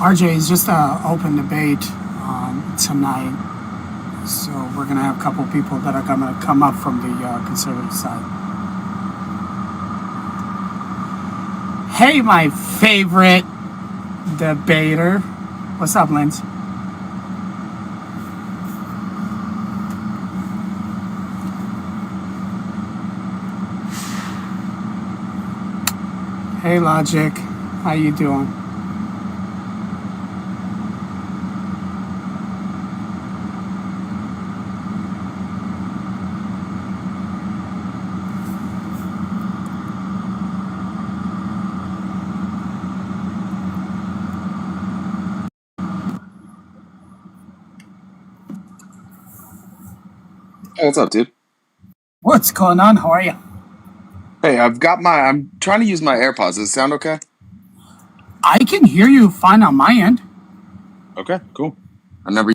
RJ is just an open debate tonight, so we're going to have a couple people that are going to come up from the conservative side. Hey, my favorite debater. What's up, Linz? Hey, Logic. How you doing? Hey, what's up, dude? What's going on? How are you? Hey, I'm trying to use my AirPods. Does it sound okay? I can hear you fine on my end. Okay, cool. I never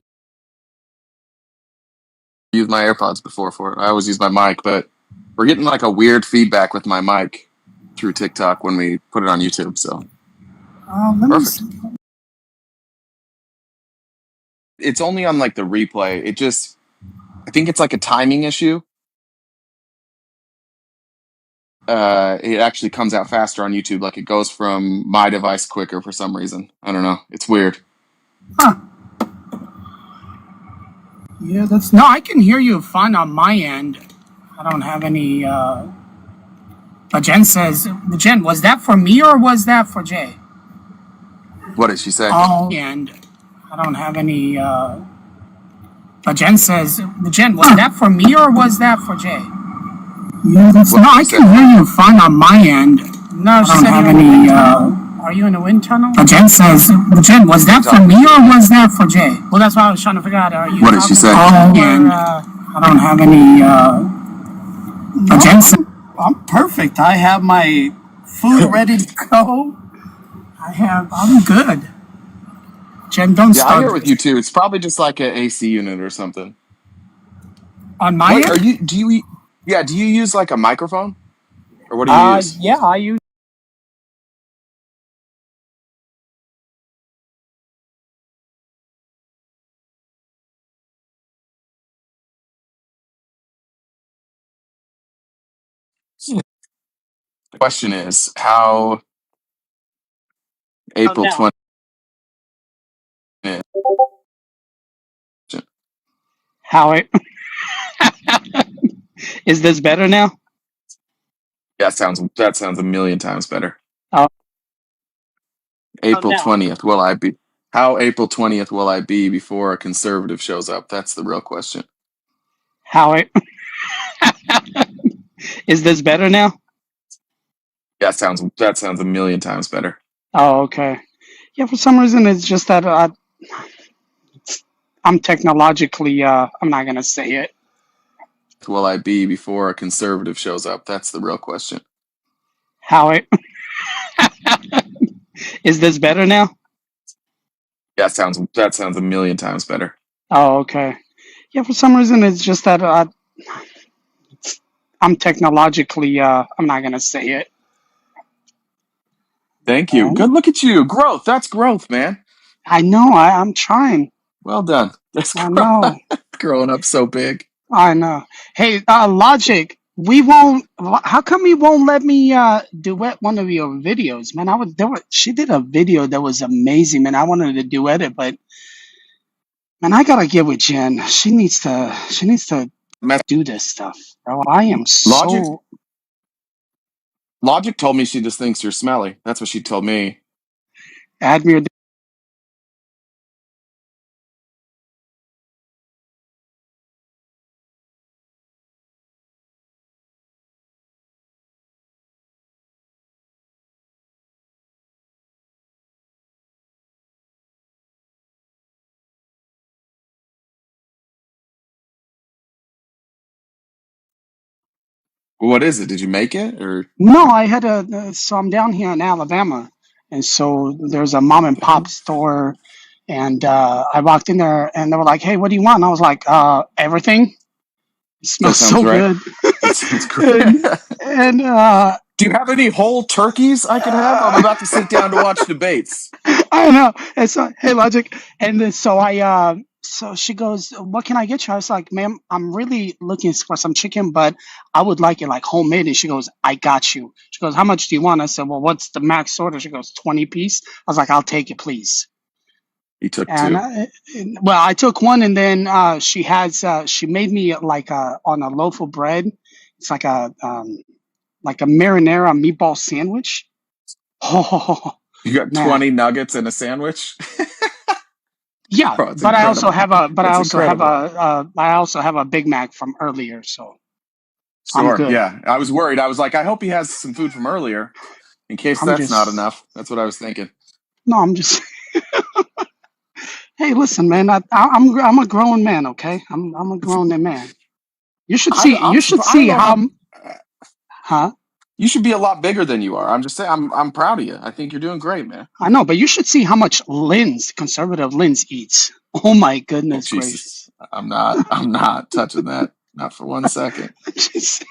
used my AirPods before for it. I always use my mic, but we're getting like a weird feedback with my mic through TikTok when we put it on YouTube, so. Perfect. It's only on like the replay. I think it's like a timing issue. It actually comes out faster on YouTube. Like it goes from my device quicker for some reason. I don't know. It's weird. Huh. Yeah, no, I can hear you fine on my end. I don't have any, but Jen says, Jen, was that for me or was that for Jay? What did she say? Oh, and I don't have any, but Jen says, Jen, was that for me or was that for Jay? Yeah, no, I can hear you fine on my end. No, she said have any, are you in a wind tunnel? But Jen says, Jen, was that for me or was that for Jay? Well, that's why I was trying to figure out, are you... What did she say? Oh, and I don't have any, but Jen said, I'm perfect. I have my food ready to go. I'm good. Jen, don't start. Yeah, I hear with you too. It's probably just like an AC unit or something. On my end? Do you use like a microphone? Or what do you use? Yeah, I use... The question is, how April 20th... How it... Is this better now? Yeah, that sounds a million times better. Oh. April 20th, will I be... How April 20th will I be before a conservative shows up? That's the real question. How it... Is this better now? Yeah, that sounds a million times better. Oh, okay. Yeah, for some reason it's just that I'm technologically, I'm not going to say it. Will I be before a conservative shows up? That's the real question. How it... Is this better now? Yeah, that sounds a million times better. Oh, okay. Yeah, for some reason it's just that I'm technologically, I'm not going to say it. Thank you. Good look at you. Growth. That's growth, man. I know. I'm trying. Well done. I know. Growing up so big. I know. Hey, Logic, how come you won't let me duet one of your videos, man? She did a video that was amazing, man. I wanted to duet it, but man, I gotta get with Jen. She needs to do this stuff, bro. I am so... Logic told me she just thinks you're smelly. That's what she told me. Add me a... What is it? Did you make it or? No, I had so I'm down here in Alabama, and so there's a mom and pop store, and I walked in there, and they were like, "Hey, what do you want?" And I was like, "Everything." It smells so good. It's great. and do you have any whole turkeys I could have? I'm about to sit down to watch debates. I know. And so, hey, Logic. And then so she goes, "What can I get you?" I was like, "Ma'am, I'm really looking for some chicken, but I would like it like homemade." And she goes, "I got you." She goes, "How much do you want?" I said, "Well, what's the max order?" She goes, 20 piece. I was like, "I'll take it, please." He took And two. well, I took one, and then she made me like on a loaf of bread. It's like a marinara meatball sandwich. Oh You got man. 20 nuggets in a sandwich? Yeah, Bro, it's incredible. It's incredible. I also have a Big Mac from earlier, so I'm Sure. good. Yeah. I was worried. I was like, I hope he has some food from earlier in case I'm that's not just enough. That's what I was thinking. no, I'm just hey, listen, man, I'm a grown man, okay? I'm a grown man. You should I don't see know how how. huh? You should be a lot bigger than you are. I'm just saying. I'm proud of you. I think you're doing great, man. I know, but you should see how much conservative Linz eats. Oh my Oh goodness Jesus. gracious. I'm not. I'm not touching that. Not for 1 second. Just-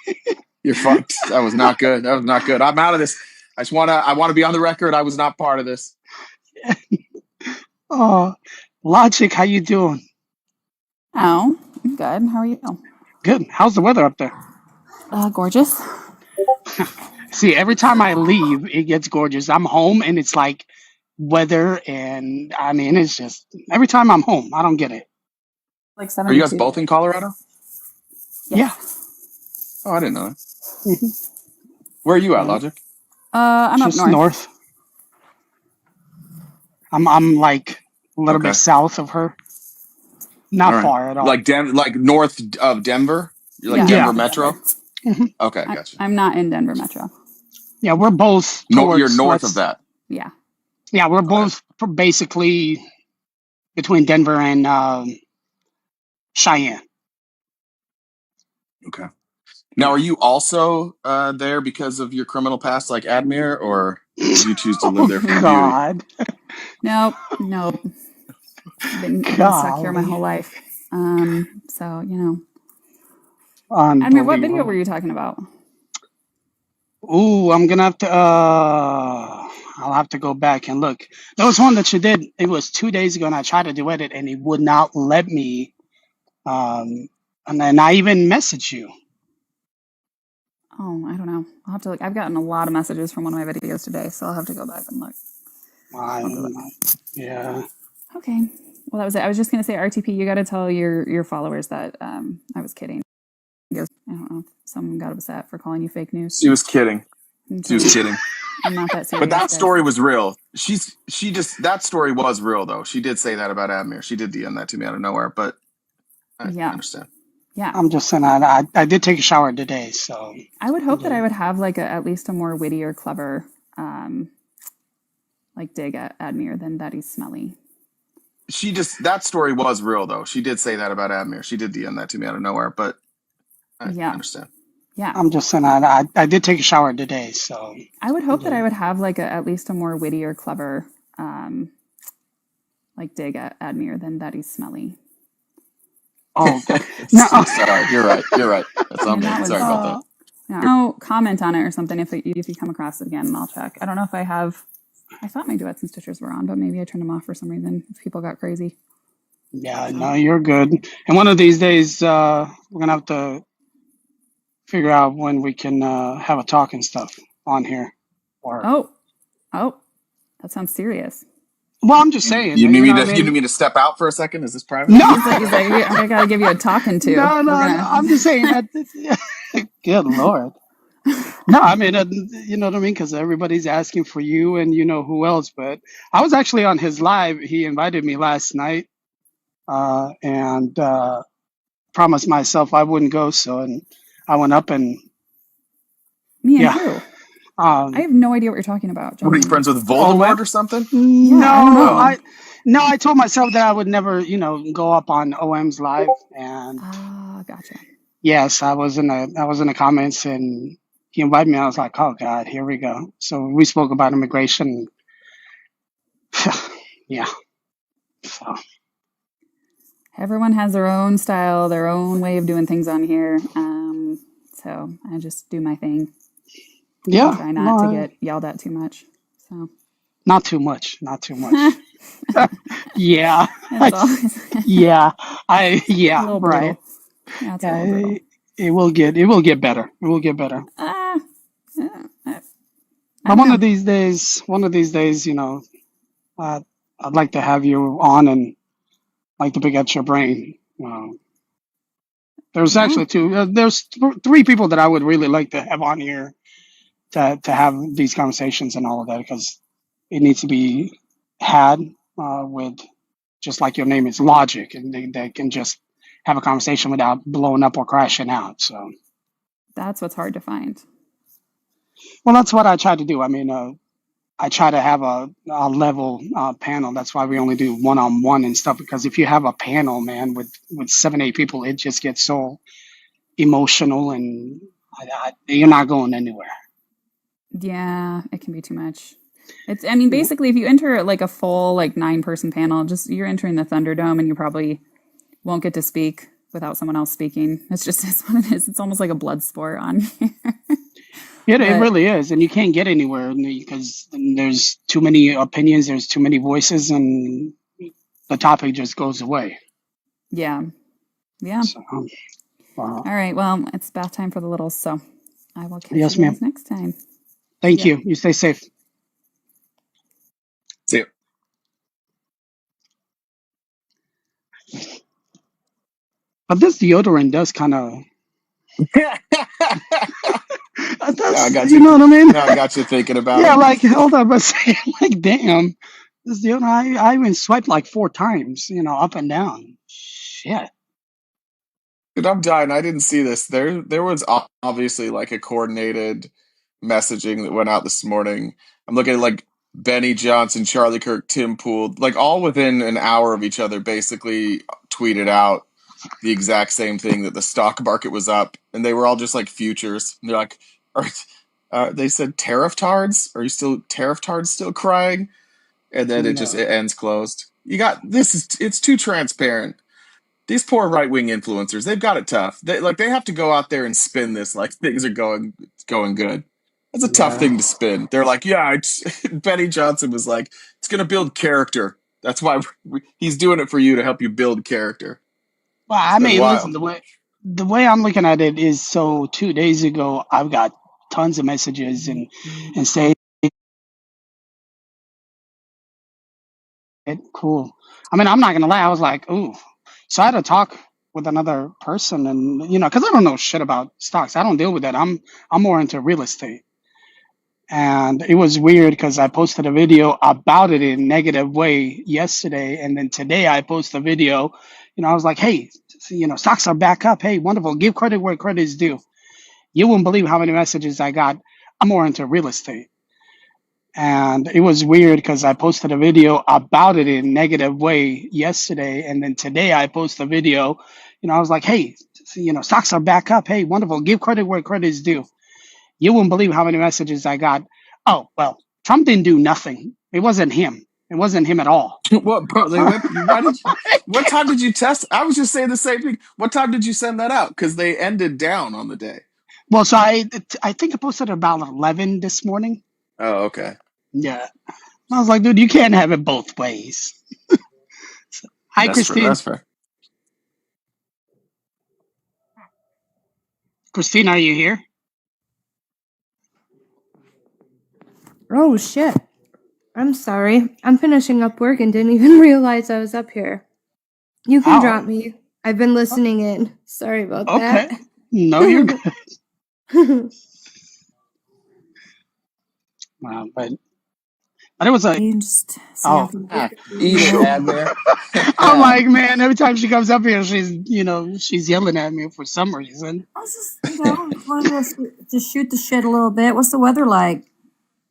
You're fucked. That was not good. That was not good. I'm out of this. I wanna be on the record. I was not part of this. oh, Logic, how you doing? Oh, I'm good. How are you? Good. How's the weather up there? Gorgeous. See, every time I leave, it gets gorgeous. I'm home and it's like weather, and I mean, it's just every time I'm home, I don't get it. Like Are you guys 72. both in Colorado? Yeah. Yes. Oh, I didn't know that. Mhm. Where are you at, Yeah. Logic? I'm up Just north. north. I'm like a little Okay. bit south of her. All Not right. far at all. Like north of Denver? You're like Yeah, Denver Yeah. north of Metro? Denver. Mhm. Okay, gotcha. I'm not in Denver Metro. Yeah, we're both No, you're towards north of that. Yeah. yeah, we're Okay. both basically between Denver and Cheyenne. Okay. Now, are you also there because of your criminal past, like Admir, or did you choose to live Oh there for the beauty? God. Nope. Been stuck here my whole Golly. life. So Admir, what video were Unbelievable. you talking about? Ooh, I'm gonna have to I'll have to go back and look. There was one that you did, it was 2 days ago and I tried to do it and it would not let me. And then I even messaged you. Oh, I don't know. I'll have to look. I've gotten a lot of messages from one of my videos today, so I'll have to go back and look. I'll go look. Yeah. Okay. Well, that was it. I was just gonna say, RTP, you got to tell your followers that I was kidding. I don't know. Someone got upset for calling you fake news. She was kidding. She was Okay. kidding. I'm not that serious. But that guys. story was real. That story was real though. She did say that about Admir. She did DM that to me out of nowhere, but I Yeah. understand. Yeah. I'm just saying I did take a shower today, so I would hope that I would have like at least a more witty or clever like dig at Admir than that he's smelly. That story was real though. She did say that about Admir. She did DM that to me out of nowhere, but I understand. Yeah. I'm just saying I did take a shower today, so I would hope that I would have like at least a more witty or clever like dig at Admir than that he's smelly. oh No. Sorry, you're right. You're right. That's on me. Sorry about that. Yeah, I'll comment on it or something if you come across it again, and I'll check. I don't know if I have. I thought my duets and stitchers were on, but maybe I turned them off for some reason. If people got crazy. Yeah, no, you're good. And one of these days, we're gonna have to figure out when we can have a talk and stuff on here. Or That sounds serious. well, I'm just saying. You need know me what to I mean? you need me to step out for a second? Is this private? No, He's like, I gotta give you a talking to. no. I'm just saying that. Good Lord. No, I mean, you know what I mean? Because everybody's asking for you and you know who else. But I was actually on his live. He invited me last night and promised myself I wouldn't go. And I went up and Me and yeah. who? I have no idea what you're talking about. What are you friends with Voldemort or something? No, I told myself that I would never, go up on OM's live. And gotcha. yes, I was in the comments and he invited me. I was like, oh God, here we go. So we spoke about immigration. Yeah. So Everyone has their own style, their own way of doing things on here. So I just do my thing. yeah. I try not to get yelled at too much. So Not too much. Not too much. Yeah. It's always Yeah. a Yeah. little Right. brutal. Yeah, it's a Yeah. little brutal. It will get better. It will get better. Uh, I But don't one know. of these days, uh, I'd like to have you on and like to pick at your brain. There's Yeah, actually three people that I would really like to have on here to have these conversations and all of that because it needs to be had with just like your name is logic and they can just have a conversation without blowing up or crashing out. So, that's what's hard to find. well, that's what I try to do. I mean, I try to have a level panel. That's why we only do one-on-one and stuff. Because if you have a panel, man, with 7, 8 people, it just gets so emotional, and you're not going anywhere. Yeah, it can be too much. I mean, basically, if you enter like a full like 9-person panel, just you're entering the Thunderdome, and you probably won't get to speak without someone else speaking. It's what it is. It's almost like a blood sport on here. It But really is, and you can't get anywhere because there's too many opinions, there's too many voices, and the topic just goes away. yeah, yeah. So, All right. Well, it's bath time for the littles, so I will catch yes, you ma'am. guys next time. Thank Yeah. you. You stay safe. See you. But this deodorant does kind of. Now I got You know what I mean? Now I got you thinking about Yeah, it. like hold up a second. Like, damn, this deodorant. I even swiped like 4 times. Up and down. Shit. Dude, I'm dying. I didn't see this. There was obviously like a coordinated messaging that went out this morning. I'm looking at like Benny Johnson, Charlie Kirk, Tim Pool, like all within an hour of each other, basically tweeted out the exact same thing that the stock market was up, and they were all just like futures. And they're like, they said tariff tards. Are you still tariff tards still crying? And then it No. ends closed. You got this. It's too transparent. These poor right wing influencers, they've got it tough. They have to go out there and spin this like things are going good. That's a tough Yeah. thing to spin. They're like, yeah, Benny Johnson was like, it's going to build character. That's why he's doing it for you to help you build character. Well, It's I been mean, listen, wild. the way I'm looking at it is so 2 days ago I've got tons of messages and say it cool. I mean, I'm not gonna lie, I was like, ooh. So I had to talk with another person and because I don't know shit about stocks. I don't deal with that. I'm more into real estate. And it was weird because I posted a video about it in a negative way yesterday, and then today I posted a video. I was like, "Hey, stocks are back up. Hey, wonderful. Give credit where credit is due." You wouldn't believe how many messages I got. I'm more into real estate, and it was weird because I posted a video about it in a negative way yesterday, and then today I posted a video. I was like, "Hey, stocks are back up. Hey, wonderful. Give credit where credit is due." You wouldn't believe how many messages I got. Oh, well, Trump didn't do nothing. It wasn't him. It wasn't him at all. What, bro? What time did you test? I was just saying the same thing. What time did you send that out? Because they ended down on the day. Well, so I think I posted about 11 this morning. Oh, okay. Yeah. I was like, dude, you can't have it both ways. Hi, Christine. That's fair. Christine, are you here? Oh shit. I'm sorry. I'm finishing up work and didn't even realize I was up here. You can Oh, drop me. I've been listening in. Sorry about okay. that. No, you're good. Wow, but it was a. Just Oh, Eat it, Admir. I'm like, man, every time she comes up here, she's yelling at me for some reason. I was just, wanted to shoot the shit a little bit. What's the weather like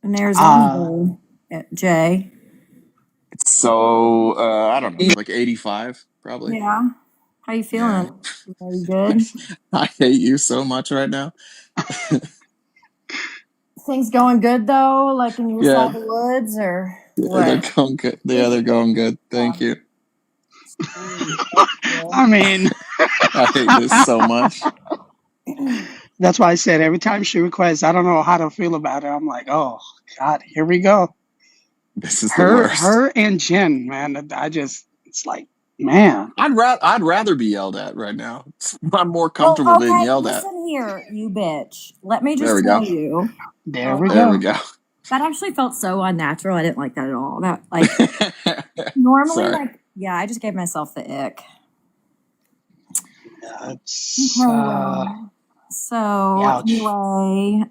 in Arizona, Jay? So I don't know, like 85, probably. Yeah. How you Yeah. feeling? Are you good? I hate you so much right now. Things going good though, like in your Yeah, side of the woods, or they're what? going good. Yeah, they're going good. Thank you. I mean, I hate this so much. that's why I said every time she requests, I don't know how to feel about it. I'm like, oh God, here we go. This is the worst. Her and Jen, man. It's like, man. I'd rather be yelled at right now. I'm more comfortable being yelled at. Listen here, you bitch. Let me There we just tell go. you. There we There go. we go. That actually felt so unnatural. I didn't like that at all. That like normally, Sorry. like I just gave myself the ick. It's, So ouch. anyway,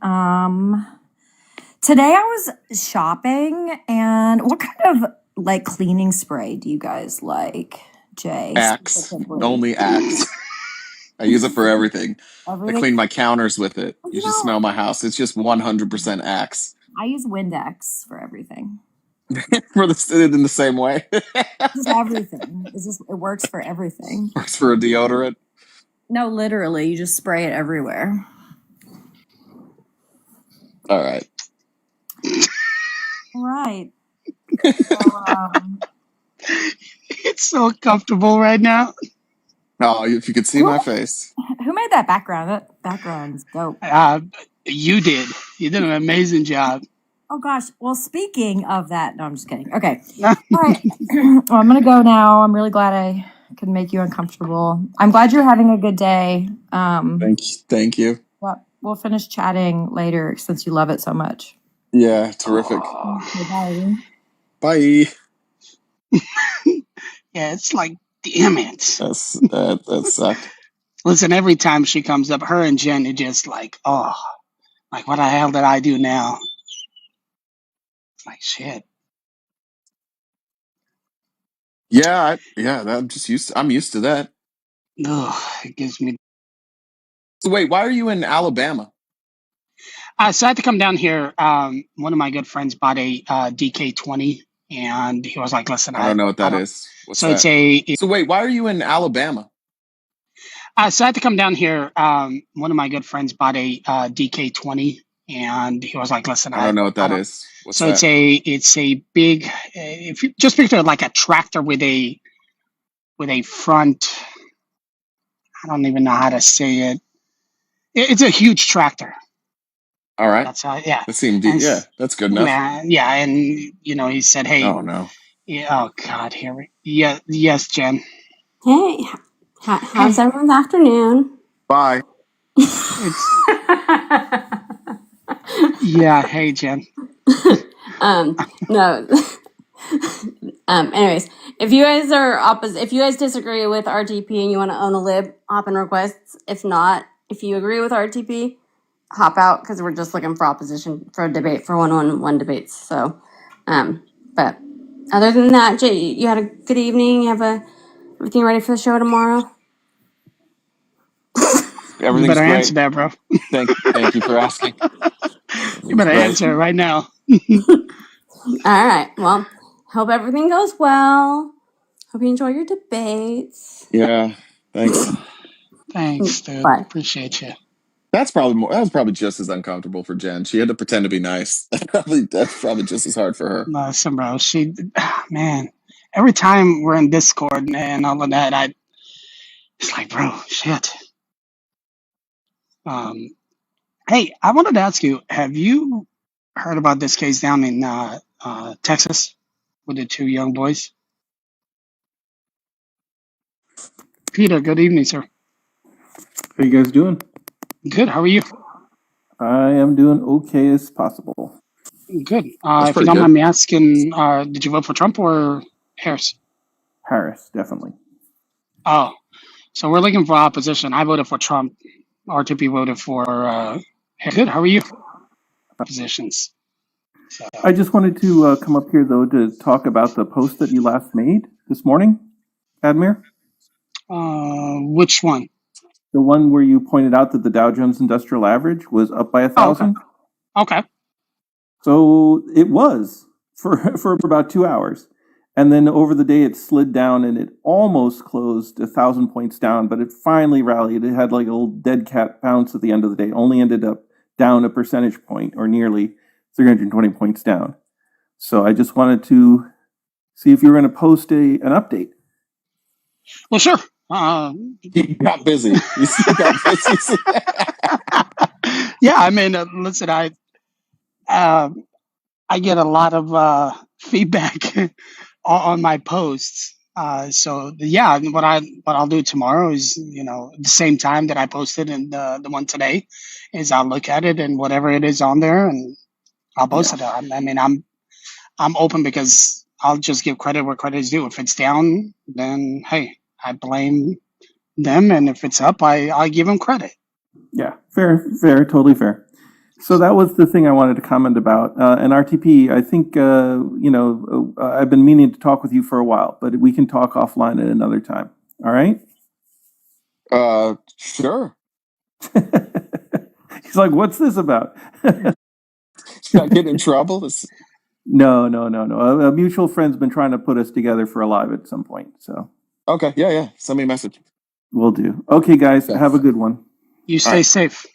today I was shopping, and what kind of like cleaning spray do you guys like, Jay? Axe. specifically? Only Axe. I use it for everything. I Everything. clean my counters with it. Well, You should smell my house. It's just 100% Axe. I use Windex for everything. For in the same way. Just everything. It works for everything. Works for a deodorant. No, literally, you just spray it everywhere. All right. Right. So, It's so comfortable right now. Oh, if you could see my face. who made that background? That background's dope. You did. You did an amazing job. Oh gosh. Well, speaking of that, no, I'm just kidding. Okay. All right. Well, I'm gonna go now. I'm really glad I could make you uncomfortable. I'm glad you're having a good day. Thank you. Well, we'll finish chatting later since you love it so much. Yeah, terrific. Okay, bye. Bye. Yeah, it's like, damn it. That sucked. Listen, every time she comes up, her and Jen are just like, oh, like, what the hell did I do now? It's like, shit. Yeah, I'm used to that. Ugh, it gives me. So wait, why are you in Alabama? So I had to come down here. One of my good friends bought a DK20, and he was like, listen, I don't know what that is. What's so that? So wait, why are you in Alabama? So I had to come down here. One of my good friends bought a DK20, and he was like, listen, I don't know what that is. What's so that? it's a big, if you just picture it like a tractor with a front, I don't even know how to say it. It's a huge tractor. All right. That's yeah. That seemed that's good enough. Yeah, and he said, hey. Oh no. Yeah, oh God, here we. Yeah, yes, Jen. Hey, how's everyone's afternoon? Bye. Yeah, hey, Jen. No. Anyways, if you guys disagree with RTP and you want to own a lib, hop in requests. If not, if you agree with RTP, hop out because we're just looking for opposition for a debate for one-on-one debates. So, but other than that, Jay, you had a good evening. You have everything ready for the show tomorrow? Everything's you better great. answer that, bro. Thank you for asking. You better answer right now. All right. Well, hope everything goes well. Hope you enjoy your debates. Yeah. Thanks. Thanks, dude. Bye. Appreciate you. That was probably just as uncomfortable for Jen. She had to pretend to be nice. That's probably just as hard for her. Listen, bro. Man, every time we're in Discord and all of that, it's like, bro, shit. Hey, I wanted to ask you, have you heard about this case down in Texas with the two young boys? Peter, good evening, sir. How you guys doing? Good. How are you? I am doing okay as possible. Good. That's If you pretty don't good. mind me asking, did you vote for Trump or Harris? Harris, definitely. Oh, so we're looking for opposition. I voted for Trump. RTP voted for Harris. Good. How are you? Positions. So, I just wanted to come up here, though, to talk about the post that you last made this morning, Admir. which one? The one where you pointed out that the Dow Jones Industrial Average was up by 1,000. Okay. So it was for about 2 hours. And then over the day, it slid down and it almost closed 1,000 points down, but it finally rallied. It had like a little dead cat bounce at the end of the day, only ended up down a percentage point or nearly 320 points down. So I just wanted to see if you were going to post an update. Well, sure. He got busy. Yeah, I mean, listen, I get a lot of feedback on my posts. So yeah, what I'll do tomorrow is, the same time that I posted in the one today, is I'll look at it and whatever it is on there, and I'll post it. I mean, I'm open because I'll just give credit where credit is due. If it's down, then hey, I blame them, and if it's up, I give them credit. Yeah, fair, totally fair. So that was the thing I wanted to comment about. And RTP, I think, I've been meaning to talk with you for a while, but we can talk offline at another time. All right? Sure. He's like, what's this about? Should I get in trouble? No. A mutual friend's been trying to put us together for a live at some point. So Okay, yeah. Send me a message. Will do. Okay, guys, Thanks. have a good one. You stay safe.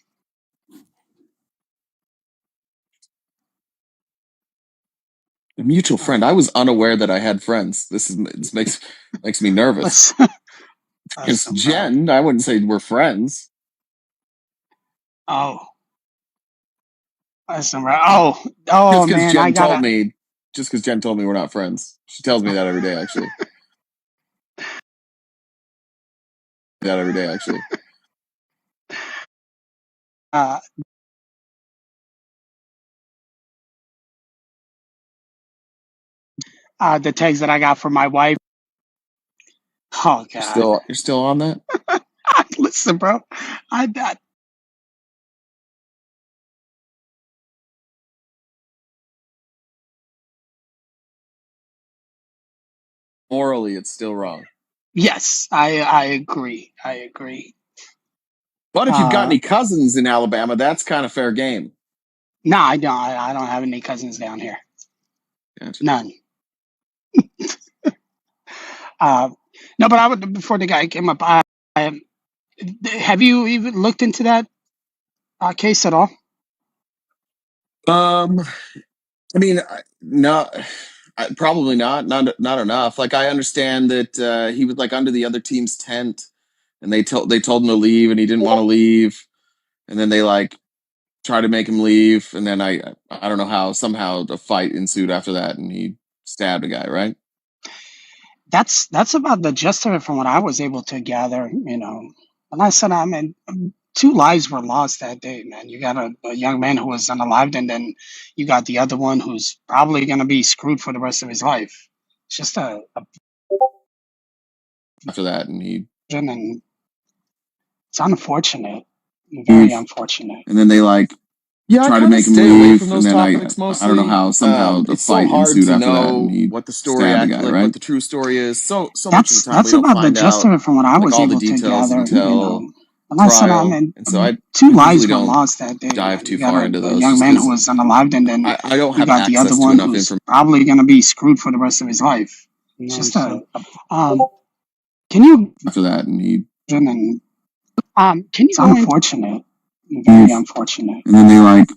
A mutual friend. I was unaware that I had friends. This makes me nervous. It's Jen. I wouldn't say we're friends. Oh. Listen, bro. Oh man, just because Jen told me we're not friends. She tells me that every day, actually. The text that I got from my wife. Oh God. You're still on that? Listen, bro. Morally, it's still wrong. Yes, I agree. But if you've got any cousins in Alabama, that's kind of fair game. No, I don't. I don't have any cousins down here. Gotcha. None. No, but I would, before the guy came up. Have you even looked into that case at all? I mean, no, probably not enough. Like, I understand that he was like under the other team's tent, and they told him to leave, and he didn't want to leave, and then they like tried to make him leave, and then I don't know how, somehow a fight ensued after that, and he stabbed a guy, right? That's about the gist of it from what I was able to gather. And I said, I mean, 2 lives were lost that day, man. You got a young man who was unalived, and then you got the other one who's probably going to be screwed for the rest of his life. It's just a after that, and it's unfortunate, very unfortunate. And then they like try to make him leave, and then I don't know how, somehow the fight ensued after that, and he what the story stabbed the guy, right? What the true story is. So much of the time That's we don't about the find gist of it from what I was all the able to details gather. until And I said, I mean, and so I 2 lives usually were don't lost that day. dive Man. too You got far into a those. young just man 'cause who was unalived, and then I don't you have got the other access to one enough who's information. probably going to be screwed for the rest of his life. It's just can you After that, and he can you It's go into unfortunate. Very unfortunate. and then they like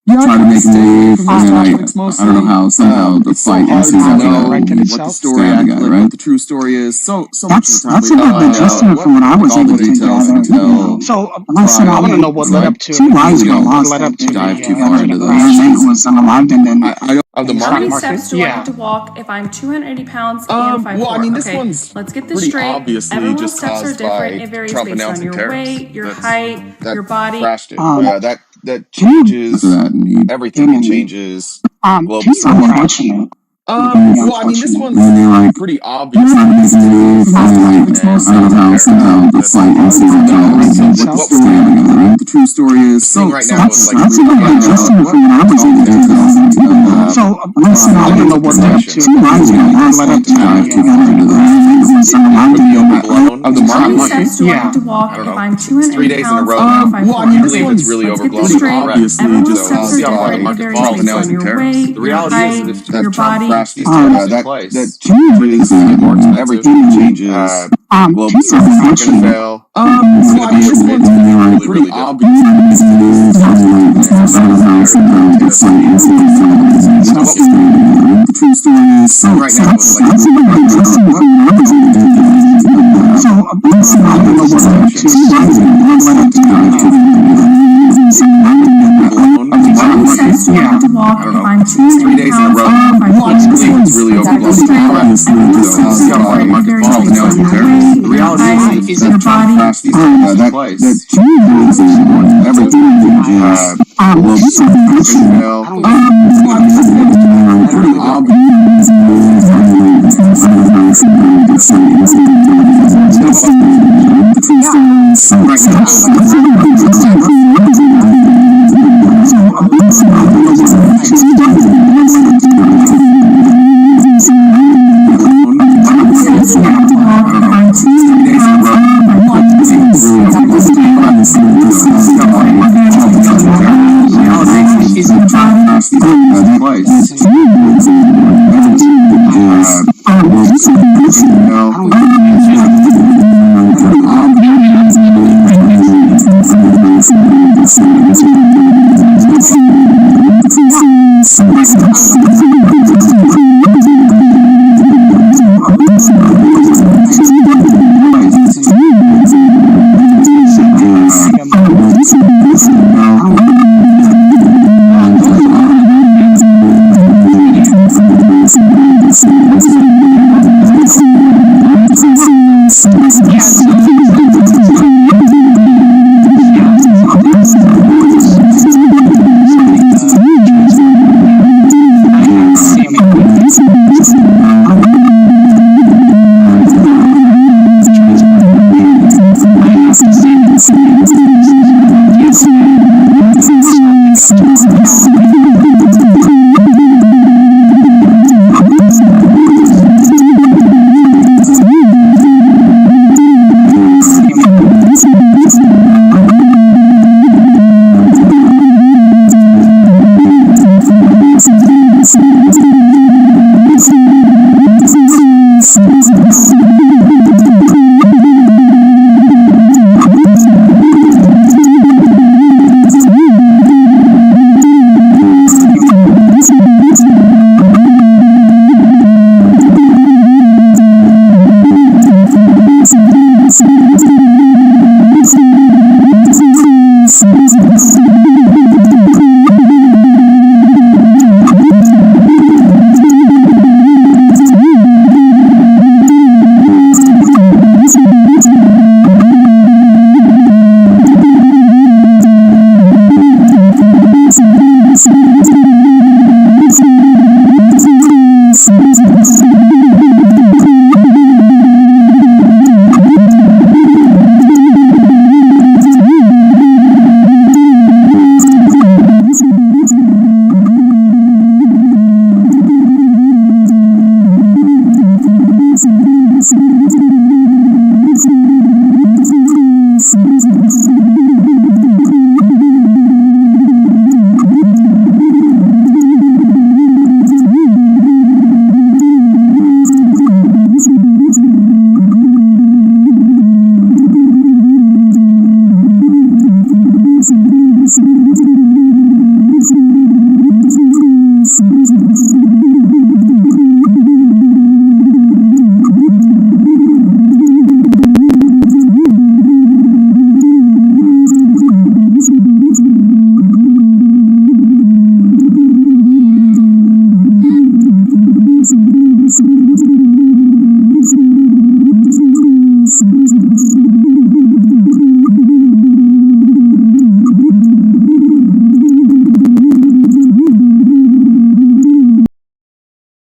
try to make him leave, and then I don't know how, somehow the fight ensued after that, and he what the story stabbed the guy, right? What the true story is. So much of the time That's we don't about the find gist of out it from what I was all able the to details gather. until So I said, I want to know what led up to 2 lives were don't lost led that up to day. dive too the far into the those. young man who was unalived, and then I don't of the How How many market. steps do I Yeah. need to walk if I'm 280 pounds and 5'4"? Well, I mean, this Okay, one's let's get this pretty straight. obviously Everyone's just steps are caused different. by It varies Trump based on announcing your tariffs. weight, your height, That your body. crashed it. That can you changes after that, everything. It changes global can you supply. unfortunate? Well, I mean, this one's And they're like, pretty you obvious. know, It's and I don't know how somehow the fight ensued after that. what the story The true story is seeing right now is like that's about the gist of it from what I was able to gather. So I said, I want to know what led up to 2 lives were lost led up to dive too far into those. How Of the many market. steps do I Yeah. need to walk I don't if know. I'm It's 280 3 days in a pounds row and now. 5'4"? Well, I mean, this Okay, one's really let's get this overblown. straight. Obviously, Everyone's just steps are see how the different. It market varies falls based on announcing your tariffs. weight, The your reality height, is that your Trump body. crashed these tariffs in place. Everything's gonna get more expensive. Changes global Can you supply. It's gonna unfortunate? fail. It's gonna be This one's really obvious. The true story is Right now, it's like that's about the gist of it from what I was able to gather. So I don't know what led up to 2 lives led up to How many steps do I need to walk if I'm 3 days in a row. It's really overblown. The reality is that Trump crashed these place. Everything.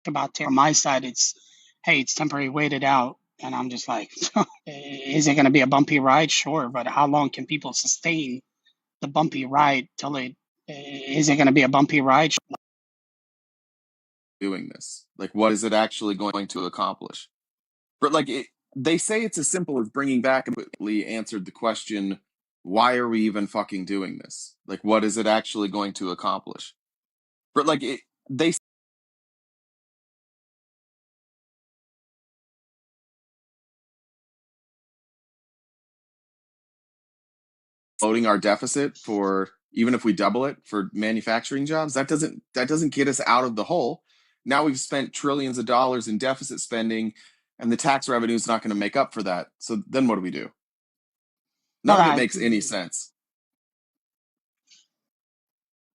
About on my side, it's hey, it's temporary, wait it out, and I'm just like, is it going to be a bumpy ride? Sure, but how long can people sustain the bumpy ride till it? Is it going to be a bumpy ride? Doing this, like, what is it actually going to accomplish? But like, they say it's as simple as bringing back and answered the question, why are we even fucking doing this? Like, what is it actually going to accomplish? But like, they floating our deficit for, even if we double it for manufacturing jobs, that doesn't get us out of the hole. Now we've spent trillions of dollars in deficit spending, and the tax revenue is not going to make up for that. So then what do we do? None of it makes any sense.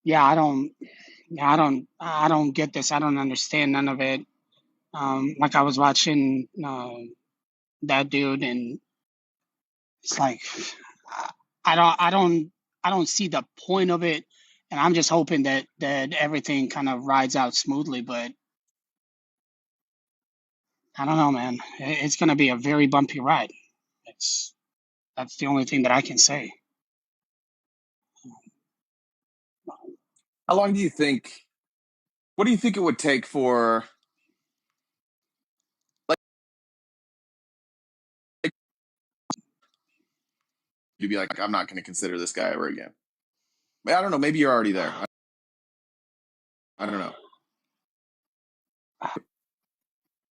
Yeah, I don't. I don't get this. I don't understand none of it. Like I was watching that dude, and it's like I don't see the point of it, and I'm just hoping that everything kind of rides out smoothly. But I don't know, man. It's gonna be a very bumpy ride. It's That's the only thing that I can say. How long do you think? What do you think it would take for you to be like, I'm not going to consider this guy ever again? I don't know. Maybe you're already there. I don't know.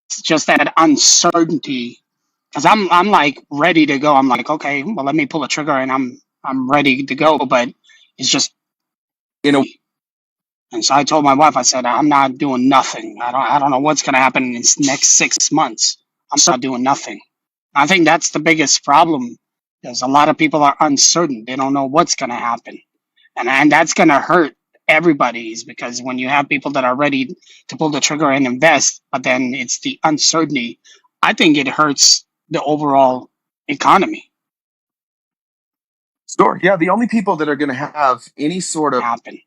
It's just that uncertainty, because I'm like ready to go. I'm like, okay, well, let me pull a trigger, and I'm ready to go. But it's just, In a and so I told my wife, I said, I'm not doing nothing. I don't know what's gonna happen in this next 6 months. I'm not doing nothing. I think that's the biggest problem, because a lot of people are uncertain. They don't know what's gonna happen, and that's gonna hurt everybody's, because when you have people that are ready to pull the trigger and invest, but then it's the uncertainty, I think it hurts the overall economy. store, yeah, the only people that are going to have any sort of Happen,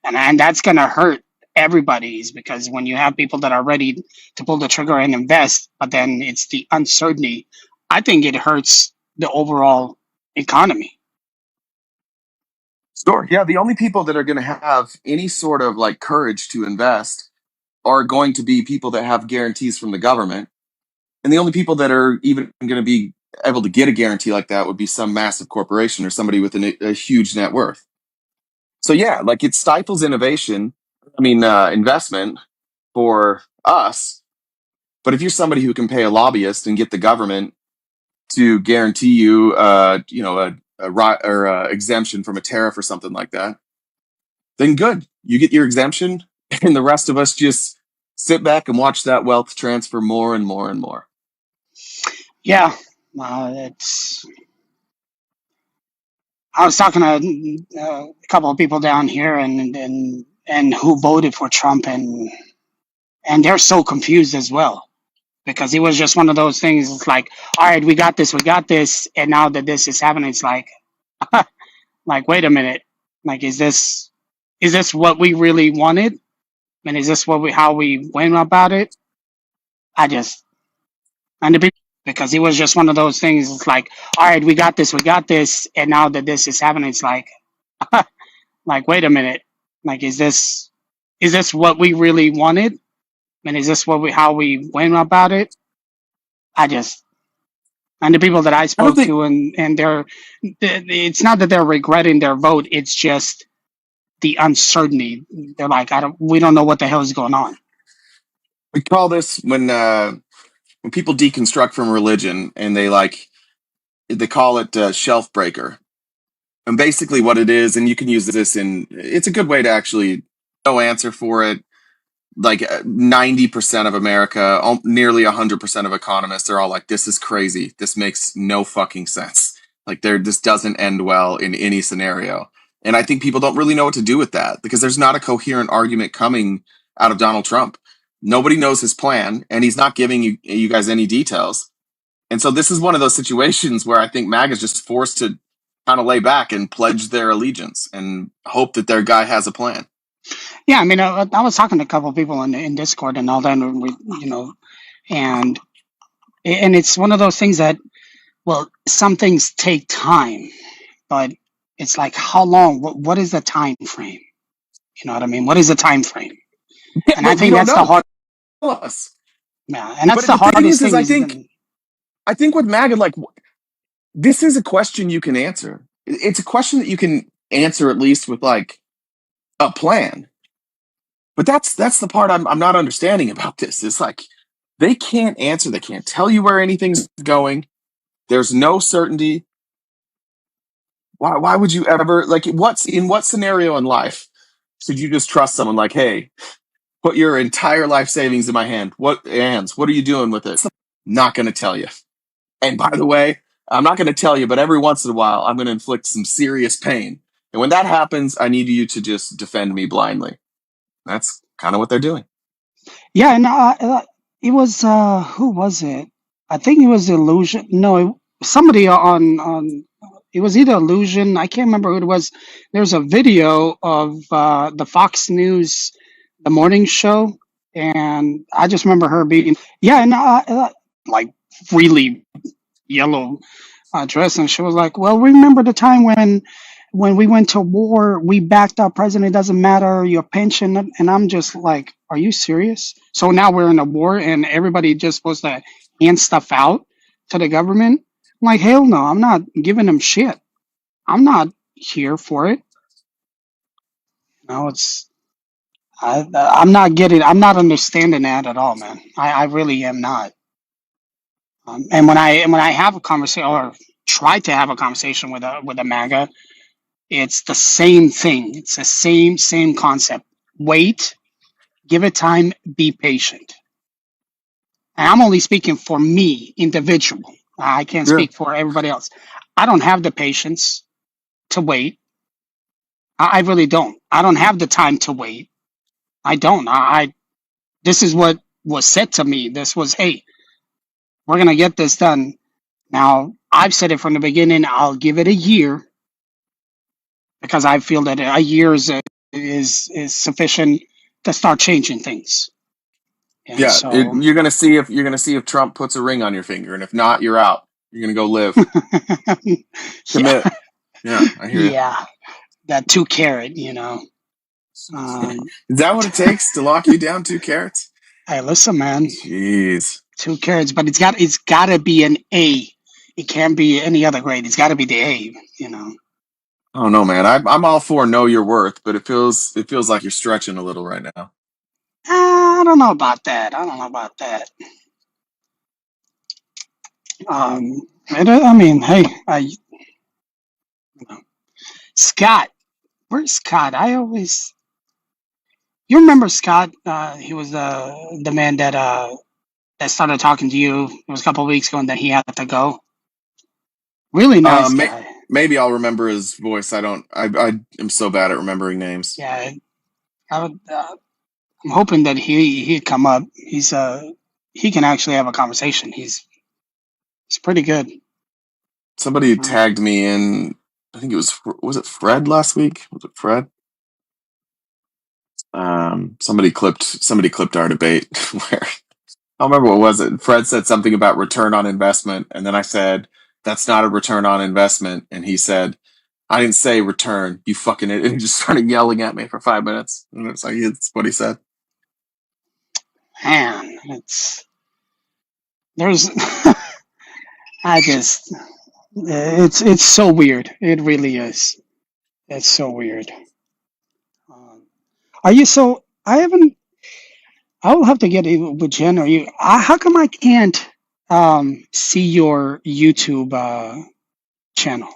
and that's gonna hurt everybody's, because when you have people that are ready to pull the trigger and invest, but then it's the uncertainty, I think it hurts the overall economy. store, yeah, the only people that are going to have any sort of like courage to invest are going to be people that have guarantees from the government. And the only people that are even going to be able to get a guarantee like that would be some massive corporation or somebody with a huge net worth. So yeah, like it stifles innovation. Investment for us. But if you're somebody who can pay a lobbyist and get the government to guarantee you, a exemption from a tariff or something like that, then good. You get your exemption, and the rest of us just sit back and watch that wealth transfer more and more and more. Yeah, it's. I was talking to a couple of people down here, and who voted for Trump, and they're so confused as well, because it was just one of those things. It's like, all right, we got this, and now that this is happening, it's like, like, wait a minute, like, is this what we really wanted? And is this how we went about it? I just and the people, because it was just one of those things. It's like, all right, we got this, and now that this is happening, it's like, like, wait a minute, like, is this what we really wanted? And is this how we went about it? I just and the people that I I don't spoke think to, and it's not that they're regretting their vote. It's just the uncertainty. They're like, we don't know what the hell is going on. we call this when people deconstruct from religion and they call it shelf breaker. And basically what it is, and you can use this it's a good way to actually no answer for it. Like 90% of America, nearly 100% of economists are all like, this is crazy. This makes no fucking sense. Like this doesn't end well in any scenario. And I think people don't really know what to do with that, because there's not a coherent argument coming out of Donald Trump. Nobody knows his plan, and he's not giving you guys any details. And so this is one of those situations where I think MAGA is just forced to kind of lay back and pledge their allegiance and hope that their guy has a plan. Yeah, I mean, I was talking to a couple of people in Discord and all that, and and it's one of those things that, well, some things take time, but it's like, how long? What is the time frame? You know what I mean? What is the time frame? Yeah, And I but we think don't that's the know. hard. Tell us. Yeah, and that's But the the thing hardest is thing. I think with MAGA, like, this is a question you can answer. It's a question that you can answer at least with like a plan. But that's the part I'm not understanding about this. It's like they can't answer. They can't tell you where anything's going. There's no certainty. Why would you ever like in what scenario in life should you just trust someone like, hey, put your entire life savings in my hands? What are you doing with it? Not going to tell you. And by the way, I'm not going to tell you, but every once in a while, I'm going to inflict some serious pain. And when that happens, I need you to just defend me blindly. That's kind of what they're doing. Yeah, and it was who was it? I think it was Illusion. No, somebody on it was either Illusion. I can't remember who it was. There's a video of the Fox News, the morning show, and I just remember her being and like really yellow dress, and she was like, "Well, remember the time when we went to war, we backed our president. It doesn't matter your pension." And I'm just like, "Are you serious?" So now we're in a war, and everybody just supposed to hand stuff out to the government. I'm like, hell no, I'm not giving them shit. I'm not here for it. It's I'm not getting. I'm not understanding that at all, man. I really am not. And when I have a conversation or try to have a conversation with a MAGA, it's the same thing. It's the same concept. Wait, give it time, be patient. And I'm only speaking for me, individual. I can't Yeah. speak for everybody else. I don't have the patience to wait. I really don't. I don't have the time to wait. I don't. This is what was said to me. This was, hey, we're gonna get this done. Now, I've said it from the beginning. I'll give it a year because I feel that a year is sufficient to start changing things. And Yeah, so, you're gonna see if Trump puts a ring on your finger, and if not, you're out. You're gonna go live. yeah, Commit. Yeah, I hear you. yeah, that 2 carat, Is that what it takes to lock you down? 2 carats? Hey, listen, man, Jeez. 2 carats, but it's got to be an A. It can't be any other grade. It's got to be the A. I don't know, man. I'm all for know your worth, but it feels like you're stretching a little right now. I don't know about that. I mean, hey, Scott. Where's Scott? You remember Scott? He was the man that started talking to you. It was a couple of weeks ago, and then he had to go. Really nice guy. Maybe I'll remember his voice. I don't. I am so bad at remembering names. Yeah, I'm hoping that he'd come up. He can actually have a conversation. He's pretty good. Somebody tagged me in. I think it was it Fred last week? Was it Fred? Somebody clipped our debate where I don't remember what was it. Fred said something about return on investment, and then I said that's not a return on investment, and he said I didn't say return, you fucking idiot. And he just started yelling at me for 5 minutes, and it's like it's what he said. Man, there's it's so weird. It really is. It's so weird. Are you so? I haven't. I will have to get it with Jen or you. How come I can't see your YouTube channel?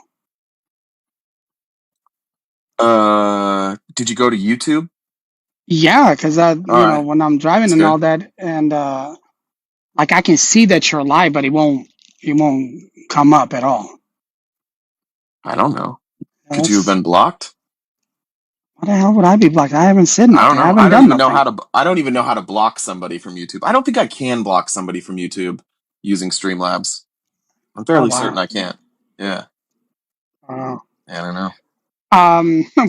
Did you go to YouTube? Yeah, because right. when I'm driving That's and good. all that, and like I can see that you're live, but it won't come up at all. I don't know. Could you have been blocked? What the hell would I be blocked? I haven't said nothing. I don't know. haven't I don't done even know nothing. I don't even know how to block somebody from YouTube. I don't think I can block somebody from YouTube using Streamlabs. I'm fairly certain I can't. Yeah. Wow. I don't know.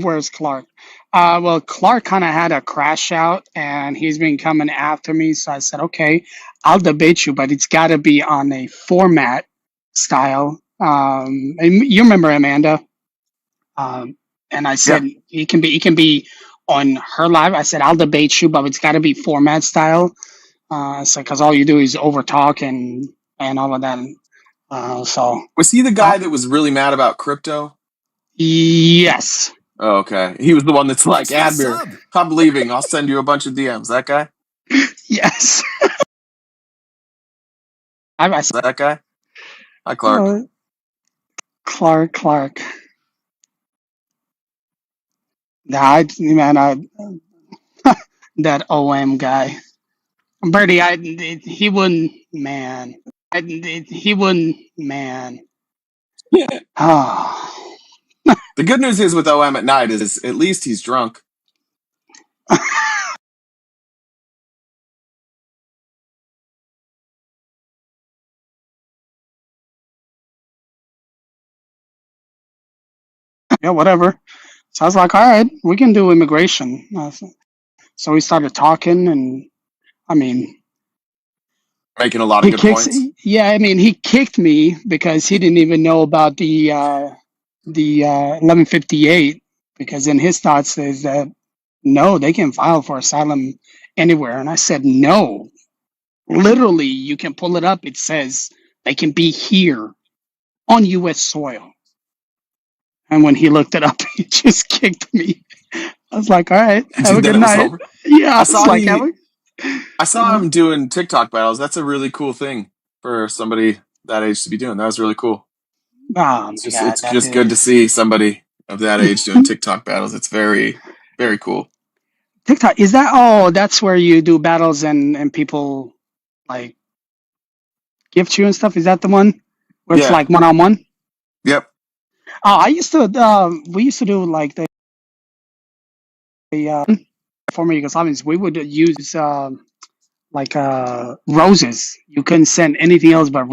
Where's Clark? Well, Clark kind of had a crash out, and he's been coming after me. So I said, okay, I'll debate you, but it's got to be on a format style. And you remember Amanda? And I said it can be on her live. I said I'll debate you, but it's got to be format style. So because all you do is overtalk and all of that. So was he the guy that was really mad about crypto? Yes. Oh, okay. He was the one that's like, Admir, I'm leaving. I'll send you a bunch of DMs. That guy? Yes. That guy? Hi, Clark. Clark. Nah, that OM guy. Bertie, he wouldn't, man. He wouldn't, man. Yeah. Oh. The good news is with OM at night is at least he's drunk. yeah, whatever. So I was like, all right, we can do immigration. So we started talking, and I mean, Making a lot of he good kicks. points. Yeah, I mean, he kicked me because he didn't even know about the 1158, because in his thoughts is that no, they can file for asylum anywhere, and I said no. Literally, you can pull it up. It says they can be here on U.S. soil. And when he looked it up, he just kicked me. I was like, all right, And have a then good it was night. over. Yeah, I I was saw like, he. I saw him doing TikTok battles. That's a really cool thing for somebody that age to be doing. That was really cool. oh my God, It's that just good dude. to see somebody of that age doing TikTok battles. It's very, very cool. TikTok, is that, oh, that's where you do battles and people like gift you and stuff? Is that the one where it's Yeah. like one on one? Yep. Oh, we used to do like the former Yugoslavians, we would use like roses. You couldn't send anything else but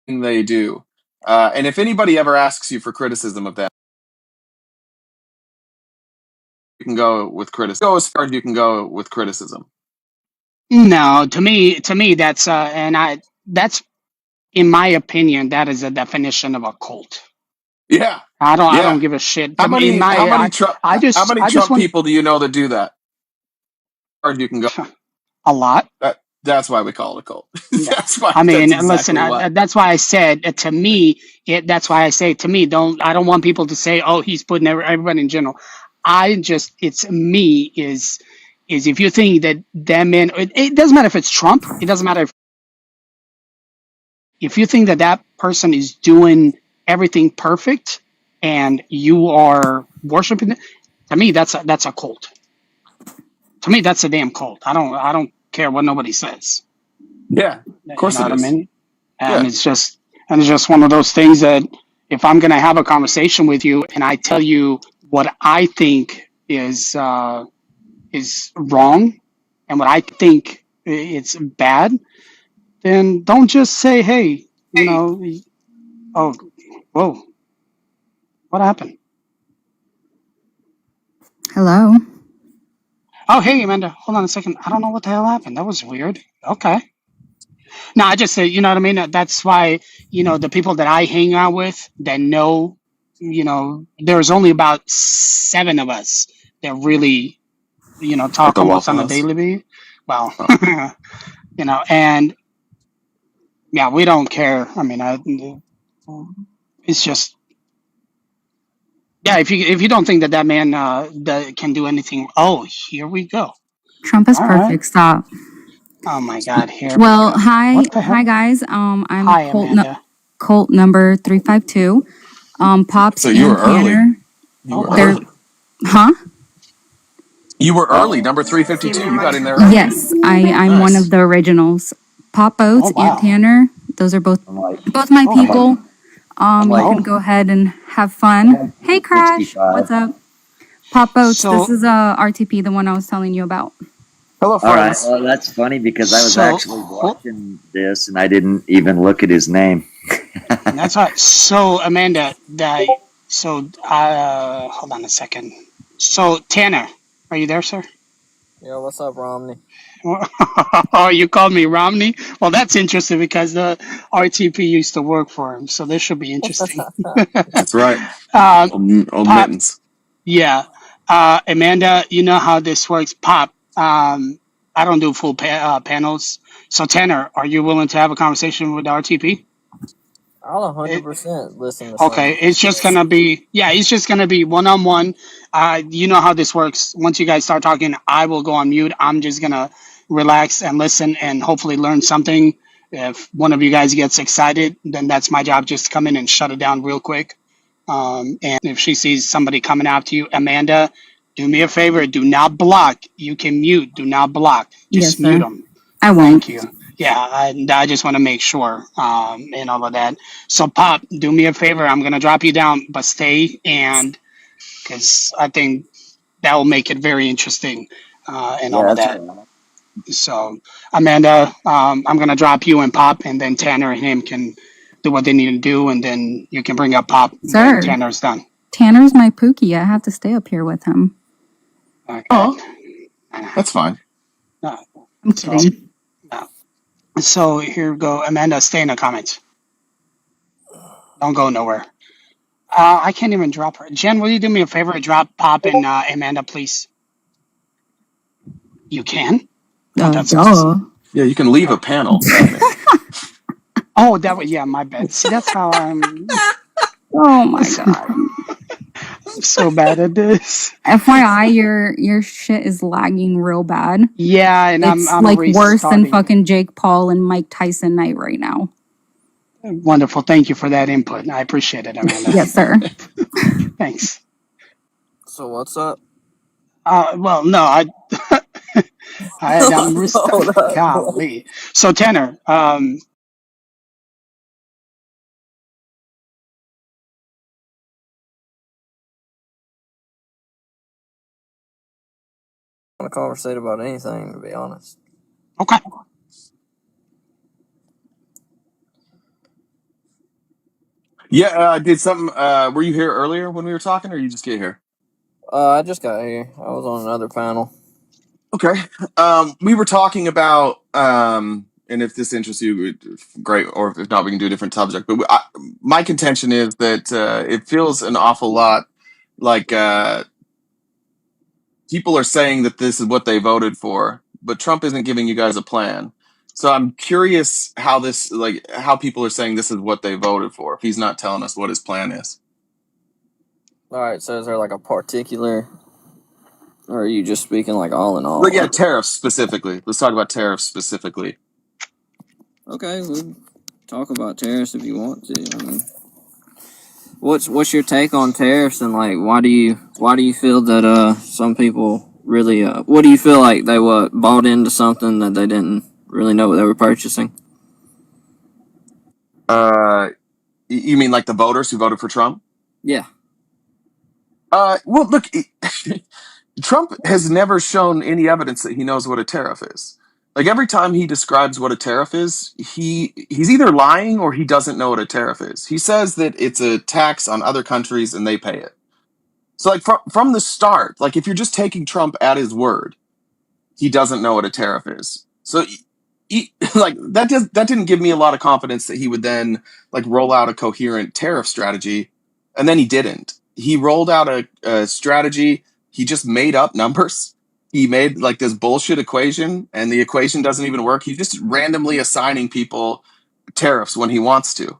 Thing they do. And if anybody ever asks you for criticism of that, you can go with criticism. Go as far as you can go with criticism. no. To me, that's in my opinion, that is a definition of a cult. Yeah. I don't Yeah. give a shit. How To me, in many my, how many Trump how many I just Trump want people do you know that do that? Or you can go. a lot. That's why we call it a cult. Yeah. I That's mean, listen, exactly why. that's why I said to me, that's why I say to me, I don't want people to say, oh, he's putting everybody in general. It's me is if you think that man, it doesn't matter if it's Trump. It doesn't matter if you think that that person is doing everything perfect and you are worshiping it. To me, that's a cult. To me, that's a damn cult. I don't care what nobody says. Yeah. Of You course know it what I is. mean? And Yeah. it's just one of those things that if I'm gonna have a conversation with you and I tell you what I think is wrong and what I think it's bad, then don't just say, hey, oh, whoa, what happened? Hello. Oh, hey, Amanda, hold on a second. I don't know what the hell happened. That was weird. Okay. No, I just say, you know what I mean? That's why, the people that I hang out with that know, there's only about 7 of us that really, At talk the almost Waffle on a House. daily basis. well, and yeah, we don't care. I mean, it's just yeah. If you don't think that man that can do anything, oh, here we go. Trump is All perfect. right. Stop. Oh my God, here Well, we go. hi, What the hi hell? guys. I'm Hi, Amanda. Colt number 352. Pops So you and were early. Tanner. You were They're early. huh? You were early. Number 352. You got in there early. Yes, I'm one of Nice. the originals. Pop Oh Boats and wow. Tanner. Those are both my Oh, people. You oh. can go ahead and have fun. Hey, Crash. What's up? Pop Boats. This So is RTP, the one I was telling you about. Hello, All right. friends. Well, that's funny because I was so actually watching this and I didn't even look at his name. that's right. So Amanda, hold on a second. So Tanner, are you there, sir? Yo, what's up, Romney? Oh, you called me Romney? Well, that's interesting because the RTP used to work for him, so this should be interesting. That's right. Pop, Mittens. yeah. Amanda, you know how this works. Pop, I don't do full panels. So Tanner, are you willing to have a conversation with the RTP? I'll 100% listen to Okay, something. it's just gonna be it's just gonna be one on one. You know how this works. Once you guys start talking, I will go on mute. I'm just gonna relax and listen and hopefully learn something. If one of you guys gets excited, then that's my job, just to come in and shut it down real quick. And if she sees somebody coming after you, Amanda, do me a favor. Do not block. You can mute. Do not block. Just Yes, mute sir. them. I won't. Thank you. Yeah, I just want to make sure and all of that. So, Pop, do me a favor. I'm gonna drop you down, but stay and because I think that will make it very interesting and all Yeah, of that's that. all right. So, Amanda, I'm gonna drop you and Pop, and then Tanner and him can do what they need to do, and then you can bring up Pop when Sir. Tanner's done. Tanner's my Pookie. I have to stay up here with him. Okay. Oh, that's fine. No. I'm kidding. So here we go. Amanda, stay in the comments. Don't go nowhere. I can't even drop her. Jen, will you do me a favor? Drop Pop and Amanda, please. You can? Oh, that's awesome. Yeah, you can leave a panel. Oh, that was my bad. See, that's how I'm. Oh my god. I'm so bad at this. FYI, your shit is lagging real bad. Yeah, and It's I'm like worse than restarting. fucking Jake Paul and Mike Tyson night right now. Wonderful. Thank you for that input. I appreciate it, Amanda. Yes, sir. Thanks. So what's up? Well, no, I'm restarting. Golly. So Tanner, I want to conversate about anything, to be honest. okay. Yeah, I did something. Were you here earlier when we were talking, or you just get here? I just got here. I was on another panel. Okay. We were talking about, and if this interests you, great. Or if not, we can do a different subject. But my contention is that it feels an awful lot like people are saying that this is what they voted for, but Trump isn't giving you guys a plan. So I'm curious how people are saying this is what they voted for if he's not telling us what his plan is. All right, so is there like a particular, or are you just speaking like all in all? But yeah, tariffs specifically. Let's talk about tariffs specifically. Okay, we'll talk about tariffs if you want to. I mean, what's your take on tariffs, and like why do you feel that some people really what do you feel like they bought into something that they didn't really know what they were purchasing? You mean like the voters who voted for Trump? Yeah. Well, look, Trump has never shown any evidence that he knows what a tariff is. Like every time he describes what a tariff is, he's either lying or he doesn't know what a tariff is. He says that it's a tax on other countries and they pay it. So like from the start, like if you're just taking Trump at his word, he doesn't know what a tariff is. So like that didn't give me a lot of confidence that he would then like roll out a coherent tariff strategy, and then he didn't. He rolled out a strategy. He just made up numbers. he made like this bullshit equation, and the equation doesn't even work. He's just randomly assigning people tariffs when he wants to.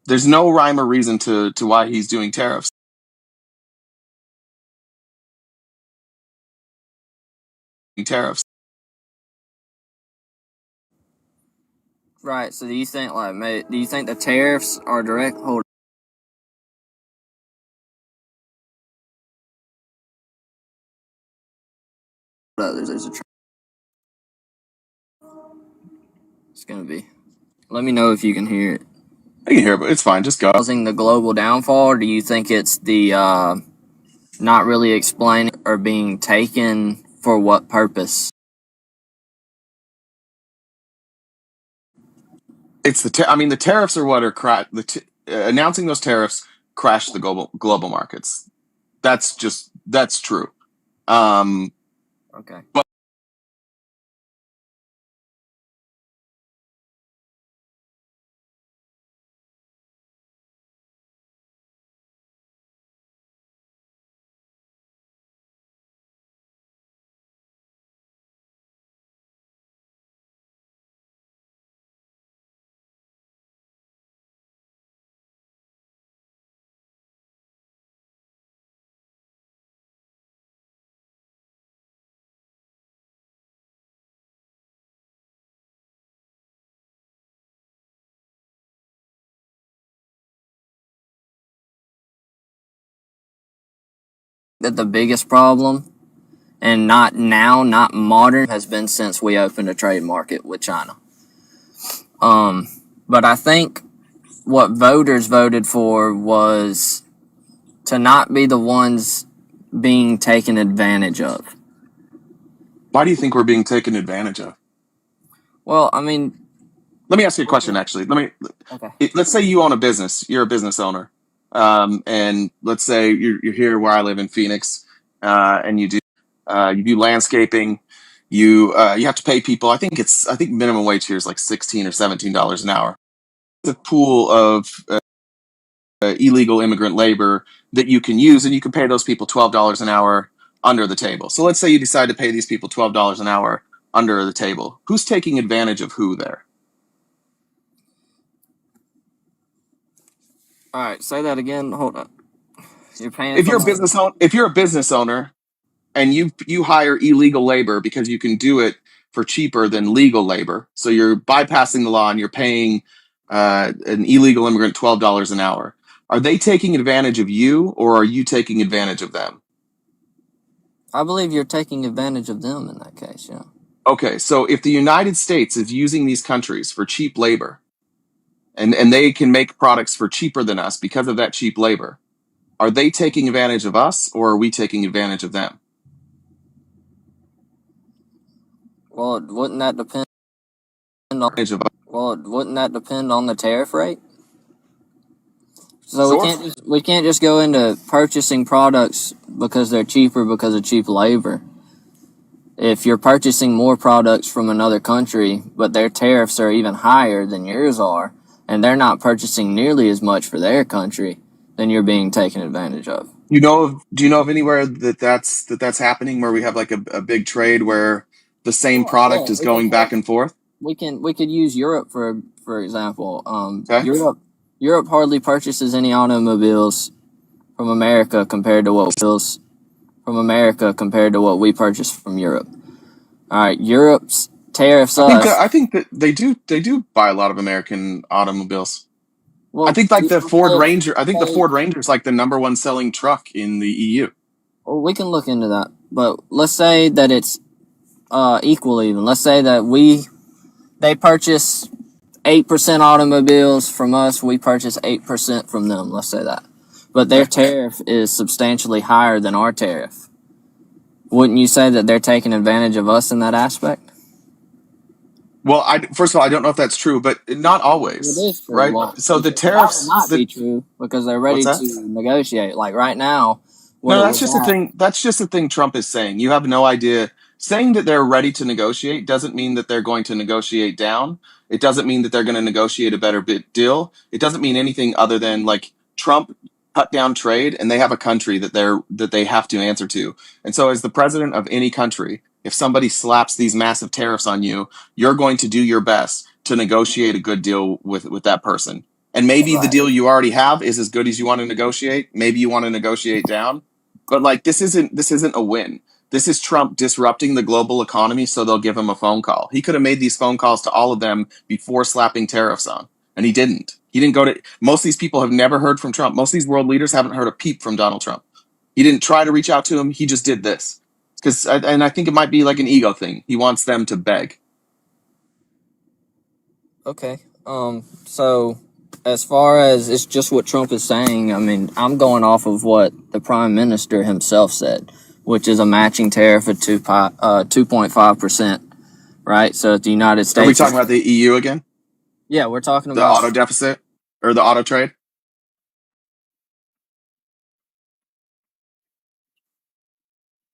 There's no rhyme or reason to why he's doing tariffs. Tariffs. Right. So do you think do you think the tariffs are direct? Hold. There's a. It's gonna be. Let me know if you can hear it. I can hear it, but it's fine. Just go. Causing the global downfall, or do you think it's the not really explaining or being taken for what purpose? It's the the tariffs are what are announcing those tariffs crash the global markets. That's true. Okay. But That the biggest problem, and not modern, has been since we opened a trade market with China. But I think what voters voted for was to not be the ones being taken advantage of. why do you think we're being taken advantage of? Well, I mean, let me ask you a question. Actually, Okay. Let's say you own a business. You're a business owner, and let's say you're here where I live in Phoenix, and you do landscaping. You have to pay people. I think minimum wage here is like $16 or $17 an hour. It's a pool of illegal immigrant labor that you can use, and you can pay those people $12 an hour under the table. So let's say you decide to pay these people $12 an hour under the table. Who's taking advantage of who there? All right, say that again. Hold up. You're paying If you're a business owner and you hire illegal labor because you can do it for cheaper than legal labor, so you're bypassing the law and you're paying an illegal immigrant $12 an hour. Are they taking advantage of you, or are you taking advantage of them? I believe you're taking advantage of them in that case, yeah. Okay, so if the United States is using these countries for cheap labor, and they can make products for cheaper than us because of that cheap labor, are they taking advantage of us, or are we taking advantage of them? Well, wouldn't that depend on the tariff rate? So Sure. we can't just go into purchasing products because they're cheaper because of cheap labor. If you're purchasing more products from another country, but their tariffs are even higher than yours are, and they're not purchasing nearly as much for their country, then you're being taken advantage of. Do you know of anywhere that's happening, where we have like a big trade where the same product is going back and forth? We could use Europe for example. Okay. Europe hardly purchases any automobiles from America compared to what we purchase from Europe. All right, Europe's tariffs us. I think that they do buy a lot of American automobiles. Well, I think like the Ford Ranger. I think the Ford Ranger is like the number one selling truck in the EU. Well, we can look into that, but let's say that it's equal even. Let's say that they purchase 8% automobiles from us, we purchase 8% from them. Let's say that, but their tariff is substantially higher than our tariff. Wouldn't you say that they're taking advantage of us in that aspect? Well, first of all, I don't know if that's true, but not always. It is true, right? Well, so the tariffs that would not be true because they're ready to negotiate. Like right now. No, that's just the thing. That's just the thing Trump is saying. You have no idea. Saying that they're ready to negotiate doesn't mean that they're going to negotiate down. It doesn't mean that they're going to negotiate a better deal. It doesn't mean anything other than like Trump cut down trade, and they have a country that they have to answer to. And so, as the president of any country, if somebody slaps these massive tariffs on you, you're going to do your best to negotiate a good deal with that person. And maybe the deal you already have is as good as you want to negotiate. Maybe you want to negotiate down, but like this isn't a win. This is Trump disrupting the global economy so they'll give him a phone call. He could have made these phone calls to all of them before slapping tariffs on, and he didn't. He didn't go to. Most of these people have never heard from Trump. Most of these world leaders haven't heard a peep from Donald Trump. He didn't try to reach out to him. He just did this. And I think it might be like an ego thing. He wants them to beg. Okay. So as far as it's just what Trump is saying, I mean, I'm going off of what the Prime Minister himself said, which is a matching tariff of 2.5%, right? So the United States. Are we talking about the EU again? Yeah, we're talking The about auto deficit or the auto trade?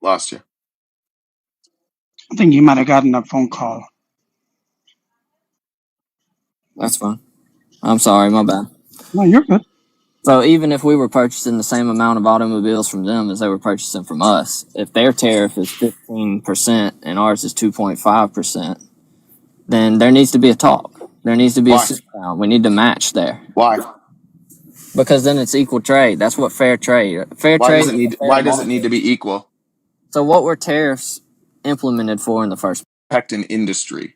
Lost you. I think you might have gotten a phone call. That's fine. I'm sorry, my bad. No, you're good. So even if we were purchasing the same amount of automobiles from them as they were purchasing from us, if their tariff is 15% and ours is 2.5%, then there needs to be a talk. There needs to be a sit down. We need to match there. Why? Because then it's equal trade. That's what fair trade. Why does it need to be equal? So what were tariffs implemented for in the first place? Protect an industry.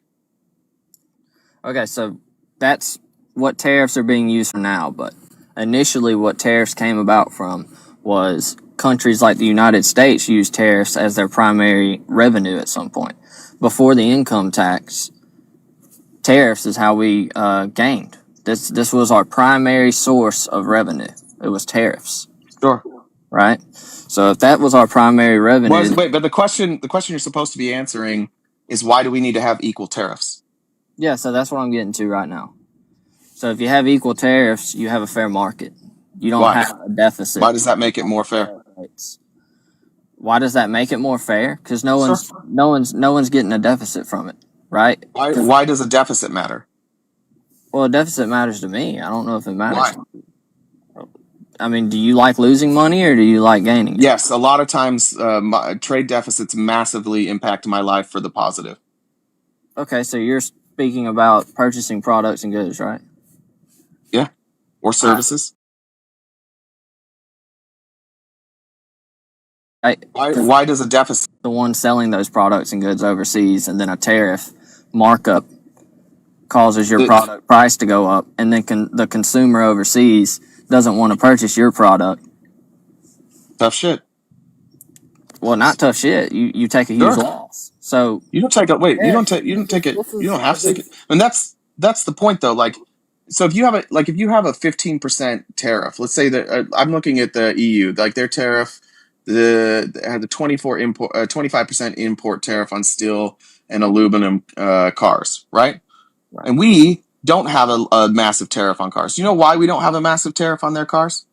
Okay, so that's what tariffs are being used for now, but initially what tariffs came about from was countries like the United States used tariffs as their primary revenue at some point. Before the income tax, tariffs is how we gained. This was our primary source of revenue. It was tariffs. Sure. Right? So if that was our primary revenue... But the question you're supposed to be answering is why do we need to have equal tariffs? Yeah, so that's what I'm getting to right now. So if you have equal tariffs, you have a fair market. You don't have a deficit. Why does that make it more fair? Why does that make it more fair? Because no one's getting a deficit from it, right? Why does a deficit matter? Well, a deficit matters to me. I don't know if it matters. Why? I mean, do you like losing money or do you like gaining? Yes, a lot of times trade deficits massively impact my life for the positive. Okay, so you're speaking about purchasing products and goods, right? Yeah, or services. Why does a deficit? The one selling those products and goods overseas, and then a tariff markup causes your product price to go up, and then the consumer overseas doesn't want to purchase your product. Tough shit. Well, not tough shit. You take a huge loss. So you don't take it. Wait, you don't take it. You don't have to take it. And that's the point, though. Like, so if you have a 15% tariff, let's say that I'm looking at the EU, like their tariff, had the 25% import tariff on steel and aluminum cars, right? And we don't have a massive tariff on cars. Do you know why we don't have a massive tariff on their cars?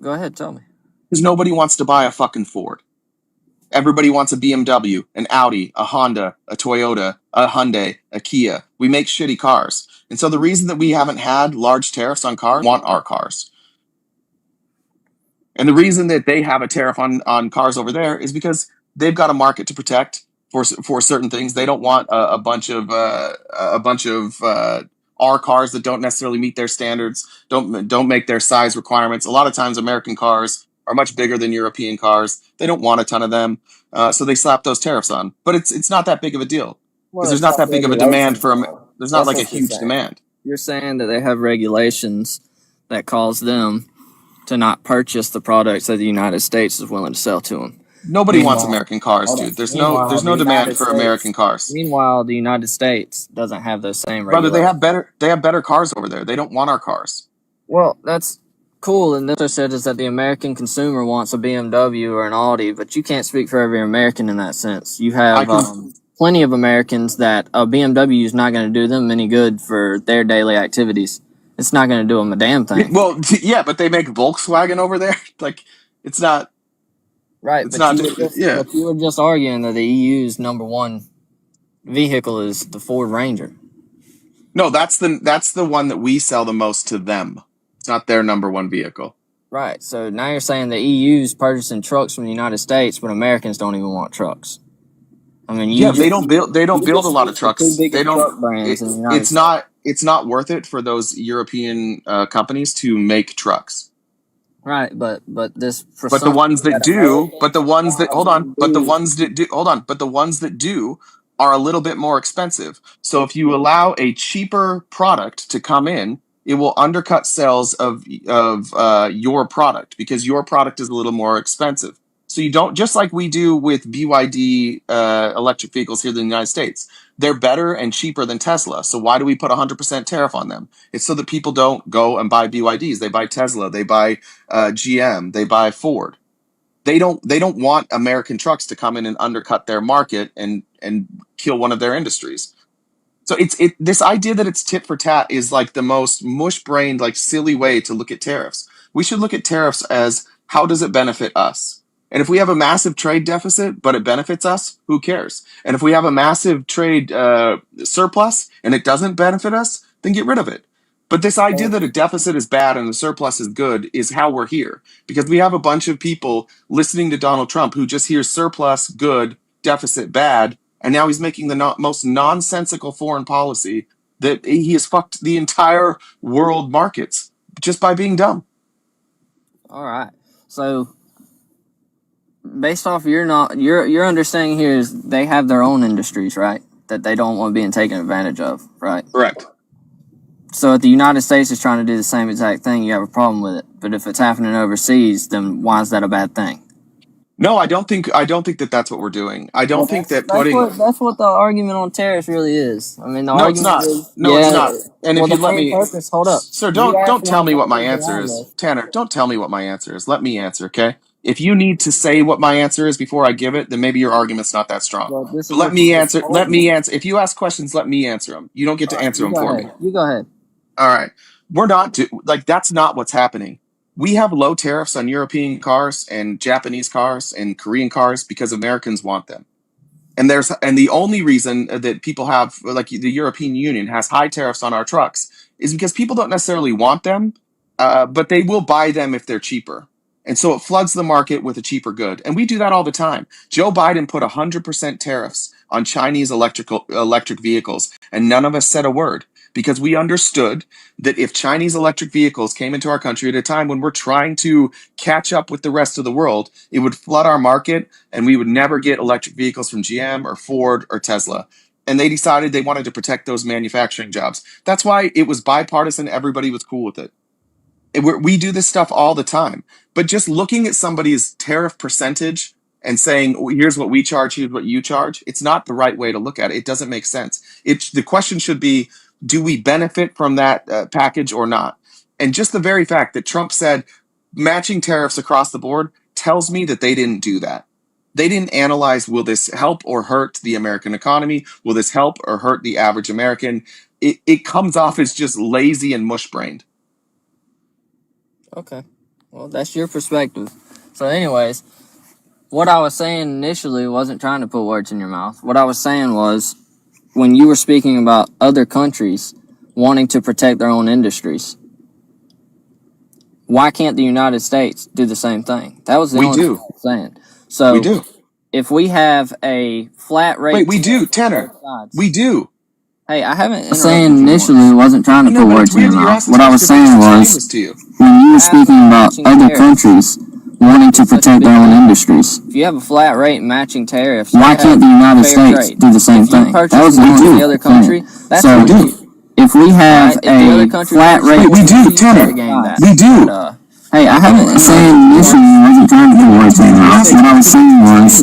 Go ahead, tell me. Because nobody wants to buy a fucking Ford. Everybody wants a BMW, an Audi, a Honda, a Toyota, a Hyundai, a Kia. We make shitty cars. And so the reason that we haven't had large tariffs on cars, want our cars. And the reason that they have a tariff on cars over there is because they've got a market to protect for certain things. They don't want a bunch of our cars that don't necessarily meet their standards, don't make their size requirements. A lot of times American cars are much bigger than European cars. They don't want a ton of them, so they slap those tariffs on. But it's not that big of a deal because there's not that big of a demand for there's not like a huge demand. You're saying that they have regulations that cause them to not purchase the products that the United States is willing to sell to them. Nobody wants American cars, dude. There's no demand for American cars. Meanwhile, the United States doesn't have those same regulations. Brother, they have better cars over there. They don't want our cars. Well, that's cool. And this I said is that the American consumer wants a BMW or an Audi, but you can't speak for every American in that sense. You have plenty of Americans that a BMW is not going to do them any good for their daily activities. It's not going to do them a damn thing. Well, yeah, but they make Volkswagen over there. Like, it's not. Right, but you were just arguing that the EU's number one vehicle is the Ford Ranger. No, that's the one that we sell the most to them. It's not their number one vehicle. Right. So now you're saying the EU's purchasing trucks from the United States, but Americans don't even want trucks. I mean, Yeah, they don't build a lot of the two trucks. They biggest don't. truck brands in the United It's States. not worth it for those European companies to make trucks. Right, but this for But the some ones that that do, but the ones that hold on, but the do. ones that do, hold on, but the ones that do are a little bit more expensive. So if you allow a cheaper product to come in, it will undercut sales of your product because your product is a little more expensive. So you don't, just like we do with BYD electric vehicles here in the United States. They're better and cheaper than Tesla. So why do we put 100% tariff on them? It's so that people don't go and buy BYDs. They buy Tesla. They buy GM. They buy Ford. They don't want American trucks to come in and undercut their market and kill one of their industries. So this idea that it's tit for tat is like the most mush-brained, like silly way to look at tariffs. We should look at tariffs as how does it benefit us? And if we have a massive trade deficit, but it benefits us, who cares? And if we have a massive trade surplus and it doesn't benefit us, then get rid of it. But this idea that a deficit is bad and a surplus is good is how we're here. Because we have a bunch of people listening to Donald Trump who just hears surplus, good, deficit, bad, and now he's making the most nonsensical foreign policy that he has fucked the entire world markets just by being dumb. All right. So based off your understanding here is they have their own industries, right? That they don't want being taken advantage of, right? Correct. So if the United States is trying to do the same exact thing, you have a problem with it. But if it's happening overseas, then why is that a bad thing? No, I don't think that that's what we're doing. I don't think that that's what the argument on tariffs really is. I mean, the no, argument it's not. is No, it's not. And if the you let main me, purpose, hold up, sir, You don't asked tell me one what my thing answer around is, this. Tanner. Don't tell me what my answer is. Let me answer, okay? If you need to say what my answer is before I give it, then maybe your argument's not that strong. Well, this But is let me your answer. Let me answer. If you ask questions, let me answer them. You don't get to answer them for me. You go ahead. All right. We're not that's not what's happening. We have low tariffs on European cars and Japanese cars and Korean cars because Americans want them. And the only reason that people have, like the European Union has high tariffs on our trucks is because people don't necessarily want them, but they will buy them if they're cheaper. And so it floods the market with a cheaper good. And we do that all the time. Joe Biden put 100% tariffs on Chinese electric vehicles, and none of us said a word because we understood that if Chinese electric vehicles came into our country at a time when we're trying to catch up with the rest of the world, it would flood our market and we would never get electric vehicles from GM or Ford or Tesla. And they decided they wanted to protect those manufacturing jobs. That's why it was bipartisan. Everybody was cool with it. We do this stuff all the time. But just looking at somebody's tariff percentage and saying, here's what we charge, here's what you charge, it's not the right way to look at it. It doesn't make sense. The question should be, do we benefit from that package or not? And just the very fact that Trump said matching tariffs across the board tells me that they didn't do that. They didn't analyze, will this help or hurt the American economy? Will this help or hurt the average American? It comes off as just lazy and mush-brained. Okay. Well, that's your perspective. So anyways, what I was saying initially wasn't trying to put words in your mouth. What I was saying was, when you were speaking about other countries wanting to protect their own industries, why can't the United States do the same thing? That was the only thing I was saying. So we do. If we have a flat rate, wait, we do, Tanner. We do. Hey, I haven't. Saying initially wasn't trying to put words in your mouth. What I was saying was, when you were speaking about other countries wanting to protect their own industries, if you have a flat rate matching tariffs, why can't the United States do the same thing? That was the other country. So if we have a flat rate, we do, Tanner. We do. Hey, I haven't saying initially wasn't trying to put words in your mouth. What I was saying was,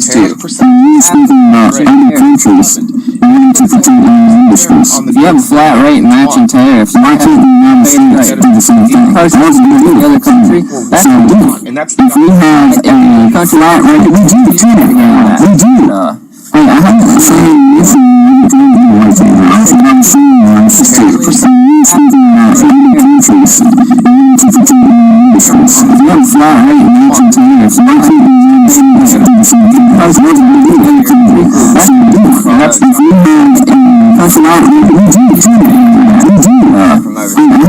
when you were speaking about other countries wanting to protect their own industries, if you have a flat rate matching tariffs, why can't the United States do the same thing? That was the other country. That's what we do. If we have a flat rate, we do, Tanner. We do. Hey, I haven't saying initially wasn't trying to put words in your mouth. What I was saying was, when you were speaking about other countries wanting to protect their own industries, if you have a flat rate matching tariffs, why can't the United States do the same thing? That was what we do. That's what we do. That's if we have a flat rate, we do, Tanner. We do. I haven't said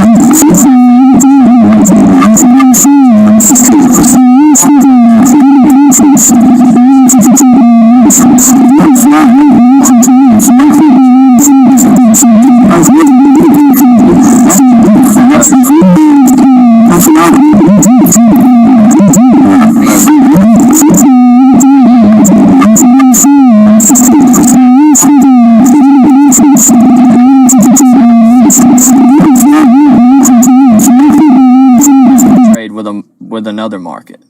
trade with another market.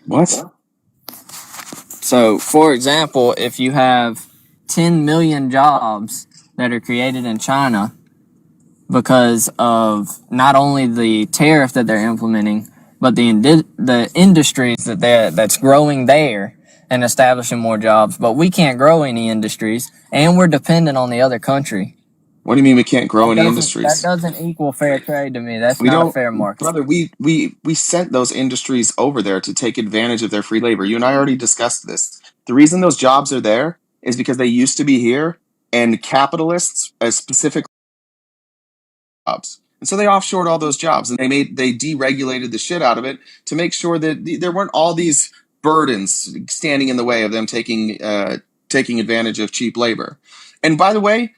What? So, for example, if you have 10 million jobs that are created in China because of not only the tariff that they're implementing, but the industries that's growing there and establishing more jobs, but we can't grow any industries, and we're dependent on the other country. What do you mean we can't grow any That industries? doesn't equal fair trade to me. That's We not a don't, fair market. brother. We sent those industries over there to take advantage of their free labor. You and I already discussed this. The reason those jobs are there is because they used to be here, and capitalists, as specific jobs, and so they offshored all those jobs, and they deregulated the shit out of it to make sure that there weren't all these burdens standing in the way of them taking advantage of cheap labor. And by the way,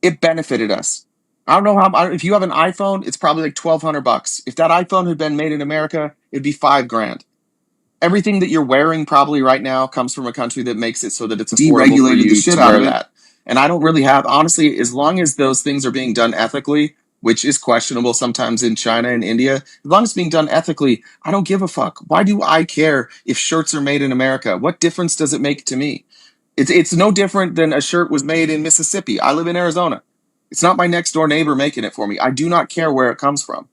it benefited us. I don't know if you have an iPhone, it's probably like $1,200. If that iPhone had been made in America, it'd be $5,000. Everything that you're wearing probably right now comes from a country that makes it so that it's affordable for you to wear that. And I don't really have, honestly, as long as those things are being done ethically, which is questionable sometimes in China and India, as long as it's being done ethically, I don't give a fuck. Why do I care if shirts are made in America? What difference does it make to me? It's no different than a shirt was made in Mississippi. I live in Arizona. It's not my next door neighbor making it for me. I do not care where it comes from.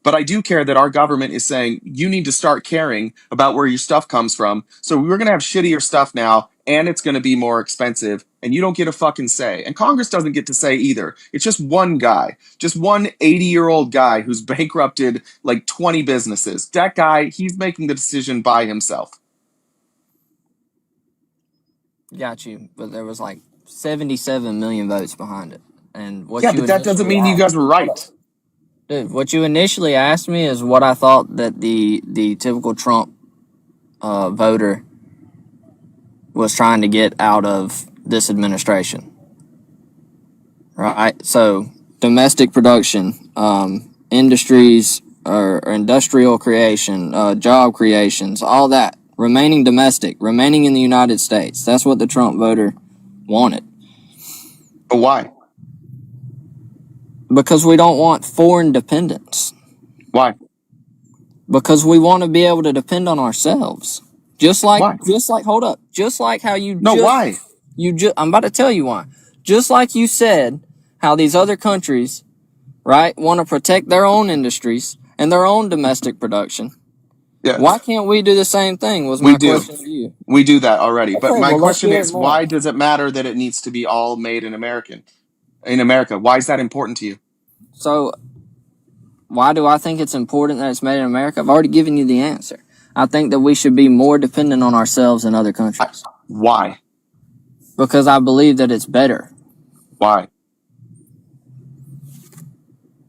But I do care that our government is saying, you need to start caring about where your stuff comes from. So we're going to have shittier stuff now, and it's going to be more expensive, and you don't get a fucking say. And Congress doesn't get to say either. It's just one guy, just one 80-year-old guy who's bankrupted like 20 businesses. That guy, he's making the decision by himself. Got you, but there was like 77 million votes behind it. And what Yeah, you but that doesn't initially mean you guys were right. Dude, what you initially asked me is what I thought that the typical Trump voter was trying to get out of this administration, right? So domestic production, industries or industrial creation, job creations, all that, remaining domestic, remaining in the United States. That's what the Trump voter wanted. But why? Because we don't want foreign dependence. Why? Because we want to be able to depend on ourselves. Just like Why? hold up. Just like how you No, why? I'm about to tell you why. Just like you said how these other countries, right, want to protect their own industries and their own domestic production. Yeah. Why can't we do the same thing? Was We my do. question to you. We do that already. But Okay, my well, let's question hear it is, more. why does it matter that it needs to be all made in America? Why is that important to you? So, why do I think it's important that it's made in America? I've already given you the answer. I think that we should be more dependent on ourselves than other countries. Why? Because I believe that it's better. Why?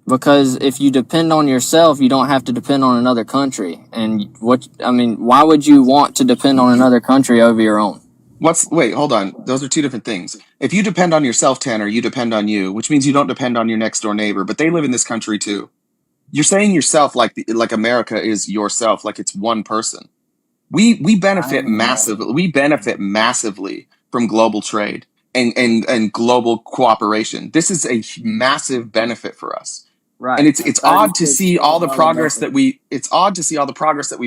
Because if you depend on yourself, you don't have to depend on another country. And why would you want to depend on another country over your own? Wait, hold on. Those are two different things. If you depend on yourself, Tanner, you depend on you, which means you don't depend on your next door neighbor, but they live in this country too. You're saying yourself like America is yourself, like it's one person. We benefit massively. We benefit massively from global trade and global cooperation. This is a massive benefit for us. Right. And it's odd to see all the progress that we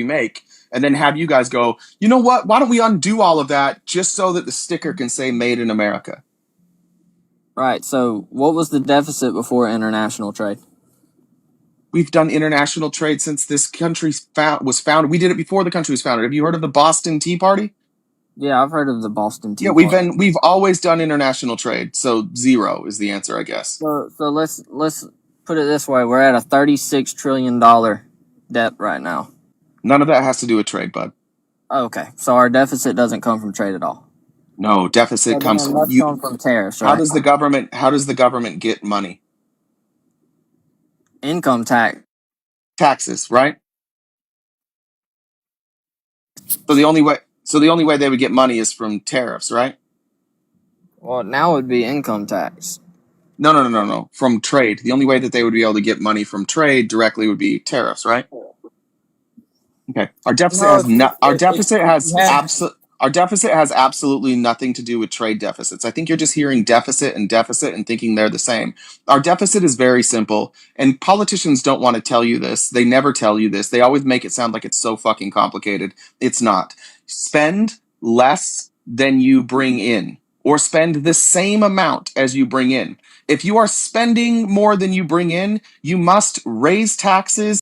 make, and then have you guys go, you know what? Why don't we undo all of that just so that the sticker can say "Made in America"? Right. So, what was the deficit before international trade? We've done international trade since this country was founded. We did it before the country was founded. Have you heard of the Boston Tea Party? Yeah, I've heard of the Boston Tea Yeah, Party. we've always done international trade. So 0 is the answer, I guess. So let's put it this way: we're at a $36 trillion debt right now. None of that has to do with trade, bud. Okay, so our deficit doesn't come from trade at all. No, deficit comes from come from tariffs. Right? How does the government get money? Income taxes, right? So the only way they would get money is from tariffs, right? Well, now it would be income tax. No. From trade. The only way that they would be able to get money from trade directly would be tariffs, right? Okay. Our deficit No, has not. if Our deficit has absolutely nothing to do with trade deficits. I think you're just hearing deficit and thinking they're the same. Our deficit is very simple, and politicians don't want to tell you this. They never tell you this. They always make it sound like it's so fucking complicated. It's not. Spend less than you bring in, or spend the same amount as you bring in. If you are spending more than you bring in, you must raise taxes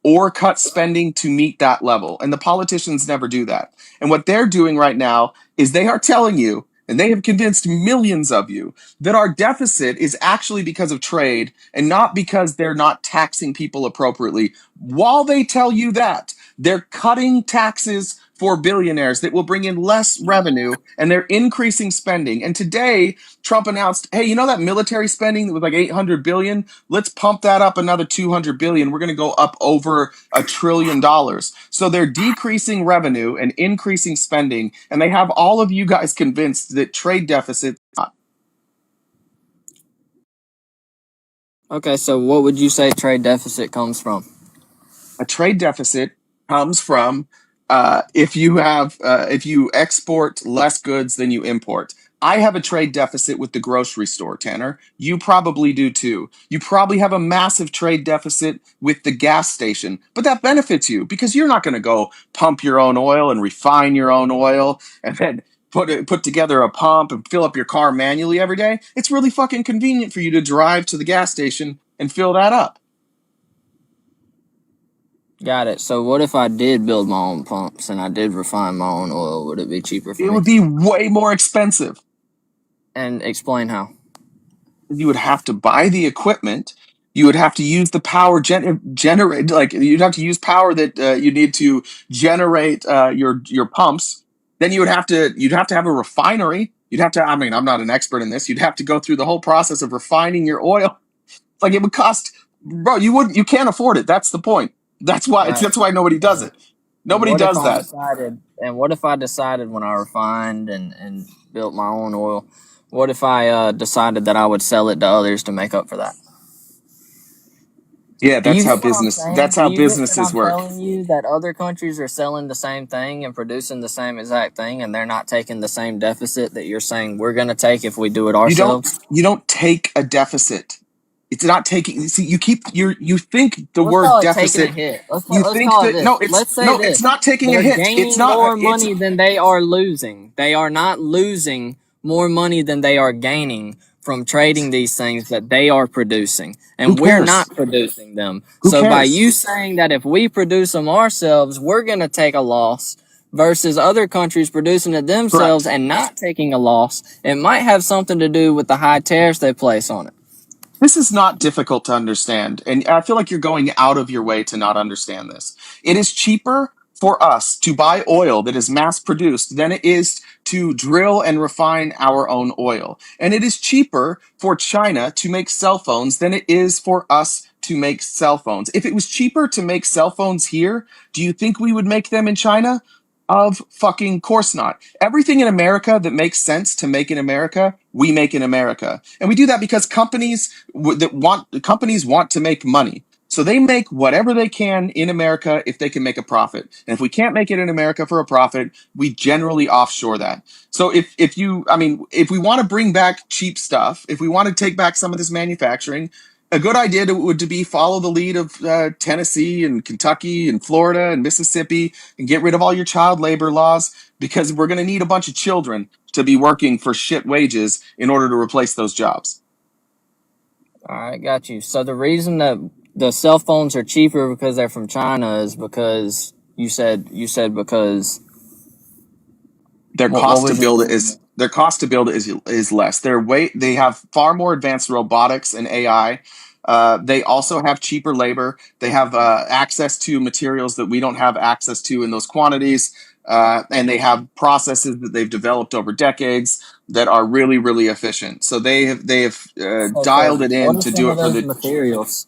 or cut spending to meet that level. And the politicians never do that. And what they're doing right now is they are telling you, and they have convinced millions of you, that our deficit is actually because of trade and not because they're not taxing people appropriately. While they tell you that, they're cutting taxes for billionaires that will bring in less revenue, and they're increasing spending. And today, Trump announced, hey, you know that military spending that was like 800 billion? Let's pump that up another 200 billion. We're going to go up over $1 trillion. So they're decreasing revenue and increasing spending, and they have all of you guys convinced that trade deficit. Okay, so what would you say trade deficit comes from? A trade deficit comes from if you export less goods than you import. I have a trade deficit with the grocery store, Tanner. You probably do too. You probably have a massive trade deficit with the gas station, but that benefits you because you're not going to go pump your own oil and refine your own oil and then put together a pump and fill up your car manually every day. It's really fucking convenient for you to drive to the gas station and fill that up. Got it. So what if I did build my own pumps and I did refine my own oil? Would it be cheaper for me? It would be way more expensive. And explain how. You would have to buy the equipment. You would have to use the power generate. Like you'd have to use power that you need to generate your pumps. Then you'd have to have a refinery. You'd have to. I mean, I'm not an expert in this. You'd have to go through the whole process of refining your oil. Like it would cost, bro. You can't afford it. That's the point. That's why. Right. That's why nobody does it. Nobody does that. What if I decided when I refined and built my own oil, what if I decided that I would sell it to others to make up for that? Yeah, that's how businesses work. I'm telling you that other countries are selling the same thing and producing the same exact thing, and they're not taking the same deficit that you're saying we're going to take if we do it ourselves. You don't take a deficit. It's not taking. See, you think the word deficit. It's not taking a hit. It's not more money than they are losing. They are not losing more money than they are gaining from trading these things that they are producing, and we're not producing them. By you saying that if we produce them ourselves, we're going to take a loss, versus other countries producing it themselves and not taking a loss, it might have something to do with the high tariffs they place on it. This is not difficult to understand, and I feel like you're going out of your way to not understand this. It is cheaper for us to buy oil that is mass produced than it is to drill and refine our own oil. And it is cheaper for China to make cell phones than it is for us to make cell phones. If it was cheaper to make cell phones here, do you think we would make them in China? Of fucking course not. Everything in America that makes sense to make in America, we make in America. And we do that because companies want to make money. So they make whatever they can in America if they can make a profit. And if we can't make it in America for a profit, we generally offshore that. So if we want to bring back cheap stuff, if we want to take back some of this manufacturing, a good idea would be follow the lead of Tennessee and Kentucky and Florida and Mississippi and get rid of all your child labor laws, because we're going to need a bunch of children to be working for shit wages in order to replace those jobs. All right, got you. So the reason that the cell phones are cheaper because they're from China is because you said because their cost to build it is less. They have far more advanced robotics and AI. They also have cheaper labor. They have access to materials that we don't have access to in those quantities. And they have processes that they've developed over decades that are really, really efficient. So they have dialed it in to do it for the materials.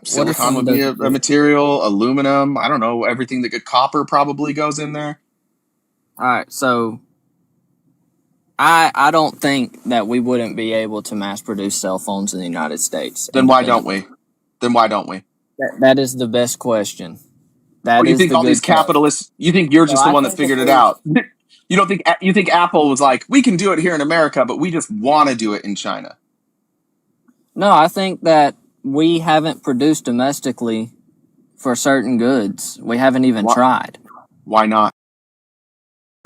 Silicon would be a material, aluminum. I don't know, everything copper probably goes in there. All right, so I don't think that we wouldn't be able to mass produce cell phones in the United States. Then why don't we? That is the best question. Or That you is think the all these good question. capitalists? You think you're So just the I one that think if figured it there's out? You think Apple was like, we can do it here in America, but we just want to do it in China? No, I think that we haven't produced domestically for certain goods. We haven't even tried. Why not?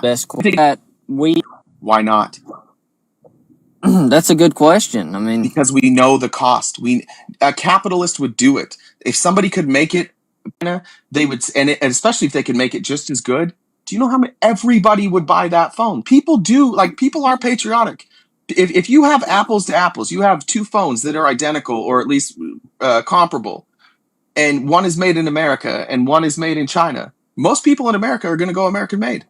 Best question that we. Why not? That's a good question. I mean, because we know the cost. A capitalist would do it if somebody could make it. They would, and especially if they could make it just as good. Do you know how many? Everybody would buy that phone. People do, like, people are patriotic. If you have apples to apples, you have two phones that are identical or at least comparable, and one is made in America and one is made in China. Most people in America are going to go American made.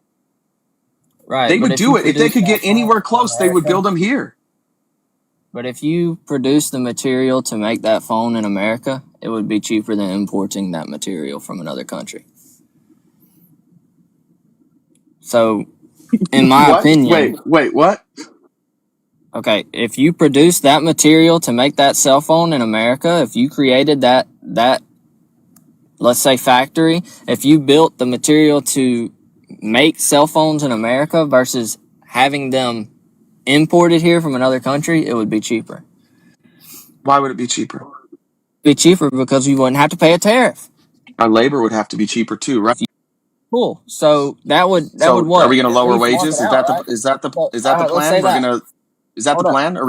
right. They would do it. If they could get anywhere close, they would build them here. But if you produce the material to make that phone in America, it would be cheaper than importing that material from another country. So, in my opinion... Wait, what? Okay, if you produce that material to make that cell phone in America, if you created that let's say factory, if you built the material to make cell phones in America versus having them imported here from another country, it would be cheaper. Why would it be cheaper? Be cheaper because you wouldn't have to pay a tariff. Our labor would have to be cheaper too, right? Cool. So that would what? Are we going to lower wages? Is that the plan? Is that the plan?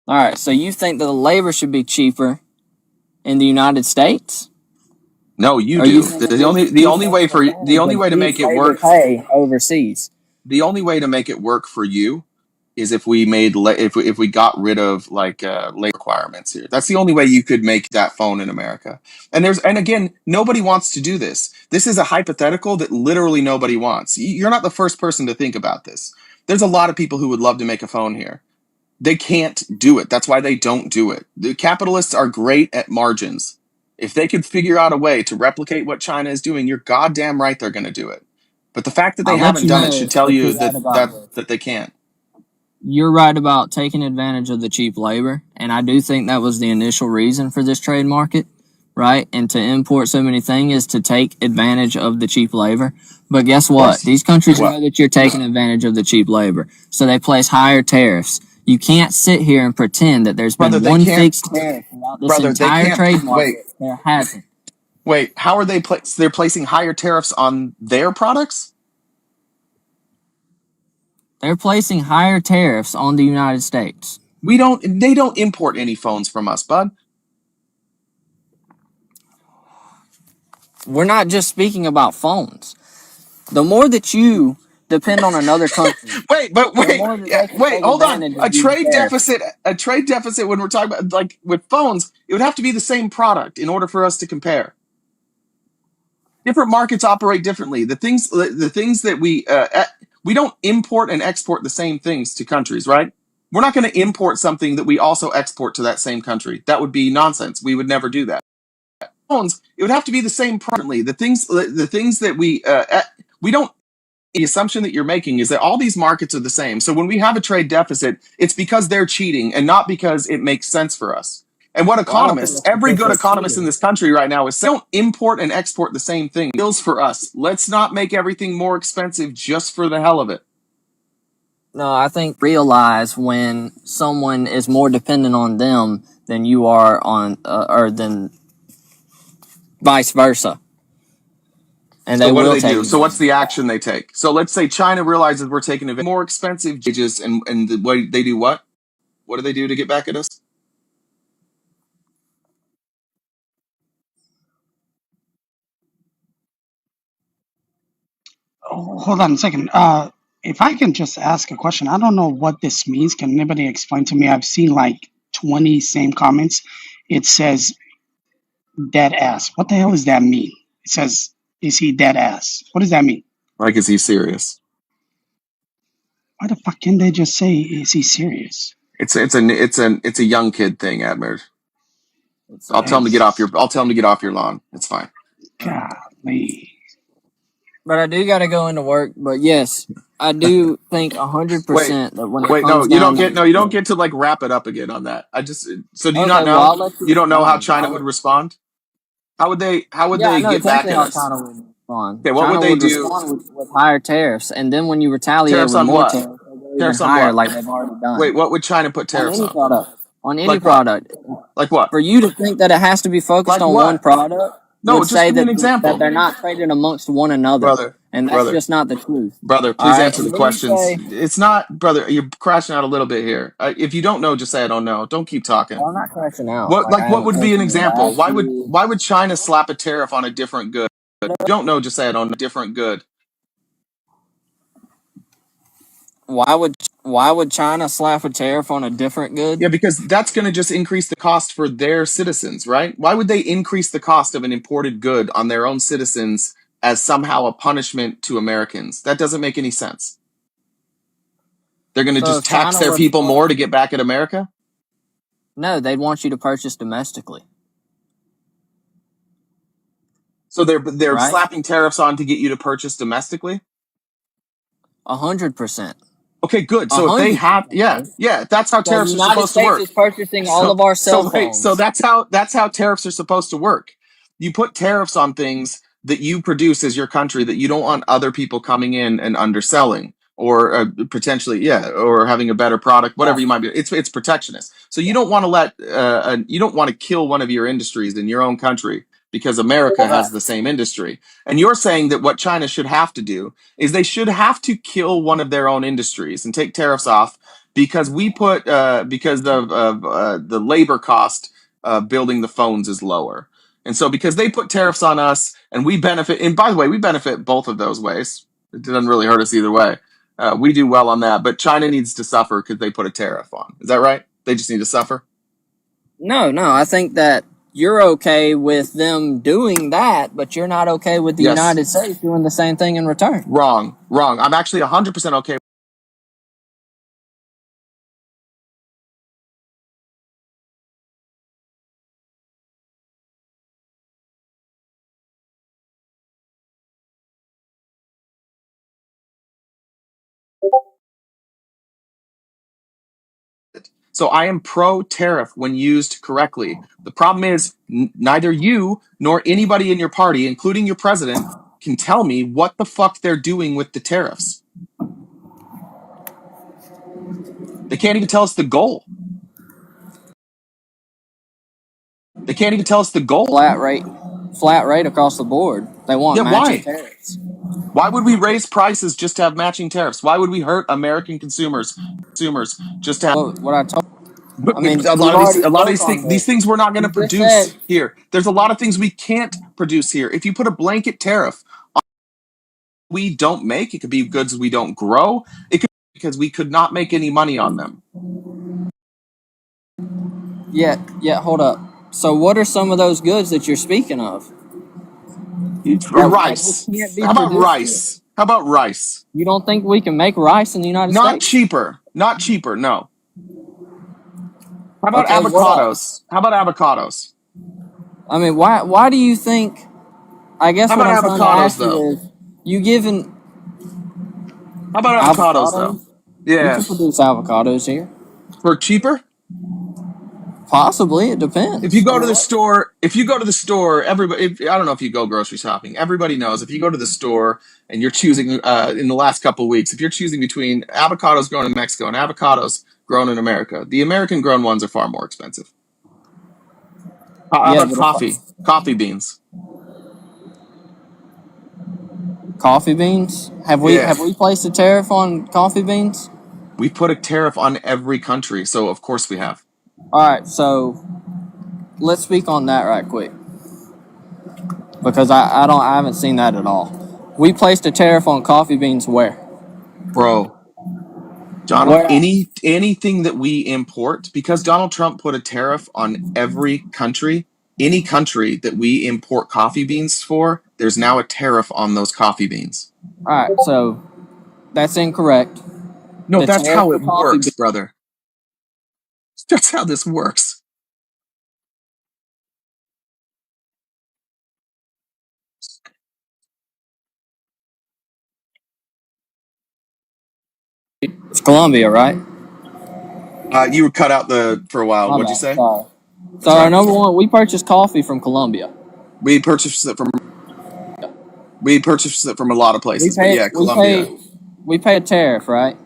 All right. So you think that the labor should be cheaper in the United States? No, you do. The only way to make it work overseas. The only way to make it work for you is if we got rid of labor requirements here. That's the only way you could make that phone in America. And again, nobody wants to do this. This is a hypothetical that literally nobody wants. You're not the first person to think about this. There's a lot of people who would love to make a phone here. They can't do it. That's why they don't do it. The capitalists are great at margins. If they could figure out a way to replicate what China is doing, you're goddamn right they're going to do it. But the fact that they haven't done it should tell you that they can't. You're right about taking advantage of the cheap labor, and I do think that was the initial reason for this trade market, right? And to import so many things is to take advantage of the cheap labor. But guess what? These countries know that you're taking advantage of the cheap labor, so they place higher tariffs. You can't sit here and pretend that there's been one fixed tariff throughout this entire trade market. There hasn't. Wait, how are they? They're placing higher tariffs on their products? They're placing higher tariffs on the United States. They don't import any phones from us, bud. We're not just speaking about phones. The more that you depend on another country. Hold on. A trade deficit when we're talking about with phones, it would have to be the same product in order for us to compare. Different markets operate differently. The things that we don't import and export the same things to countries, right? We're not going to import something that we also export to that same country. That would be nonsense. We would never do that. Phones, it would have to be the same product. The things that we don't. The assumption that you're making is that all these markets are the same. So when we have a trade deficit, it's because they're cheating and not because it makes sense for us. And what economists, every good economist in this country right now is saying, don't import and export the same thing. Deals for us. Let's not make everything more expensive just for the hell of it. No, I think realize when someone is more dependent on them than you are on, or than vice versa. And so what do they do? So what's the action they take? So let's say China realizes we're taking more expensive wages, and the way they do what? What do they do to get back at us? Oh, hold on a second. If I can just ask a question, I don't know what this means. Can anybody explain to me? I've seen like 20 same comments. It says dead ass. What the hell does that mean? It says, is he dead ass? What does that mean? Like, is he serious? Why the fuck can they just say, is he serious? It's a young kid thing, Admir. I'll tell him to get off your lawn. It's fine. Golly. But I do got to go into work. But yes, I do think 100% that when it comes you down don't get to like wrap it up again on that. So do you not Okay, know? well, I'll let you You don't know how respond. China would respond? How would they Yeah, I know get back exactly at how us? China would respond. Okay, what China would they would do? respond with higher tariffs, and then when you retaliate Tariffs with on more what? tariffs, they go even Tariffs on higher, what? like they've already done. Wait, what would China put On tariffs any on? product. On any Like what? product. Like what? For you to think that it has to be focused Like on one what? product No, would just say give me an that example. they're not traded amongst one another, Brother, and that's brother, just not the truth. brother, All please right, answer the and then you questions. say, It's not, brother, you're crashing out a little bit here. If you don't know, just say I don't know. Don't keep talking. "Well, I'm not crashing out. What Like I what haven't would be an taken you example? last year. Why would China slap a tariff on a different good? If you don't know, just say I don't know. Different good. Why would China slap a tariff on a different good? Yeah, because that's going to just increase the cost for their citizens, right? Why would they increase the cost of an imported good on their own citizens as somehow a punishment to Americans? That doesn't make any sense. They're going to So just if tax China their was people more to get back at America? No, they'd want you to purchase domestically, So they're right? slapping tariffs on to get you to purchase domestically? 100%. Okay, good. So if they have, yeah, that's how The tariffs are United supposed to States work. is purchasing all of our cell phones. So that's how tariffs are supposed to work. You put tariffs on things that you produce as your country that you don't want other people coming in and underselling or potentially, or having a better product, whatever you might be. It's protectionist. So you don't want to you don't want to kill one of your industries in your own country because America has the same industry. And you're saying that what China should have to do is they should have to kill one of their own industries and take tariffs off because we put because of the labor cost of building the phones is lower. And so because they put tariffs on us and we benefit, and by the way, we benefit both of those ways. It doesn't really hurt us either way. We do well on that, but China needs to suffer because they put a tariff on. Is that right? They just need to suffer? No, I think that you're okay with them doing that, but you're not okay with the United States doing the same thing in return. Wrong. I'm actually 100% okay. So I am pro-tariff when used correctly. The problem is neither you nor anybody in your party, including your president, can tell me what the fuck they're doing with the tariffs. They can't even tell us the goal. They can't even tell us the goal. Flat rate across the board. They want matching tariffs. Why would we raise prices just to have matching tariffs? Why would we hurt American consumers just to have? Well, what I told. I mean, a lot of these things we're not going to produce here. There's a lot of things we can't produce here. If you put a blanket tariff on we don't make, it could be goods we don't grow. It could be because we could not make any money on them. Yeah, hold up. So what are some of those goods that you're speaking of? Rice. How about rice? Here? How about rice? You don't think we can make rice in the United States? Not cheaper, no. How about avocados? How about avocados? I mean, why do you think? I guess what I'm trying to ask you is, you given. How about avocados though? Yeah, we can produce avocados here for cheaper. Possibly, it depends. If you go to the store, everybody. I don't know if you go grocery shopping. Everybody knows if you go to the store and you're choosing in the last couple of weeks, if you're choosing between avocados grown in Mexico and avocados grown in America, the American grown ones are far more expensive. How about coffee beans? Coffee beans? Have we placed a tariff on coffee beans? We put a tariff on every country, so of course we have. All right, so let's speak on that right quick, because I haven't seen that at all. We placed a tariff on coffee beans where? Bro, Donald, anything that we import, because Donald Trump put a tariff on every country, any country that we import coffee beans for, there's now a tariff on those coffee beans. All right, so that's incorrect. No, The that's tariff how for it coffee works, beans. brother. That's how this works. It's Colombia, right? You were cut out for a while. My What'd you bad. say? Sorry. That's So, right. number one, we purchased coffee from Colombia. We purchased it from a lot of places, but yeah, Colombia. We pay a tariff, right?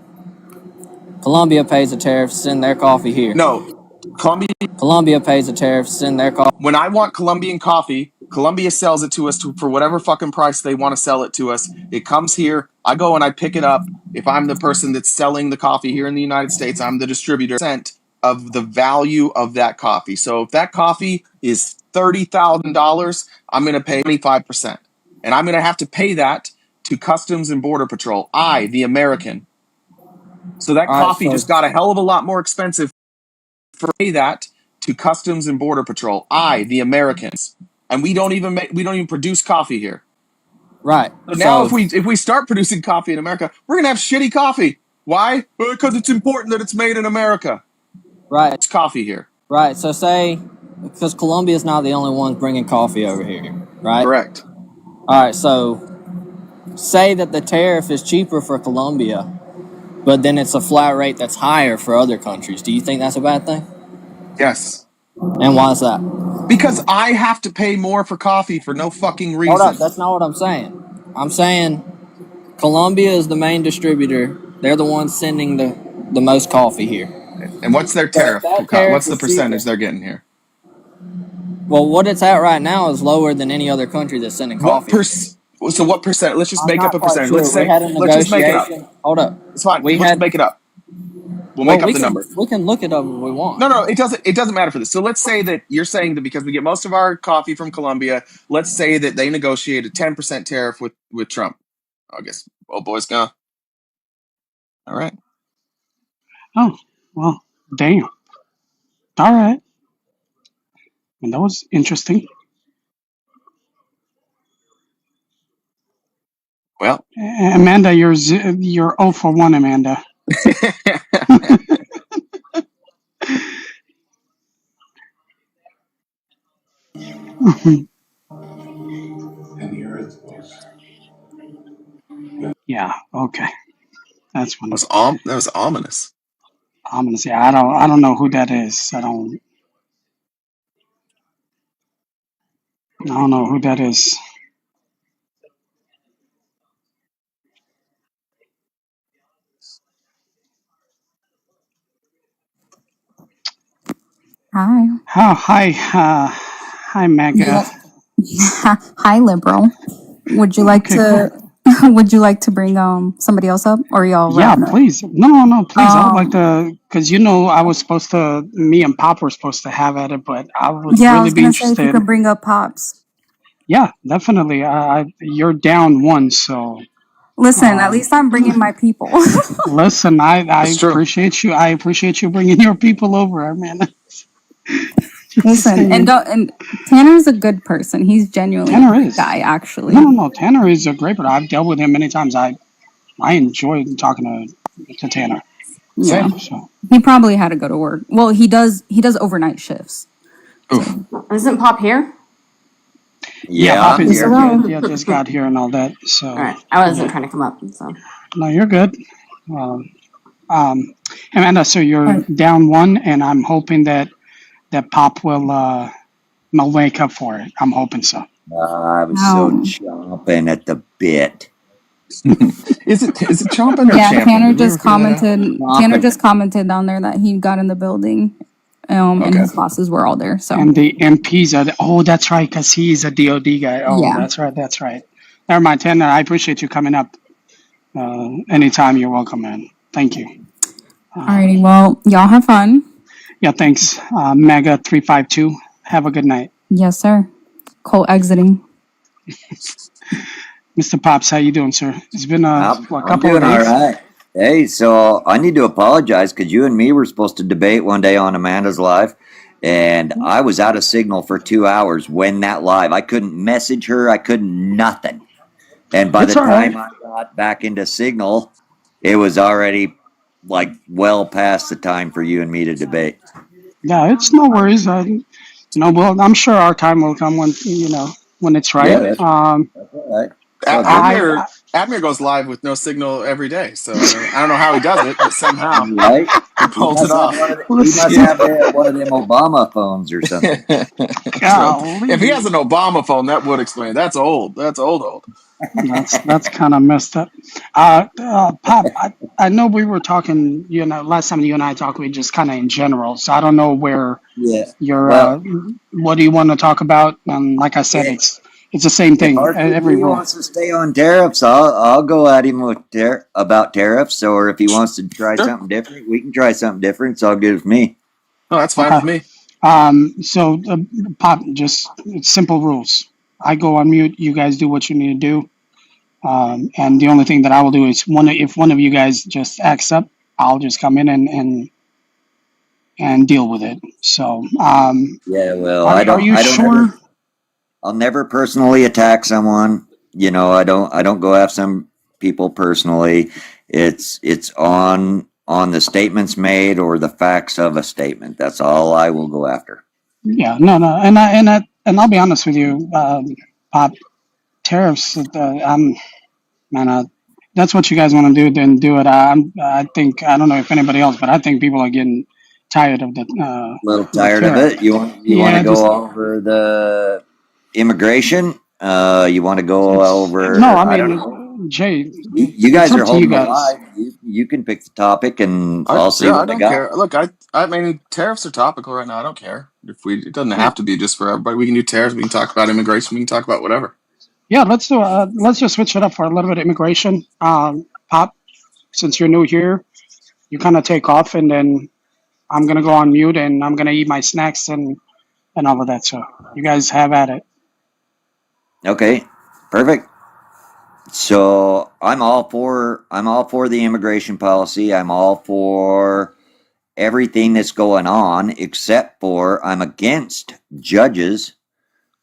Colombia pays a tariff to send their coffee here. No, Colombia pays a tariff to send their coffee. When I want Colombian coffee, Colombia sells it to us for whatever fucking price they want to sell it to us. It comes here. I go and I pick it up. If I'm the person that's selling the coffee here in the United States, I'm the distributor. Of the value of that coffee. So if that coffee is $30,000, I'm going to pay 25%. And I'm going to have to pay that to Customs and Border Patrol. I, the American. So that coffee just got a hell of a lot more expensive for that to Customs and Border Patrol. I, the Americans. And we don't even produce coffee here. Right. So now if we start producing coffee in America, we're going to have shitty coffee. Why? Because it's important that it's made in America. Right. It's coffee here. Right. So because Colombia is not the only ones bringing coffee over here, right? Correct. All right. So say that the tariff is cheaper for Colombia, but then it's a flat rate that's higher for other countries. Do you think that's a bad thing? Yes. And why is that? Because I have to pay more for coffee for no fucking reason. Hold up. That's not what I'm saying. I'm saying Colombia is the main distributor. They're the ones sending the most coffee here. And what's their tariff? What's the percentage they're getting here? Well, what it's at right now is lower than any other country that's sending coffee. So what percent? Let's just make up a percentage. Sure. Let's just make it up. Hold up. It's fine. Let's make it up. We'll make up the number. We can look it up if we want. No, it doesn't matter for this. So let's say that you're saying that because we get most of our coffee from Colombia, let's say that they negotiate a 10% tariff with Trump. I guess old boy's gone. All right. Oh, well, damn. All right. And that was interesting. Well, Amanda, you're 0 for 1, Amanda. Yeah. Okay. That's one. That was ominous. Ominous. Yeah. I don't know who that is. I don't know who that is. Hi. Oh, hi, Mega. Hi, liberal. Would you like to? Would you like to bring somebody else up, or y'all? Yeah, please. No, please. I would like to, because I was supposed to. Me and Pop were supposed to have at it, but I would really be interested. Say if you could bring up Pops. Yeah, definitely. You're down one, so. Listen, at least I'm bringing my people. Listen, I appreciate you. I appreciate you bringing your people over, man. Listen, and Tanner's a good person. He's genuinely a good guy, actually. No. Tanner is a great person. I've dealt with him many times. I enjoy talking to Tanner. Yeah. So. He probably had to go to work. Well, he does overnight shifts. So. Isn't Pop here? Yeah, Pop is here. Yeah, just got here and all that. So. All right. I wasn't trying to come up. So. No, you're good. Amanda, so you're down one, and I'm hoping that Pop will wake up for it. I'm hoping so. I was so chomping at the bit. Is it chomping or champing? Tanner just commented. Tanner just commented down there that he got in the building, and his bosses were all there. So and the MPs are. That's right, because he's a DOD guy. Oh, yeah. That's right. Never mind, Tanner. I appreciate you coming up. Anytime, you're welcome, man. Thank you. Alrighty, well, y'all have fun. Yeah, thanks. Mega 352. Have a good night. Yes, sir. Cole exiting. Mr. Pops, how you doing, sir? It's been a couple of days. All right. Hey, so I need to apologize because you and me were supposed to debate one day on Amanda's live, And I was out of signal for 2 hours when that live. I couldn't message her. I couldn't nothing. And by It's the all time right. I got back into signal, it was already like well past the time for you and me to debate. Yeah, it's no worries. Well, I'm sure our time will come when it's Yeah, right. that's all right. It's all good. I Admir goes live with no signal every day, so I don't know how he does it, but somehow Right? he He pulls it must have off. he must have one of them Obama phones or something. So if he golly, has an Obama phone, that would explain it. That's old. That's old. that's kind of messed up. Pop, I know we were talking. Last time you and I talked, we just kind of in general. So I don't know where Yeah. you're. Well, What do you want to talk about? Like I said, yeah, it's the same if thing. Every RTP room. wants to stay on tariffs, I'll go at him with about tariffs. Or if he wants to try Sure. something different, we can try something different. It's all good with me. Oh, that's fine Okay. with me. So, Pop, just it's simple rules. I go on mute. You guys do what you need to do. And the only thing that I will do is if one of you guys just acts up, I'll just come in and deal with it. So, Yeah. Well, are you I don't sure? ever. I'll never personally attack someone. I don't go after some people personally. It's on the statements made or the facts of a statement. That's all I will go after. Yeah, no, and I'll be honest with you, Pop. Tariffs. Man, that's what you guys want to do. Then do it. I think I don't know if anybody else, but I think people are getting tired of A little the tired of tariff. it. You want to Yeah, just go over the immigration? You want to go no. over? I I don't know. mean, Jay, You it's guys up are to you holding the guys. line. You can pick the topic, and I I'll see yeah, I what I don't got. care. Look, I mean, tariffs are topical right now. I don't care it doesn't Yeah, have to be just for everybody. We can do tariffs. We can talk about immigration. We can talk about whatever. yeah. Let's just switch it up for a little bit of immigration. Pop, since you're new here, you kind of take off, and then I'm gonna go on mute, and I'm gonna eat my snacks and all of that. So you guys have at it. Okay, perfect. So I'm all for the immigration policy. I'm all for everything that's going on, except for I'm against judges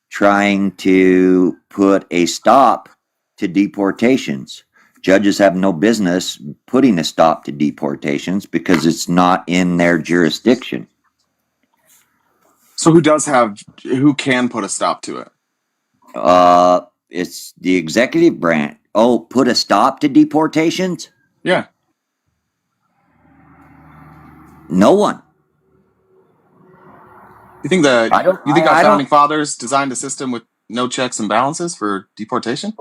trying to put a stop to deportations. Judges have no business putting a stop to deportations because it's not in their jurisdiction. So who can put a stop to it? It's the executive branch. Oh, put a stop to deportations? Yeah. No one. You think our I founding don't. fathers designed a system with no checks and balances for deportation?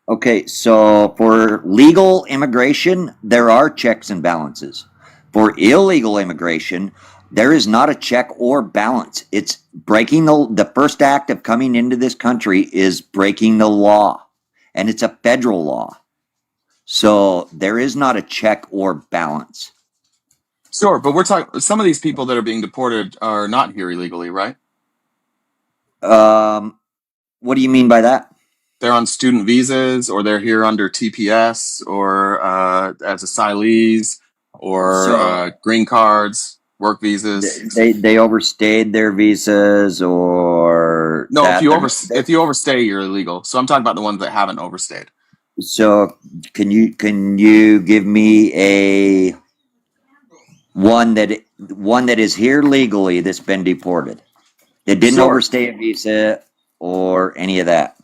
Okay, so for legal immigration, there are checks and balances. For illegal immigration, there is not a check or balance. It's breaking the first act of coming into this country is breaking the law, and it's a federal law. So there is not a check or balance. Sure, but we're talking. Some of these people that are being deported are not here illegally, right? What do you mean by that? They're on student visas, or they're here under TPS, or as asylees, or green cards, work visas. They overstayed their visas or No, that. if you overstay, you're illegal. So I'm talking about the ones that haven't overstayed. So can you give me a one that is here legally that's been deported? That didn't Sure. overstay a visa or any of that.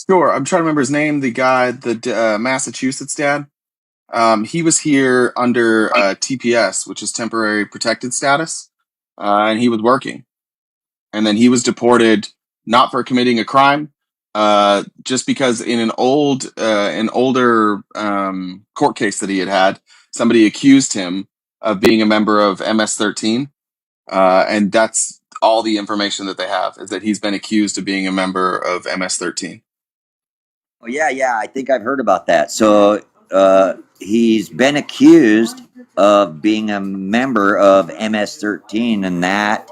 Sure. I'm trying to remember his name. The guy, the Massachusetts dad. He was here under TPS, which is temporary protected status, and he was working. And then he was deported not for committing a crime, just because in an older court case that he had, somebody accused him of being a member of MS-13, and that's all the information that they have is that he's been accused of being a member of MS-13. Oh yeah, I think I've heard about that. So he's been accused of being a member of MS-13, and that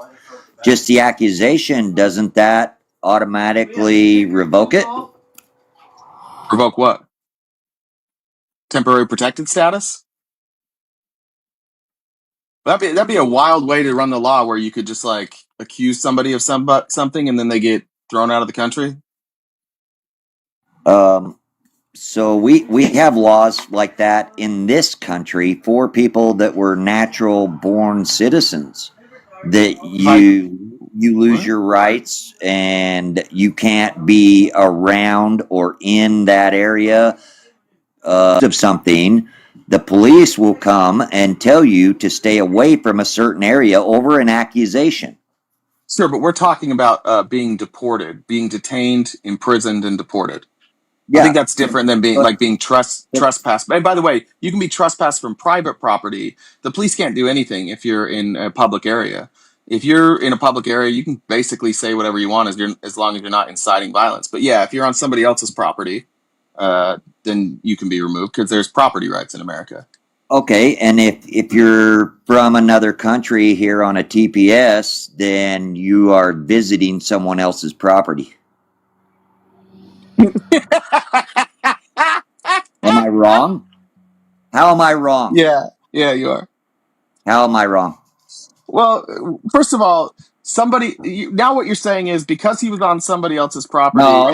just the accusation, doesn't that automatically revoke it? Revoke what? Temporary protected status? That'd be a wild way to run the law, where you could just like accuse somebody of something and then they get thrown out of the country? So we have laws like that in this country for people that were natural born citizens, that you lose your rights and you can't be around or in that area of something. The police will come and tell you to stay away from a certain area over an accusation. Sure, but we're talking about being deported, being detained, imprisoned, and deported. Yeah. I think that's different than being trespassed. And by the way, you can be trespassed from private property. The police can't do anything if you're in a public area. If you're in a public area, you can basically say whatever you want as long as you're not inciting violence. But yeah, if you're on somebody else's property, then you can be removed because there's property rights in America. Okay, and if you're from another country here on a TPS, then you are visiting someone else's property. Am I wrong? How am I wrong? Yeah, you are. How am I wrong? Well, first of all, now what you're saying is because he was on somebody else's property No.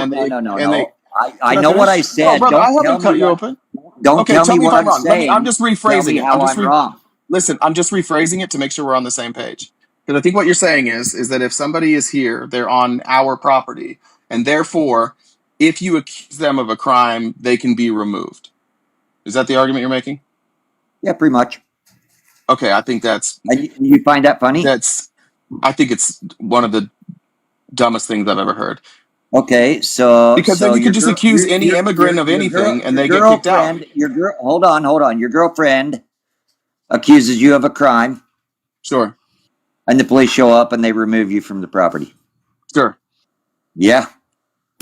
I know what I said. No, brother, I Don't haven't cut you open. Don't tell me if what I'm wrong. saying. I'm just rephrasing it. How I'm wrong. Listen, I'm just rephrasing it to make sure we're on the same page. Because I think what you're saying is that if somebody is here, they're on our property, and therefore, if you accuse them of a crime, they can be removed. Is that the argument you're making? Yeah, pretty much. Okay, I think that's... You find that funny? I think it's one of the dumbest things I've ever heard. Okay, so because then you could just accuse any immigrant of anything, and they get kicked out. Hold on. Your girlfriend accuses you of a crime. Sure. And the police show up and they remove you from the property. Sure. Yeah.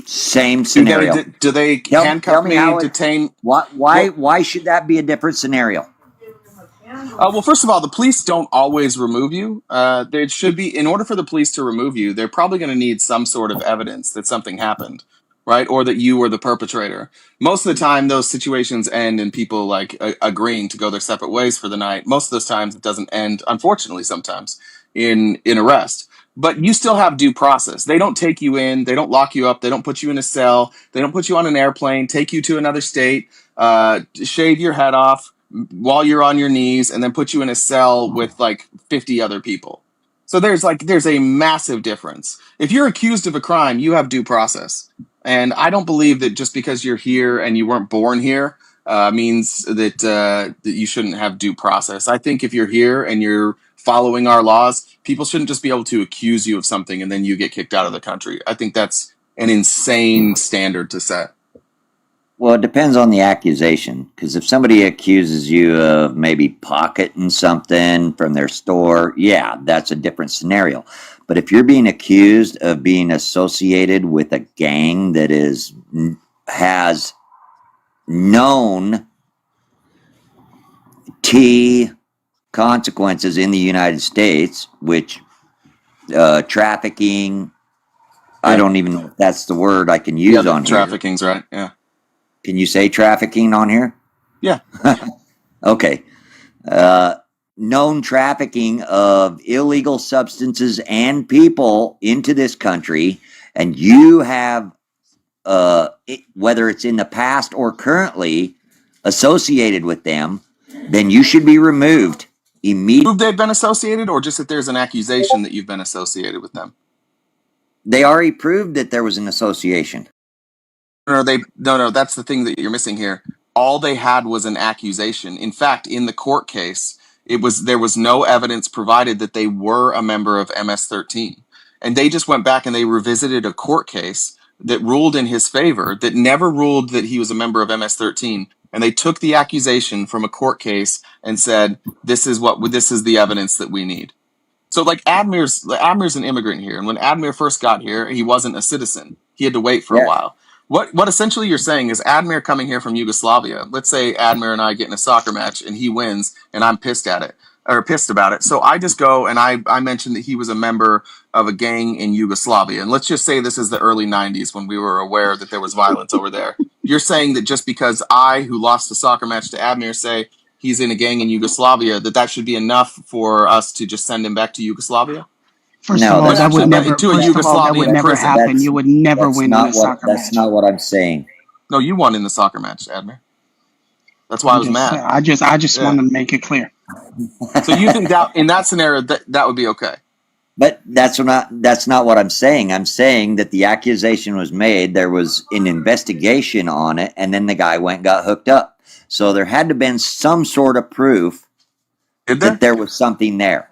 Same scenario. Do they handcuff me, detain? Why should that be a different scenario? Well, first of all, the police don't always remove you. There should be, in order for the police to remove you, they're probably going to need some sort of evidence that something happened, right? Or that you were the perpetrator. Most of the time, those situations end in people like agreeing to go their separate ways for the night. Most of those times, it doesn't end, unfortunately, sometimes in arrest. But you still have due process. They don't take you in. They don't lock you up. They don't put you in a cell. They don't put you on an airplane, take you to another state, shave your head off while you're on your knees, and then put you in a cell with like 50 other people. So there's a massive difference. If you're accused of a crime, you have due process. And I don't believe that just because you're here and you weren't born here means that you shouldn't have due process. I think if you're here and you're following our laws, people shouldn't just be able to accuse you of something and then you get kicked out of the country. I think that's an insane standard to set. Well, it depends on the accusation, because if somebody accuses you of maybe pocketing something from their store, yeah, that's a different scenario. But if you're being accused of being associated with a gang that has known T consequences in the United States, which trafficking, I don't even know if that's the word I can use on here. Trafficking's right, yeah. Can you say trafficking on here? Yeah. Okay. Known trafficking of illegal substances and people into this country, and you have, whether it's in the past or currently associated with them, then you should be removed immediately. Prove they've been associated, or just that there's an accusation that you've been associated with them? They already proved that there was an association. No, that's the thing that you're missing here. All they had was an accusation. In fact, in the court case, there was no evidence provided that they were a member of MS-13. And they just went back and they revisited a court case that ruled in his favor, that never ruled that he was a member of MS-13. And they took the accusation from a court case and said, this is the evidence that we need. So like Admir's an immigrant here. And when Admir first got here, he wasn't a citizen. He had to wait for a while. What essentially you're saying is Admir coming here from Yugoslavia. Let's say Admir and I get in a soccer match and he wins and I'm pissed about it. So I just go and I mentioned that he was a member of a gang in Yugoslavia. And let's just say this is the early 90s when we were aware that there was violence over there. You're saying that just because I, who lost the soccer match to Admir, say he's in a gang in Yugoslavia, that should be enough for us to just send him back to Yugoslavia? First No, of all, that's that would not, never. To a First of all, that would Yugoslavian never prison. happen. You would never that's win in not a soccer that's match. not what I'm saying. No, you won in the soccer match, Admir. That's why I was mad. I just Yeah. wanted to make it clear. So you think that in that scenario that would be okay? But that's not what I'm saying. I'm saying that the accusation was made, there was an investigation on it, and then the guy went and got hooked up. So there had to have been some sort of proof that there was something there.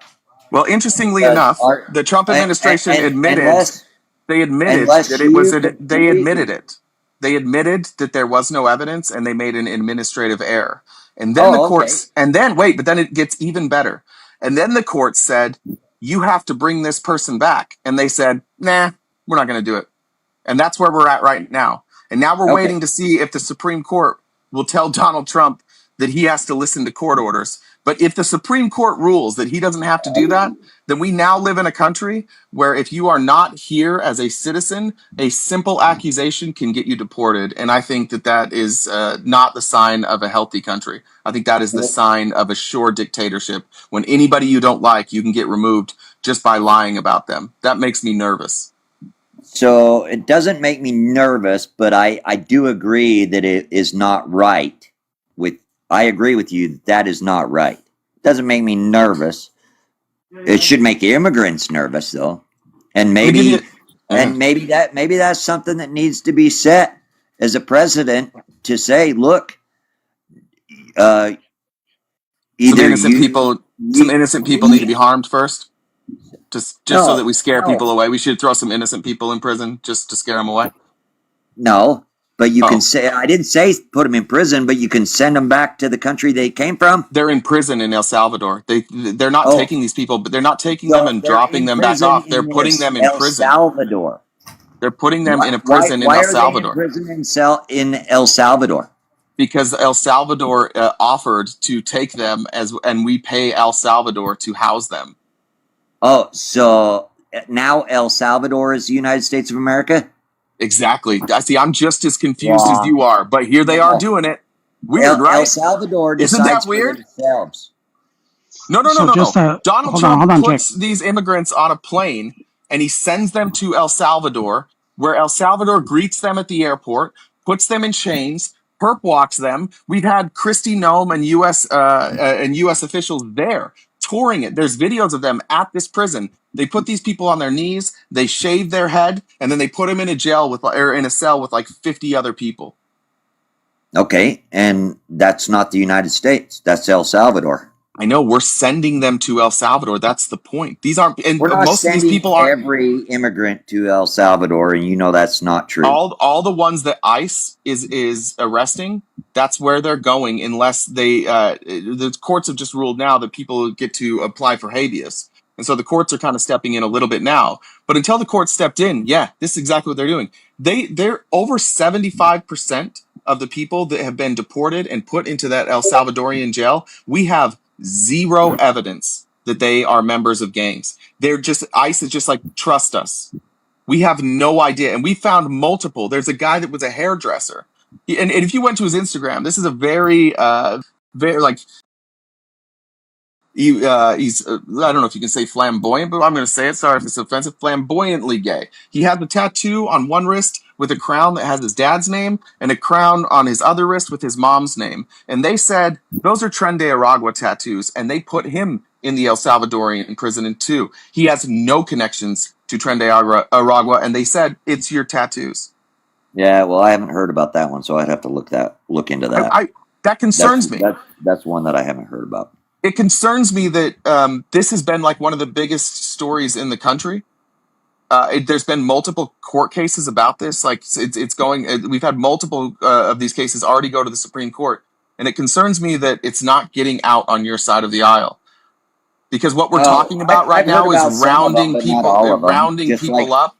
Well, interestingly Because enough, the Trump administration admitted unless that it was they admitted it. They admitted that there was no evidence and they made an administrative error. And then the courts but then it gets even better. And then the court said, you have to bring this person back. And they said, nah, we're not going to do it. And that's where we're at right now. And now we're waiting to see if the Supreme Court will tell Donald Trump that he has to listen to court orders. But if the Supreme Court rules that he doesn't have to do that, then we now live in a country where if you are not here as a citizen, a simple accusation can get you deported. And I think that is not the sign of a healthy country. I think that is the sign of a sure dictatorship. When anybody you don't like, you can get removed just by lying about them. That makes me nervous. So it doesn't make me nervous, but I do agree that it is not right. I agree with you that is not right. It doesn't make me nervous. It should make immigrants nervous, though, and maybe that's something that needs to be set as a precedent to say, look, some innocent people need to be harmed first, just so that we scare people away. We should throw some innocent people in prison just to scare them away. No. But you can say, I didn't say put them in prison, but you can send them back to the country they came from. They're in prison in El Salvador. They're not taking these people, but they're not taking them and dropping them back off. They're putting them in prison. El Salvador. They're putting them in a prison in El Salvador. Why are they in prison in El Salvador? Because El Salvador offered to take them and we pay El Salvador to house them. Oh, so now El Salvador is the United States of America? Exactly. I see. I'm just as confused as you are, but here they are doing it. Weird, right? El Salvador decides Isn't that weird? For themselves. No. Donald Trump puts these immigrants on a plane and he sends them to El Salvador, where El Salvador greets them at the airport, puts them in chains, perp walks them. We've had Kristi Noem and U.S. officials there touring it. There's videos of them at this prison. They put these people on their knees, they shave their head, and then they put them in a cell with like 50 other people. Okay, and that's not the United States. That's El Salvador. I know, we're sending them to El Salvador. That's the point. These aren't, and we're not most of these people aren't every immigrant to El Salvador, and you know that's not true. All the ones that ICE is arresting, that's where they're going, unless the courts have just ruled now that people get to apply for habeas. And so the courts are kind of stepping in a little bit now. But until the courts stepped in, this is exactly what they're doing. They're over 75% of the people that have been deported and put into that El Salvadorian jail. We have zero evidence that they are members of gangs. ICE is just like, trust us. We have no idea. And we found multiple. There's a guy that was a hairdresser. And if you went to his Instagram, this is a very like, he's I don't know if you can say flamboyant, but I'm going to say it. Sorry if it's offensive. Flamboyantly gay. He has a tattoo on one wrist with a crown that has his dad's name and a crown on his other wrist with his mom's name. And they said those are Tren de Aragua tattoos, and they put him in the El Salvadorian prison too. He has no connections to Tren de Aragua, and they said it's your tattoos. Yeah, well, I haven't heard about that one, so I'd have to look into that. That concerns me. That's one that I haven't heard about. It concerns me that this has been like one of the biggest stories in the country. There's been multiple court cases about this. Like it's going. We've had multiple of these cases already go to the Supreme Court, and it concerns me that it's not getting out on your side of the aisle. Because what we're talking about right now is rounding people up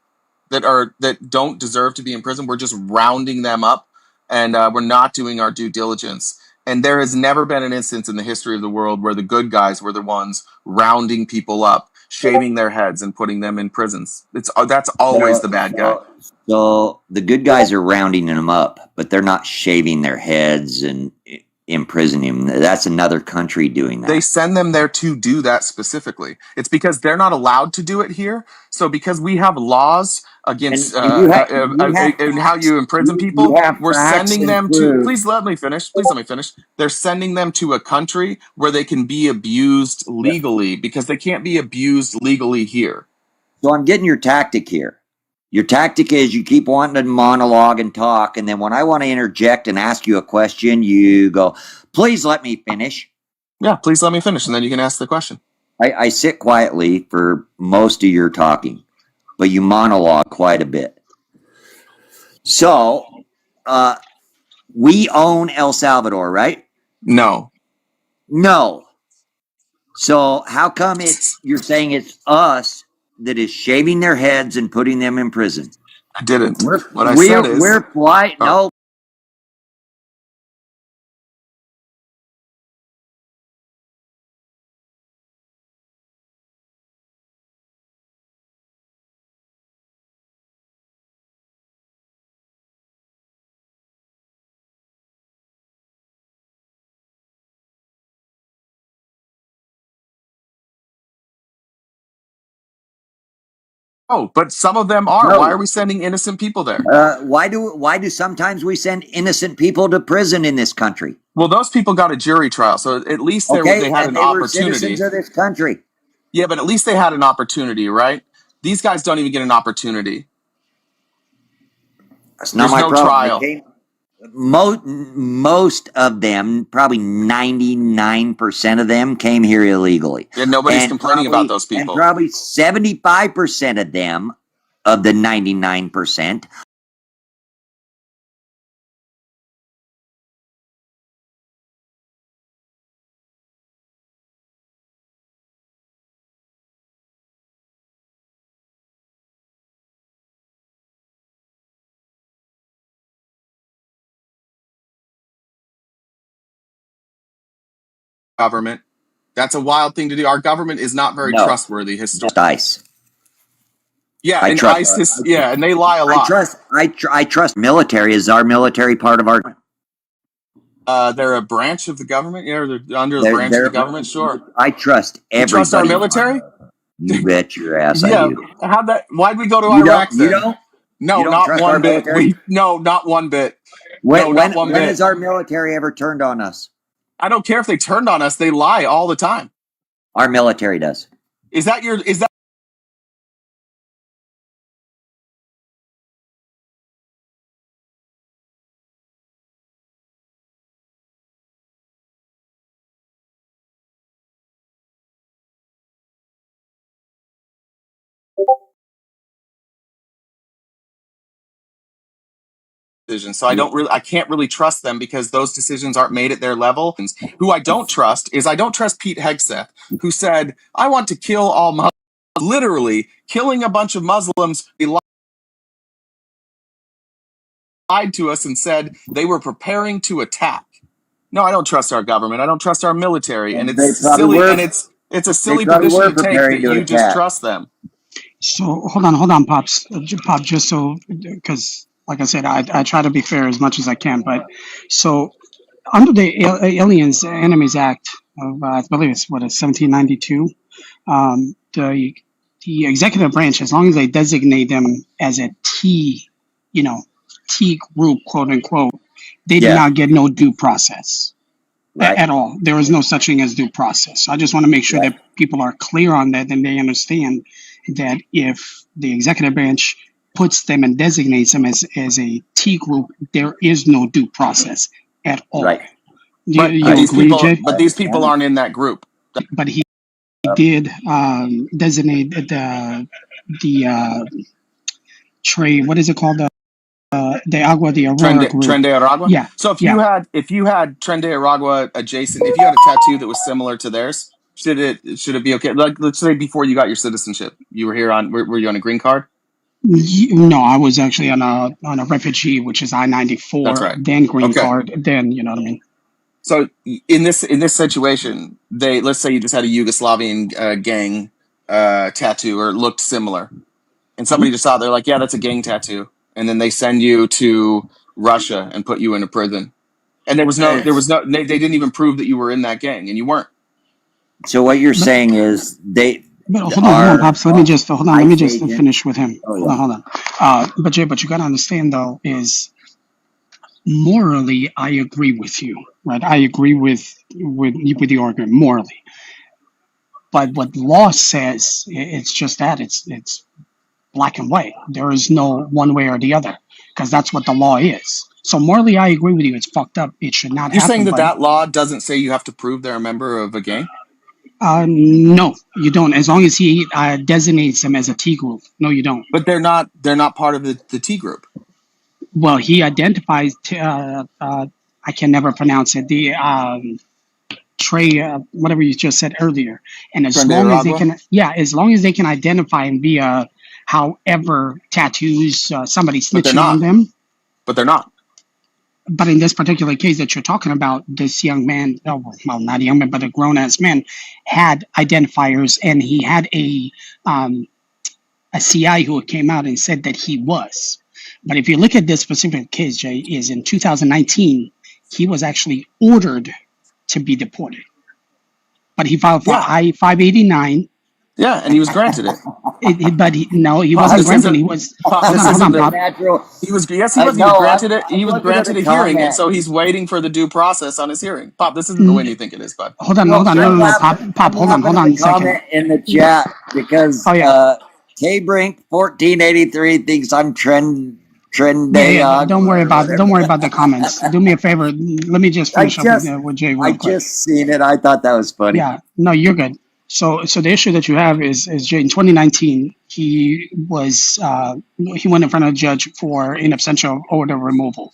that don't deserve to be in prison. We're just rounding them up, and we're not doing our due diligence. And there has never been an instance in the history of the world where the good guys were the ones rounding people up, shaving their heads, and putting them in prisons. That's always the bad guy. So the good guys are rounding them up, but they're not shaving their heads and imprison him. That's another country doing that. They send them there to do that specifically. It's because they're not allowed to do it here. So because we have laws against and how you imprison people, we're sending them to. proof. Please let me finish. Please let me finish. They're sending them to a country where they can be abused legally because they can't be abused legally here. So I'm getting your tactic here. Your tactic is you keep wanting to monologue and talk, and then when I want to interject and ask you a question, you go, please let me finish. Yeah, please let me finish, and then you can ask the question. I sit quietly for most of your talking, but you monologue quite a bit. So, we own El Salvador, right? No. No. So how come you're saying it's us that is shaving their heads and putting them in prison? I didn't. What I said is we're polite. No. Oh, but some of them are. No. Why are we sending innocent people there? Why do sometimes we send innocent people to prison in this country? Well, those people got a jury trial, so at least they had an opportunity. Were citizens of this country. Yeah, but at least they had an opportunity, right? These guys don't even get an opportunity. That's not my problem. Most of them, probably 99% of them, came here illegally. Yeah, nobody's complaining about those people. And probably 75% of them, of the 99%, government. That's a wild thing to do. Our government is not very trustworthy historically. ICE. Yeah, and ISIS. Yeah, and they lie a lot. I trust military. Is our military part of our? They're a branch of the government. Yeah, they're under the branch of the government. Sure. I trust everybody. You trust our military? You bet your ass I do. How'd that? Why'd we go to Iraq then? You don't? No, you don't not trust one our bit. Military? No, not one bit. When has our military ever turned on us? I don't care if they turned on us. They lie all the time. Our military does. Is that decisions? So I can't really trust them because those decisions aren't made at their level. Who I don't trust is Pete Hegseth, who said, I want to kill all Muslims. Literally killing a bunch of Muslims. He lied to us and said they were preparing to attack. No, I don't trust our government. I don't trust our military. And it's silly. And it's a silly position to take that you just trust them. So hold on, Pops. Pop, just so, because like I said, I try to be fair as much as I can. But so under the Aliens Enemies Act of I believe it's 1792, the executive branch, as long as they designate them as a T group, quote unquote, they do not get no due process at all. There is no such thing as due process. So I just want to make sure that people are clear on that and they understand that if the executive branch puts them and designates them as a T group, there is no due process at all. Right. But these people aren't in that group. But he did designate the trade. What is it called? The Agua de Aurora group. Tren de Aragua? Yeah. So if you had Tren de Aragua adjacent, if you had a tattoo that was similar to theirs, should it be okay? Like, let's say before you got your citizenship, you were here were you on a green card? No, I was actually on a refugee, which is I-94. That's right. Then green card. Then you know what I mean. So in this situation, let's say you just had a Yugoslavian gang tattoo or it looked similar, and somebody just saw it, they're like, yeah, that's a gang tattoo, and then they send you to Russia and put you in a prison. And there was no, they didn't even prove that you were in that gang, and you weren't. So what you're saying is they. But hold on, Pops. Let me just finish with him. Oh, yeah. Hold on. But Jay, but you gotta understand though, is morally I agree with you, right? I agree with the argument morally. But what law says, it's just that it's black and white. There is no one way or the other, because that's what the law is. So morally, I agree with you. It's fucked up. It should not You're happen. saying that law doesn't say you have to prove they're a member of a gang? No, you don't. As long as he designates them as a T group. No, you don't. But they're not part of the T group. Well, he identifies. I can never pronounce it. The Trey, whatever you just said earlier, and as long as they can, as long as they can identify him via however tattoos somebody snitching on them. But they're not. But in this particular case that you're talking about, this young man, well, not a young man, but a grown-ass man, had identifiers, and he had a CI who came out and said that he was. But if you look at this specific case, Jay, is in 2019, he was actually ordered to be deported. But he filed for I-589. Yeah, and he was granted it. He wasn't granted. He was. Hold on, Bob. He was granted it. He was granted a hearing, and so he's waiting for the due process on his hearing. Pop, this isn't the way you think it is, bud. Hold on, no, Pop, hold on a second. Comment in the chat because K-Brink 1483 thinks I'm trend. Don't worry about the comments. Do me a favor. Let me just finish up with Jay real quick. I just seen it. I thought that was funny. Yeah, no, you're good. So the issue that you have is Jay, in 2019, he went in front of a judge for in absentia order removal.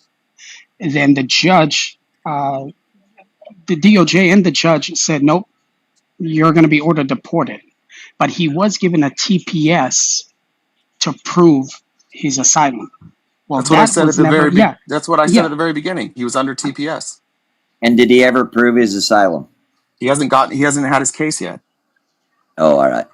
And then the judge, the DOJ and the judge said, nope, you're going to be ordered deported. But he was given a TPS to prove his asylum. Well, that's what I said at the very beginning. That's what I said at the very beginning. He was under TPS. And did he ever prove his asylum? He hasn't had his case yet. Oh, all right.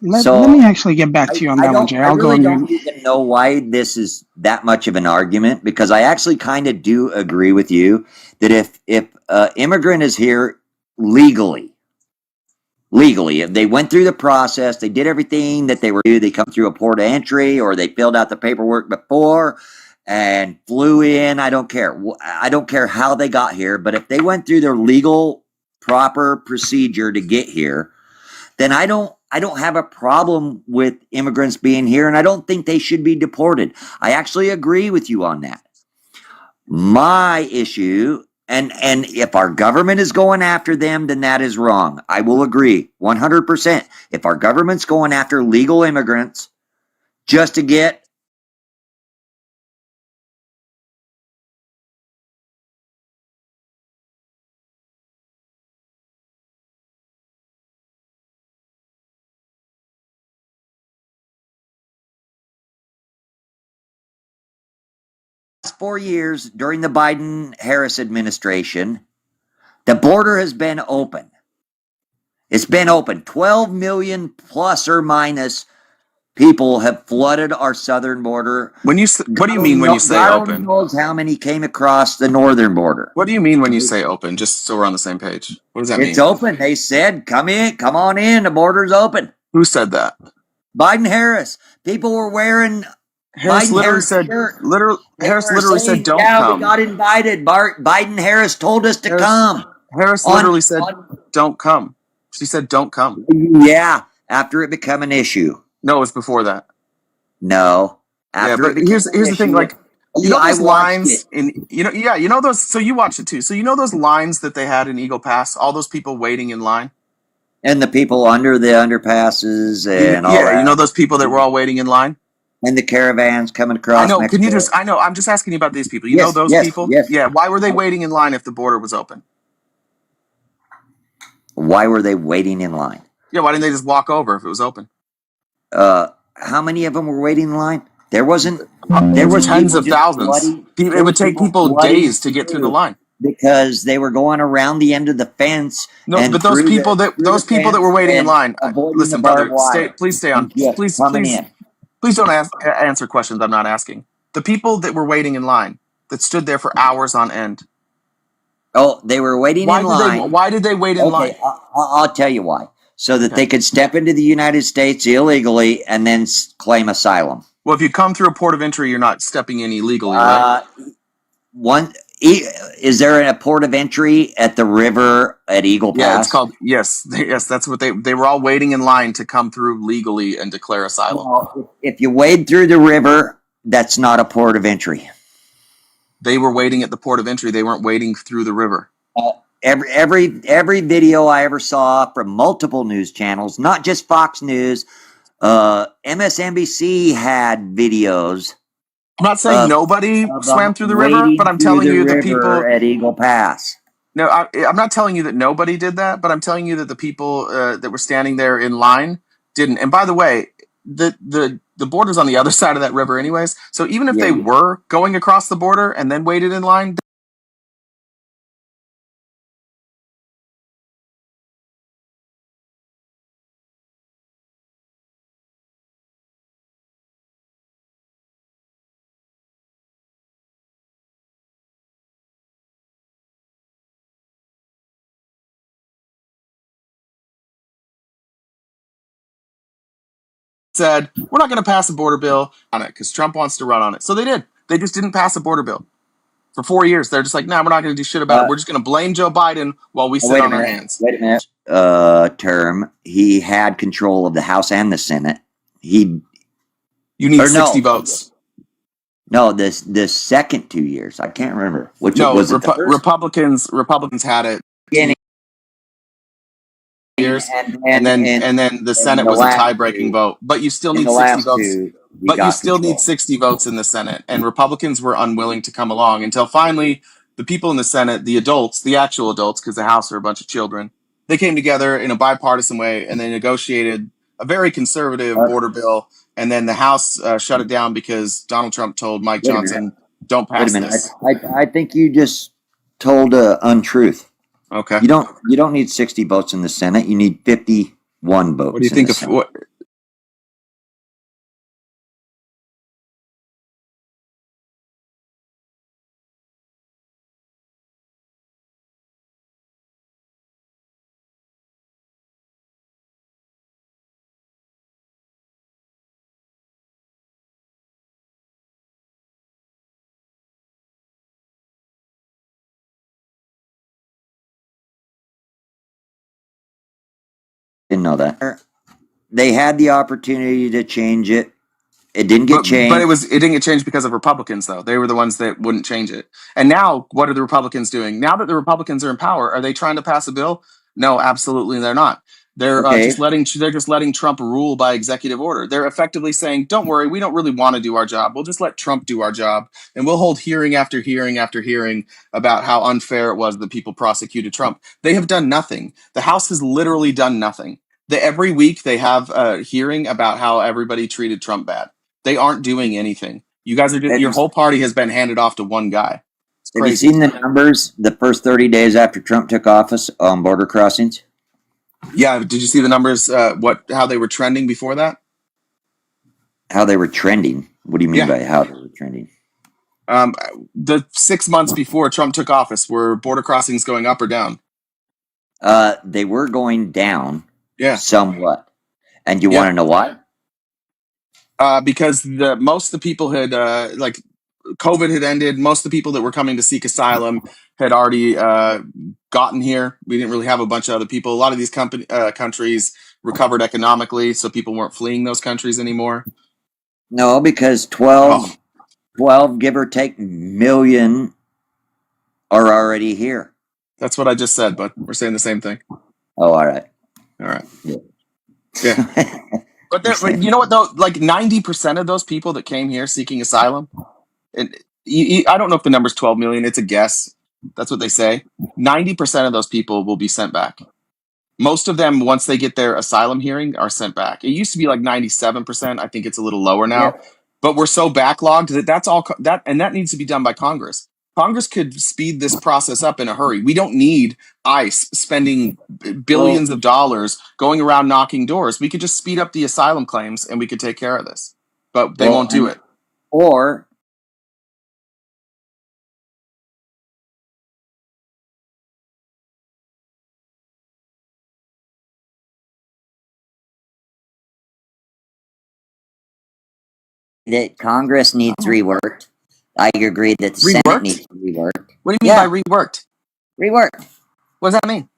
Let me actually get back to you on that one, Jay. I really don't even know why this is that much of an argument, because I actually kind of do agree with you that if immigrant is here legally, if they went through the process, they did everything that they were due, they come through a port of entry, or they filled out the paperwork before and flew in. I don't care. I don't care how they got here, but if they went through their legal, proper procedure to get here, then I don't have a problem with immigrants being here, and I don't think they should be deported. I actually agree with you on that. My issue, and if our government is going after them, then that is wrong. I will agree 100%. If our government's going after legal immigrants just to get last 4 years during the Biden-Harris administration, the border has been open. It's been open. 12 million plus or minus people have flooded our southern border. What do you mean when you say open? God knows how many came across the northern border. What do you mean when you say open? Just so we're on the same page. What does that mean? It's open. They said, come on in. The border's open. Who said that? Biden-Harris. People were wearing Harris literally said, don't come. We got invited. Biden-Harris told us to come. Harris literally said, don't come. She said, don't come. Yeah, after it became an issue. No, it was before that. No. But here's the thing, like, you know those lines you know those, so you watched it too. So you know those lines that they had in Eagle Pass, all those people waiting in line? And the people under the underpasses and all that. Yeah, you know those people that were all waiting in line? And the caravans coming across. I know. Mexico. I'm just asking you about these people. You know those people? Yes. Yeah. Why were they waiting in line if the border was open? Why were they waiting in line? Yeah. Why didn't they just walk over if it was open? How many of them were waiting in line? There was tens of thousands. It would take people days to get through the line because they were going around the end of the fence. No, but those people that were waiting in line. Listen, brother, please stay on. Please don't answer questions I'm not asking. The people that were waiting in line, that stood there for hours on end, Oh, they were waiting Why in did they? line. Why did they wait in line? Okay, I'll tell you why. So that Okay. they could step into the United States illegally and then claim asylum. Well, if you come through a port of entry, you're not stepping in illegally, right? Is there a port of entry at the river at Eagle Pass? Yeah, it's called yes. That's what they were all waiting in line to come through legally and declare asylum. Well, if you wade through the river, that's not a port of entry. They were waiting at the port of entry. They weren't waiting through the river. Every video I ever saw from multiple news channels, not just Fox News, MSNBC had videos. I'm not saying nobody swam through the river, but I'm telling you the people at Eagle Pass. No, I'm not telling you that nobody did that, but I'm telling you that the people that were standing there in line didn't. And by the way, the border's on the other side of that river, anyways. So even if they were going across the border and then waited in line. Said, we're not going to pass a border bill on it because Trump wants to run on it. So they did. They just didn't pass a border bill. For 4 years, they're just like, nah, we're not going to do shit about it. We're just going to blame Joe Biden while we sit on our hands. Wait a minute. Term, he had control of the House and the Senate. You need 60 votes. No, this second 2 years. I can't remember. Republicans had it. Years, and then the Senate was a tie-breaking vote. But you still need 60 votes. But you still need 60 votes in the Senate, and Republicans were unwilling to come along until finally the people in the Senate, the adults, the actual adults, because the House are a bunch of children, they came together in a bipartisan way and they negotiated a very conservative border bill. And then the House shut it down because Donald Trump told Mike Johnson, "Don't pass this." I think you just told untruth. Okay. You don't need 60 votes in the Senate. You need 51 votes. What do you think of what? Didn't know that. They had the opportunity to change it. It didn't get changed. But it didn't get changed because of Republicans, though. They were the ones that wouldn't change it. And now, what are the Republicans doing? Now that the Republicans are in power, are they trying to pass a bill? No, absolutely, they're not. They're just letting Trump rule by executive order. They're effectively saying, "Don't worry, we don't really want to do our job. We'll just let Trump do our job, and we'll hold hearing after hearing after hearing about how unfair it was that people prosecuted Trump." They have done nothing. The House has literally done nothing. Every week they have a hearing about how everybody treated Trump bad. They aren't doing anything. You guys are your whole party has been handed off to one guy. It's crazy. Have you seen the numbers the first 30 days after Trump took office on border crossings? Yeah, did you see the numbers? How they were trending before that? How they were trending? What do you mean by how they were trending? The 6 months before Trump took office, were border crossings going up or down? They were going down. Yeah, somewhat. And you want to know why? Because most of the people had COVID had ended. Most of the people that were coming to seek asylum had already gotten here. We didn't really have a bunch of other people. A lot of these countries recovered economically, so people weren't fleeing those countries anymore. No, because 12, give or take, million are already here. That's what I just said, but we're saying the same thing. Oh, all right. Yeah. But you know what, though? Like 90% of those people that came here seeking asylum, and I don't know if the number's 12 million. It's a guess. That's what they say. 90% of those people will be sent back. Most of them, once they get their asylum hearing, are sent back. It used to be like 97%. I think it's a little lower now. Yeah. But we're so backlogged that needs to be done by Congress. Congress could speed this process up in a hurry. We don't need ICE spending billions of dollars going around knocking doors. We could just speed up the asylum claims and we could take care of this. But they won't do it. Or that Congress needs reworked. I agree that the Senate Reworked? needs reworked. What do you mean by reworked? Reworked. What does that mean?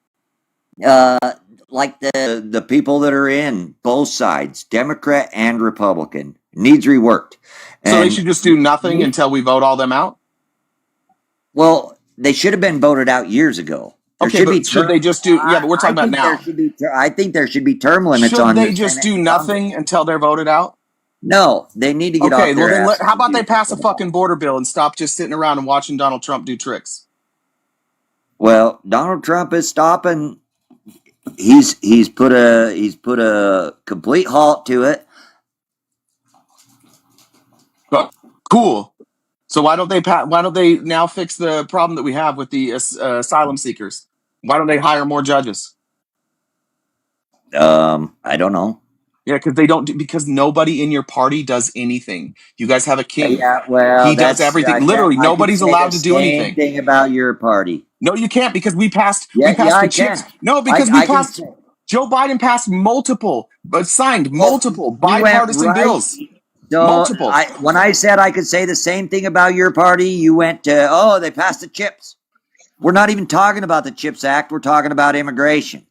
Like the people that are in both sides, Democrat and Republican, needs reworked. So they should just do nothing until we vote all them out? Well, they should have been voted out years ago. Should they just do? Yeah, but we're talking about now. I think there should be term limits Should on. They just do nothing until they're voted out? No, they need to get off their well then, ass. how about they pass a fucking border bill and stop just sitting around and watching Donald Trump do tricks? Well, Donald Trump is stopping. He's put a complete halt to it. Cool. So why don't they now fix the problem that we have with the asylum seekers? Why don't they hire more judges? I don't know. Yeah, because nobody in your party does anything. You guys have a king. Yeah, well, he does everything. Literally, nobody's allowed to do anything. Thing about your party. No, you can't, because we passed the chips. No, because Joe Biden passed signed multiple bipartisan bills. So multiple. When I said I could say the same thing about your party, you went to, they passed the chips. We're not even talking about the CHIPS Act. We're talking about immigration.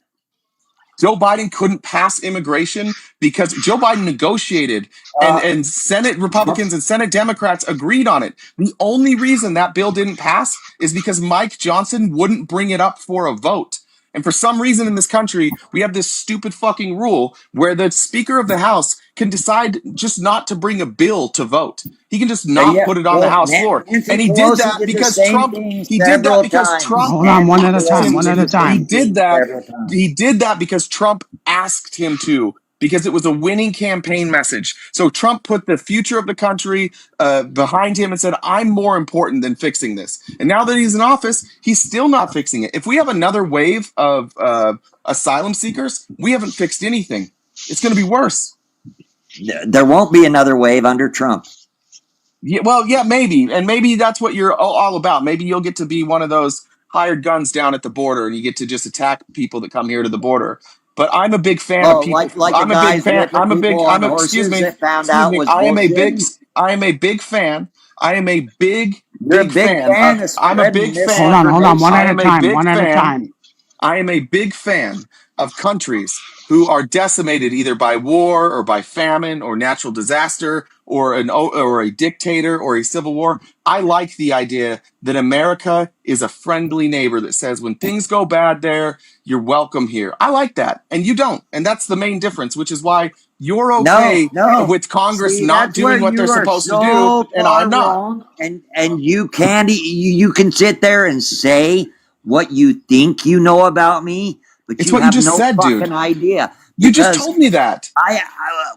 Joe Biden couldn't pass immigration because Joe Biden negotiated and Senate Republicans and Senate Democrats agreed on it. The only reason that bill didn't pass is because Mike Johnson wouldn't bring it up for a vote. And for some reason in this country, we have this stupid fucking rule where the Speaker of the House can decide just not to bring a bill to vote. He can just not put it on the House floor. And he did that because Trump. Hold on, one at a time. He did that because Trump asked him to, because it was a winning campaign message. So Trump put the future of the country behind him and said, I'm more important than fixing this. And now that he's in office, he's still not fixing it. If we have another wave of asylum seekers, we haven't fixed anything. It's going to be worse. There won't be another wave under Trump. Yeah, well, yeah, maybe. And maybe that's what you're all about. Maybe you'll get to be one of those hired guns down at the border and you get to just attack people that come here to the border. But I'm a big fan of people. I'm a big fan. I am a big fan. I'm a big fan. Hold on, one at a time. I am a big fan of countries who are decimated either by war or by famine or natural disaster or a dictator or a civil war. I like the idea that America is a friendly neighbor that says when things go bad there, you're welcome here. I like that. And you don't. And that's the main difference, which is why you're okay with Congress not doing what they're supposed to do, and I'm not. And you can sit there and say what you think you know about me, but it's you what have you just no said, fucking dude. idea. You just told me that.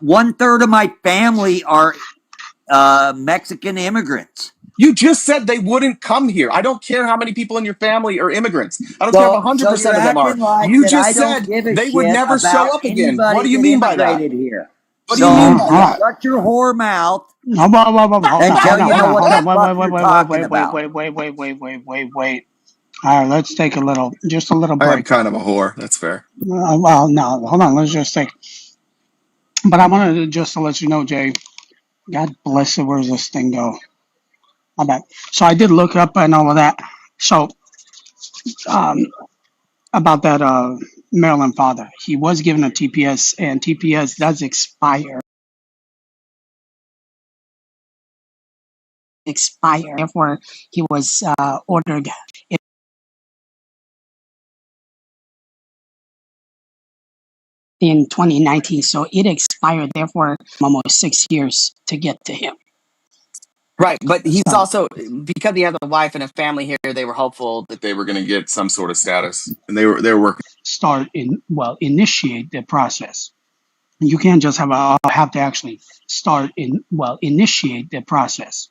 1/3 of my family are Mexican immigrants. You just said they wouldn't come here. I don't care how many people in your family are immigrants. I don't care if 100% of them are. You just said they would never show up again. What do you mean by that? Here. What do you mean by that? Shut your whore mouth. Wait. All right, let's take a little break. I am kind of a whore. That's fair. Well, no, hold on. Let's just take. But I wanted to just to let you know, Jay. God bless it. Where's this thing go? My bad. So I did look up and all of that. So, about that Maryland father, he was given a TPS, and TPS does expire. Therefore, he was ordered in 2019. So it expired. Therefore, almost 6 years to get to him. Right, but he's also, because he has a wife and a family here, they were hopeful that they were going to get some sort of status, and they were working. Initiate the process. You can't just have to actually initiate the process.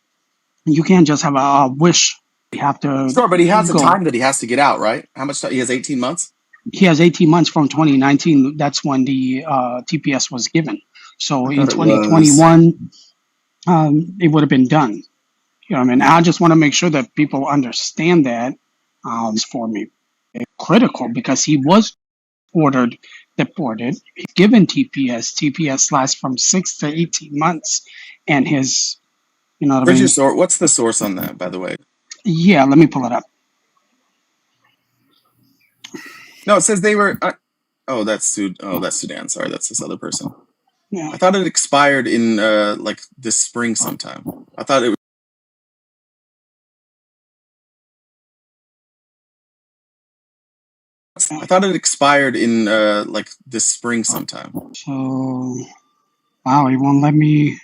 You can't just have a wish. You have to. Sure, but he has a time that he has to get out, right? How much time? He has 18 months? He has 18 months from 2019. That's when the TPS was given. So in 2021, it would have been done. You know what I mean? I just want to make sure that people understand that for me. It's critical because he was deported, given TPS. TPS lasts from 6 to 18 months. and his, you know what I Where's your mean? source? What's the source on that, by the way? Yeah, let me pull it up. No, it says they were. Oh, that's Sudan. Sorry, that's this other person. Yeah. I thought it expired in like this spring sometime. I thought it was. I thought it expired in like this spring sometime. So, wow, he won't let me.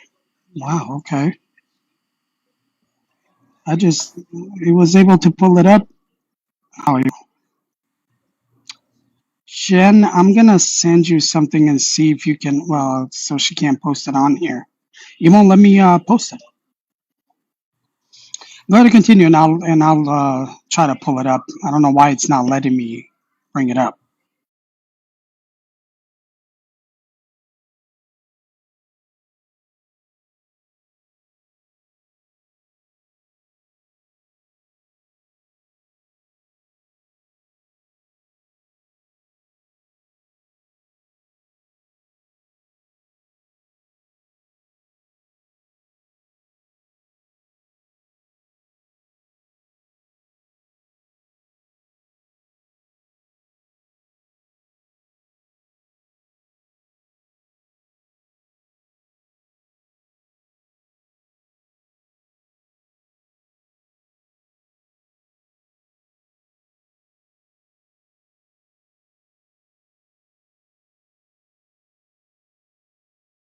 Wow, okay. He was able to pull it up. How? Jen, I'm gonna send you something and see if you can. Well, so she can't post it on here. You won't let me post it. Go ahead and continue, and I'll try to pull it up. I don't know why it's not letting me bring it up.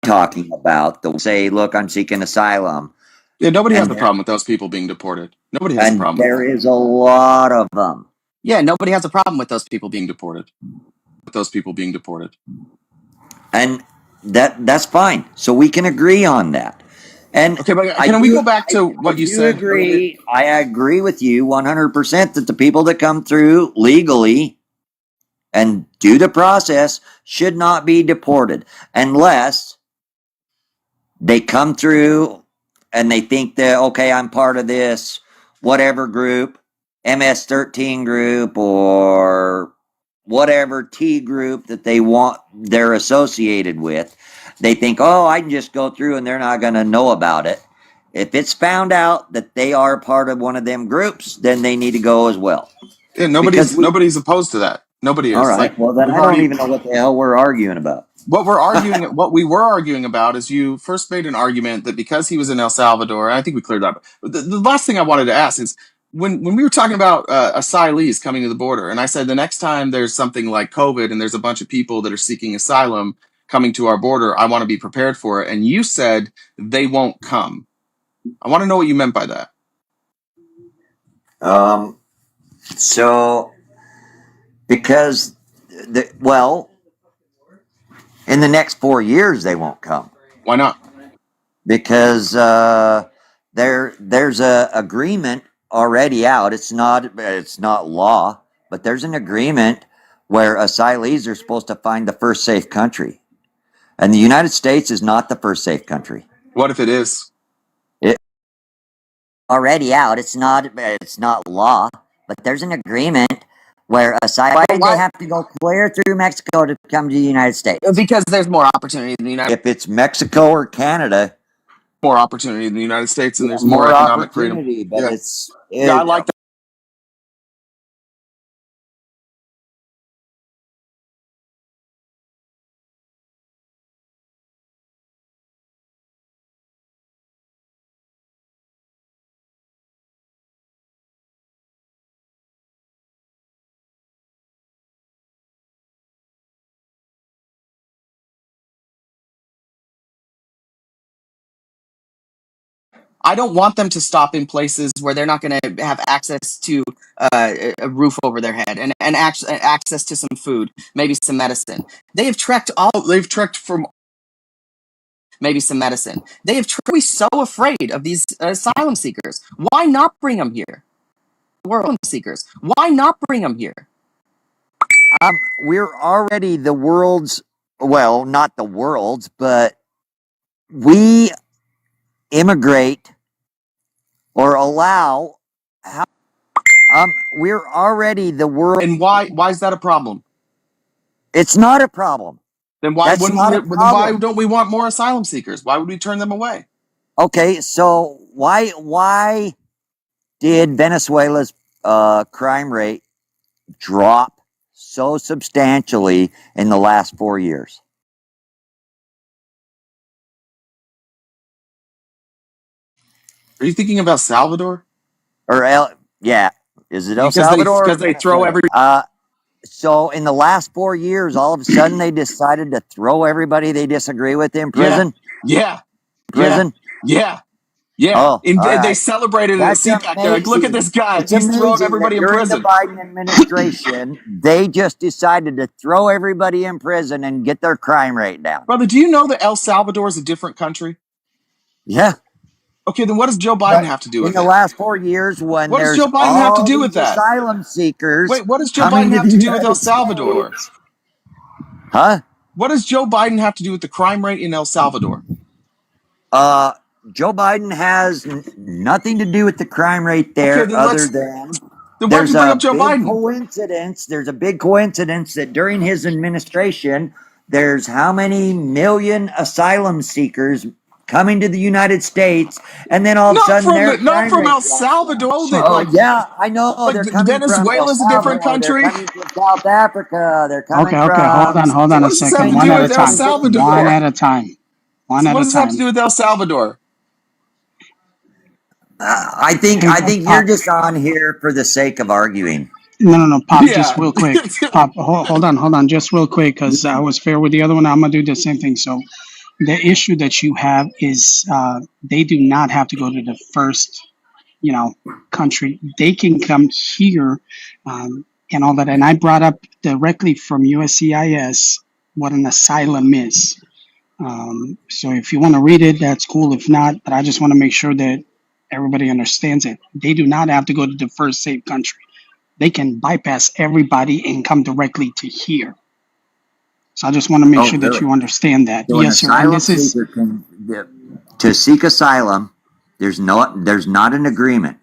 Talking about the say, look, I'm seeking asylum. Yeah, nobody has And a problem with those people being deported. Nobody has a and problem with there that. is a lot of them. Yeah, nobody has a problem with those people being deported. With those people being deported. And that's fine. So we can agree on that. And okay, but can we go back to what you said? I agree with you 100% that the people that come through legally and due to process should not be deported unless they come through and they think that, okay, I'm part of this whatever group, MS-13 group or whatever T group that they're associated with. They think, oh, I can just go through and they're not going to know about it. If it's found out that they are part of one of them groups, then they need to go as well. Yeah, nobody's opposed to that. Nobody is. All right. Well, then I don't even know what the hell we're arguing about. What we were arguing about is you first made an argument that because he was in El Salvador, and I think we cleared that up. The last thing I wanted to ask is when we were talking about asylees coming to the border, and I said the next time there's something like COVID and there's a bunch of people that are seeking asylum coming to our border, I want to be prepared for it. And you said they won't come. I want to know what you meant by that. So because in the next 4 years they won't come. Why not? Because there's a agreement already out. It's not law, but there's an agreement where asylees are supposed to find the first safe country, and the United States is not the first safe country. What if it is? It already out. It's not law, but there's an agreement where why do they have to go clear through Mexico to come to the United States? Because there's more opportunity in the United If it's Mexico or Canada, more opportunity in the United States, and there's more economic freedom. But I like that. I don't want them to stop in places where they're not going to have access to a roof over their head and access to some food, maybe some medicine. They've trekked from maybe some medicine. We're so afraid of these asylum seekers. Why not bring them here? Asylum seekers. Why not bring them here? We're already the world's, well, not the world's, but we immigrate or allow we're already the world. And why is that a problem? It's not a problem. Then why don't we want more asylum seekers? Why would we turn them away? Okay, so why did Venezuela's crime rate drop so substantially in the last 4 years? Are you thinking of El Salvador? Or yeah, is it El Because they Salvador or throw every Venezuela? So in the last 4 years, all of a sudden they decided to throw everybody they disagree with in prison. yeah. Prison. Yeah. Oh, And all they right. celebrated it at That's CPAC. They're like, look at amazing. this guy. It's He's throwing amazing that everybody in during the prison. Biden administration, they just decided to throw everybody in prison and get their crime rate down. Brother, do you know that El Salvador is a different country? Yeah. Okay, then what does Joe Biden have to do In with the it? last 4 years, when What does there's Joe Biden have to all do with these that? asylum seekers Wait, what does Joe coming Biden have the to do with El United Salvador? States. Huh? What does Joe Biden have to do with the crime rate in El Salvador? Joe Biden has nothing to do with the crime rate there, Okay, other than then why'd there's you bring a up Joe big Biden? coincidence. There's a big coincidence that during his administration, there's how many million asylum seekers coming to the United States, and then all of a sudden their Not crime from rate El drops down. Salvador. Oh yeah, I know. Like They're coming from El Venezuela's a different Salvador. They're country. coming from South Africa. They're coming Okay, from. hold on What a does this have second. to One do at a with El time. Salvador? One at a time. One at What a does this have to time. do with El Salvador? I think you're just on here for the sake of arguing. No, Pop, Yeah. just real quick. Pop, hold on, just real quick, because I was fair with the other one. I'm gonna do the same thing. So the issue that you have is they do not have to go to the first, country. They can come here and all that. And I brought up directly from USCIS what an asylum is. So if you want to read it, that's cool. If not, but I just want to make sure that everybody understands it. They do not have to go to the first safe country. They can bypass everybody and come directly to here. So I just want to make sure that you understand that. So Yes, sir. And this is to seek asylum. There's not an agreement.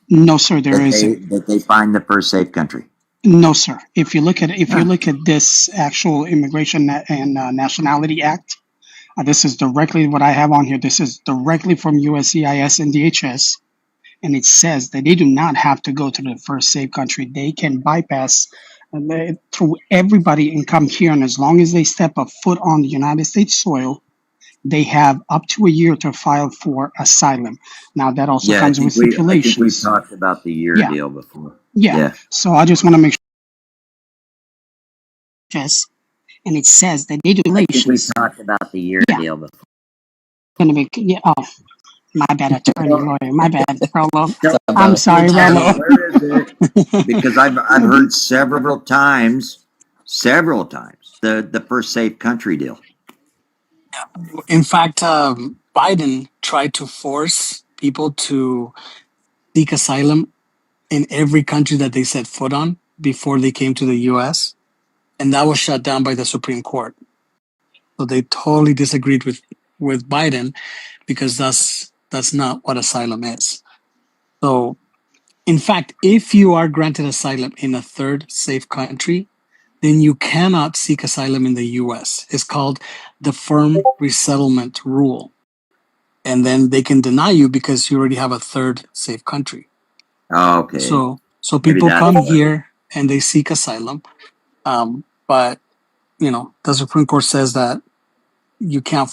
No, sir. There isn't. That they find the first safe country. No, sir. If you look at this actual Immigration and Nationality Act, this is directly what I have on here. This is directly from USCIS and DHS, and it says that they do not have to go to the first safe country. They can bypass through everybody and come here, and as long as they step a foot on the United States soil, they have up to a year to file for asylum. Now that also comes with stipulations. I think we've talked about the year deal before. Yeah. So I just want to make sure. Yes. And it says that they do stipulations. I think we've talked about the year deal before. Gonna be my bad, attorney lawyer. My bad, Rolo. I'm sorry, Rolo. Where is it? Because I've heard several times, the first safe country deal. In fact, Biden tried to force people to seek asylum in every country that they set foot on before they came to the U.S., and that was shut down by the Supreme Court. So they totally disagreed with Biden because that's not what asylum is. So, in fact, if you are granted asylum in a third safe country, then you cannot seek asylum in the U.S. It's called the firm resettlement rule. And then they can deny you because you already have a third safe country. Oh, okay. So people come here and they seek asylum. But, the Supreme Court says that you can't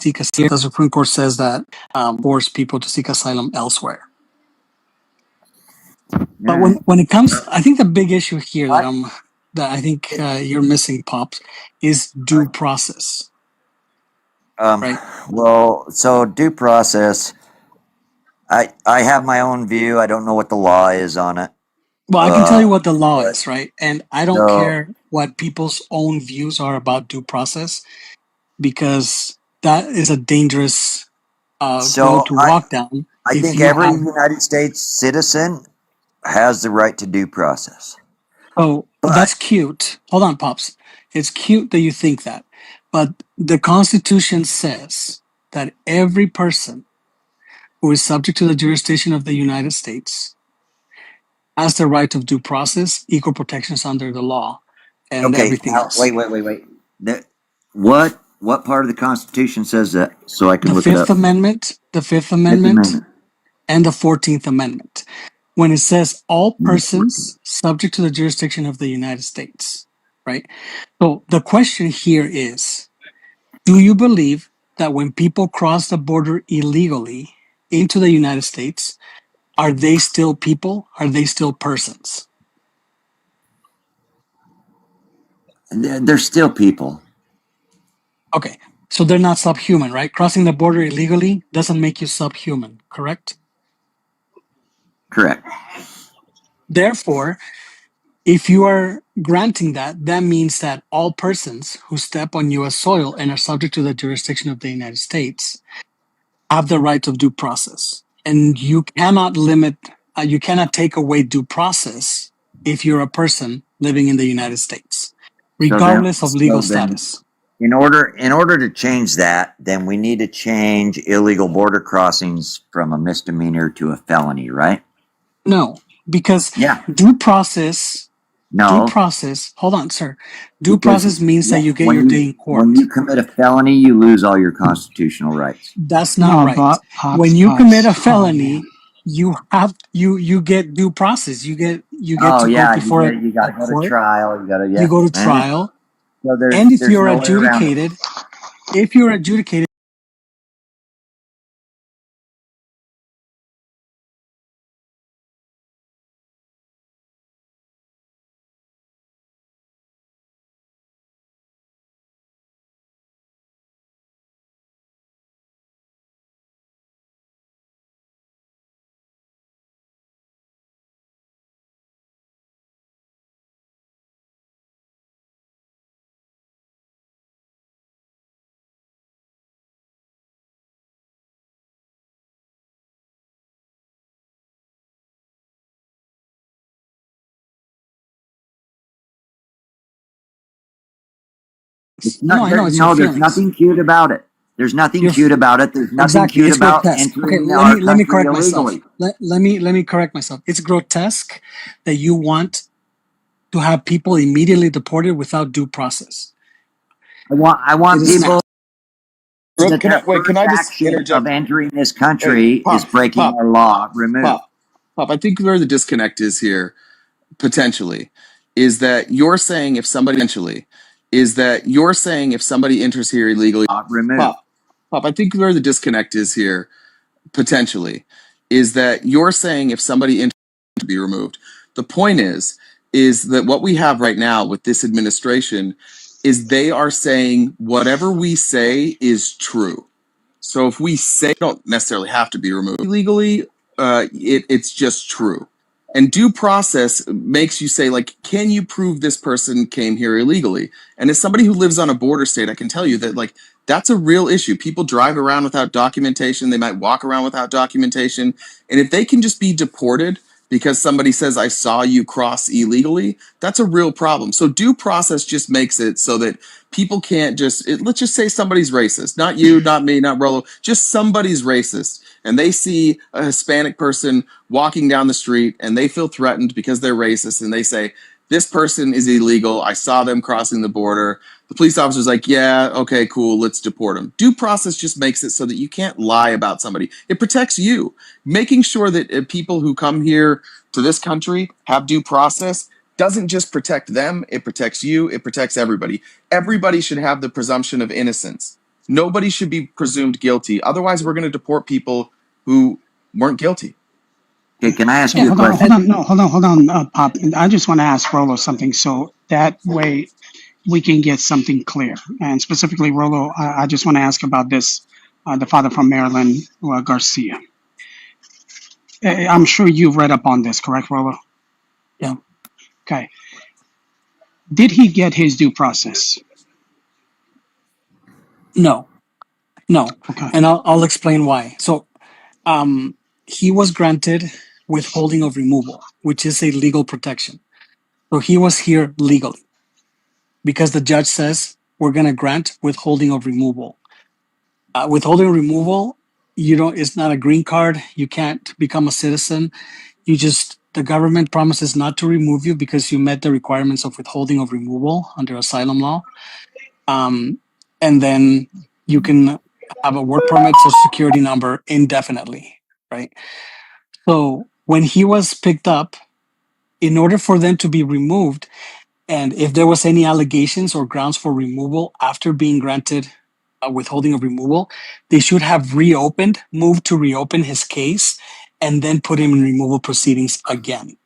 seek asylum. The Supreme Court says that force people to seek asylum elsewhere. But when it comes, I think the big issue here that I think you're missing, Pops, is due process. Right? Well, so due process. I have my own view. I don't know what the law is on it. Well, I can tell you what the law is, right? And I don't care what people's own views are about due process, because that is a dangerous road to walk down. I think every United States citizen has the right to due process. Oh, that's cute. Hold on, Pops. It's cute that you think that. But the Constitution says that every person who is subject to the jurisdiction of the United States has the right of due process, equal protections under the law, and everything else. Wait. What What part of the Constitution says that? So I can The look it Fifth up. Amendment, the Fifth Fifth Amendment, Amendment. and the 14th Amendment. When it says all persons subject to the jurisdiction of the United States, right? So the question here is, do you believe that when people cross the border illegally into the United States, are they still people? Are they still persons? They're still people. Okay, so they're not subhuman, right? Crossing the border illegally doesn't make you subhuman, correct? Correct. Therefore, if you are granting that, that means that all persons who step on U.S. soil and are subject to the jurisdiction of the United States have the right of due process. And you cannot you cannot take away due process if you're a person living in the United States, regardless of legal status. In order to change that, then we need to change illegal border crossings from a misdemeanor to a felony, right? No, because due process, hold on, sir. Due process means that you get your day in court. When you commit a felony, you lose all your constitutional rights. That's not right. When you commit a felony, you get due process. You get to go before you got to go court. to trial. You got to You go to trial. So And if you're adjudicated, There's nothing cute about it. There's nothing cute about it. There's nothing exactly, cute it's about grotesque. Okay, entering our let me country correct myself. illegally. Let me correct myself. It's grotesque that you want to have people immediately deported without due process. I want people. Can I just interject? Of entering this country is breaking our law. Removed. Pop, I think where the disconnect is here, potentially, is that you're saying if somebody enters here illegally. Removed. Pop, I think where the disconnect is here, potentially, is that you're saying if somebody enters to be removed. The point is that what we have right now with this administration is they are saying whatever we say is true. So if we say don't necessarily have to be removed legally, it's just true. And due process makes you say, like, can you prove this person came here illegally? And as somebody who lives on a border state, I can tell you that, like, that's a real issue. People drive around without documentation. They might walk around without documentation. And if they can just be deported because somebody says, I saw you cross illegally, that's a real problem. So due process just makes it so that people can't let's just say somebody's racist. Not you, not me, not Rolo. Just somebody's racist. And they see a Hispanic person walking down the street and they feel threatened because they're racist. And they say, this person is illegal. I saw them crossing the border. The police officer's like, yeah, okay, cool, let's deport them. Due process just makes it so that you can't lie about somebody. It protects you. Making sure that people who come here to this country have due process doesn't just protect them, it protects you, it protects everybody. Everybody should have the presumption of innocence. Nobody should be presumed guilty. Otherwise, we're going to deport people who weren't guilty. Okay, can I ask you a question? Hold on, Pop. I just want to ask Rolo something, so that way we can get something clear. And specifically, Rolo, I just want to ask about this, the father from Maryland, Garcia. I'm sure you've read up on this, correct, Rolo? Yeah. Okay. Did he get his due process? No. Okay. And I'll explain why. So, he was granted withholding of removal, which is a legal protection. So he was here legally because the judge says we're going to grant withholding of removal. Withholding of removal, it's not a green card. You can't become a citizen. The government promises not to remove you because you met the requirements of withholding of removal under asylum law. and then you can have a work permit, social security number indefinitely, right? So when he was picked up, in order for them to be removed, and if there was any allegations or grounds for removal after being granted withholding of removal, they should have moved to reopen his case, and then put him in removal proceedings again.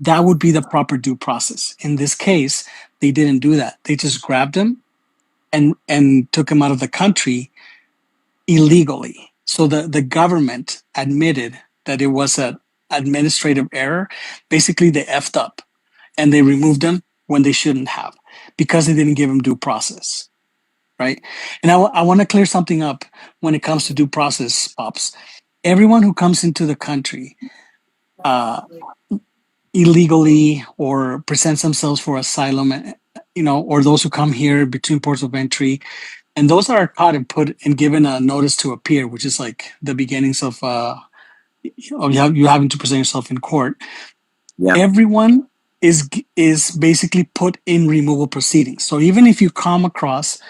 That would be the proper due process. In this case, they didn't do that. They just grabbed him and took him out of the country illegally. So the government admitted that it was an administrative error. Basically, they effed up and they removed him when they shouldn't have, because they didn't give him due process, right? And I want to clear something up when it comes to due process, Pops. Everyone who comes into the country illegally or presents themselves for asylum, or those who come here between ports of entry, and those that are caught and put and given a notice to appear, which is like the beginnings of you having to present yourself in court. Yeah. Everyone is basically put in removal proceedings. So even if you come across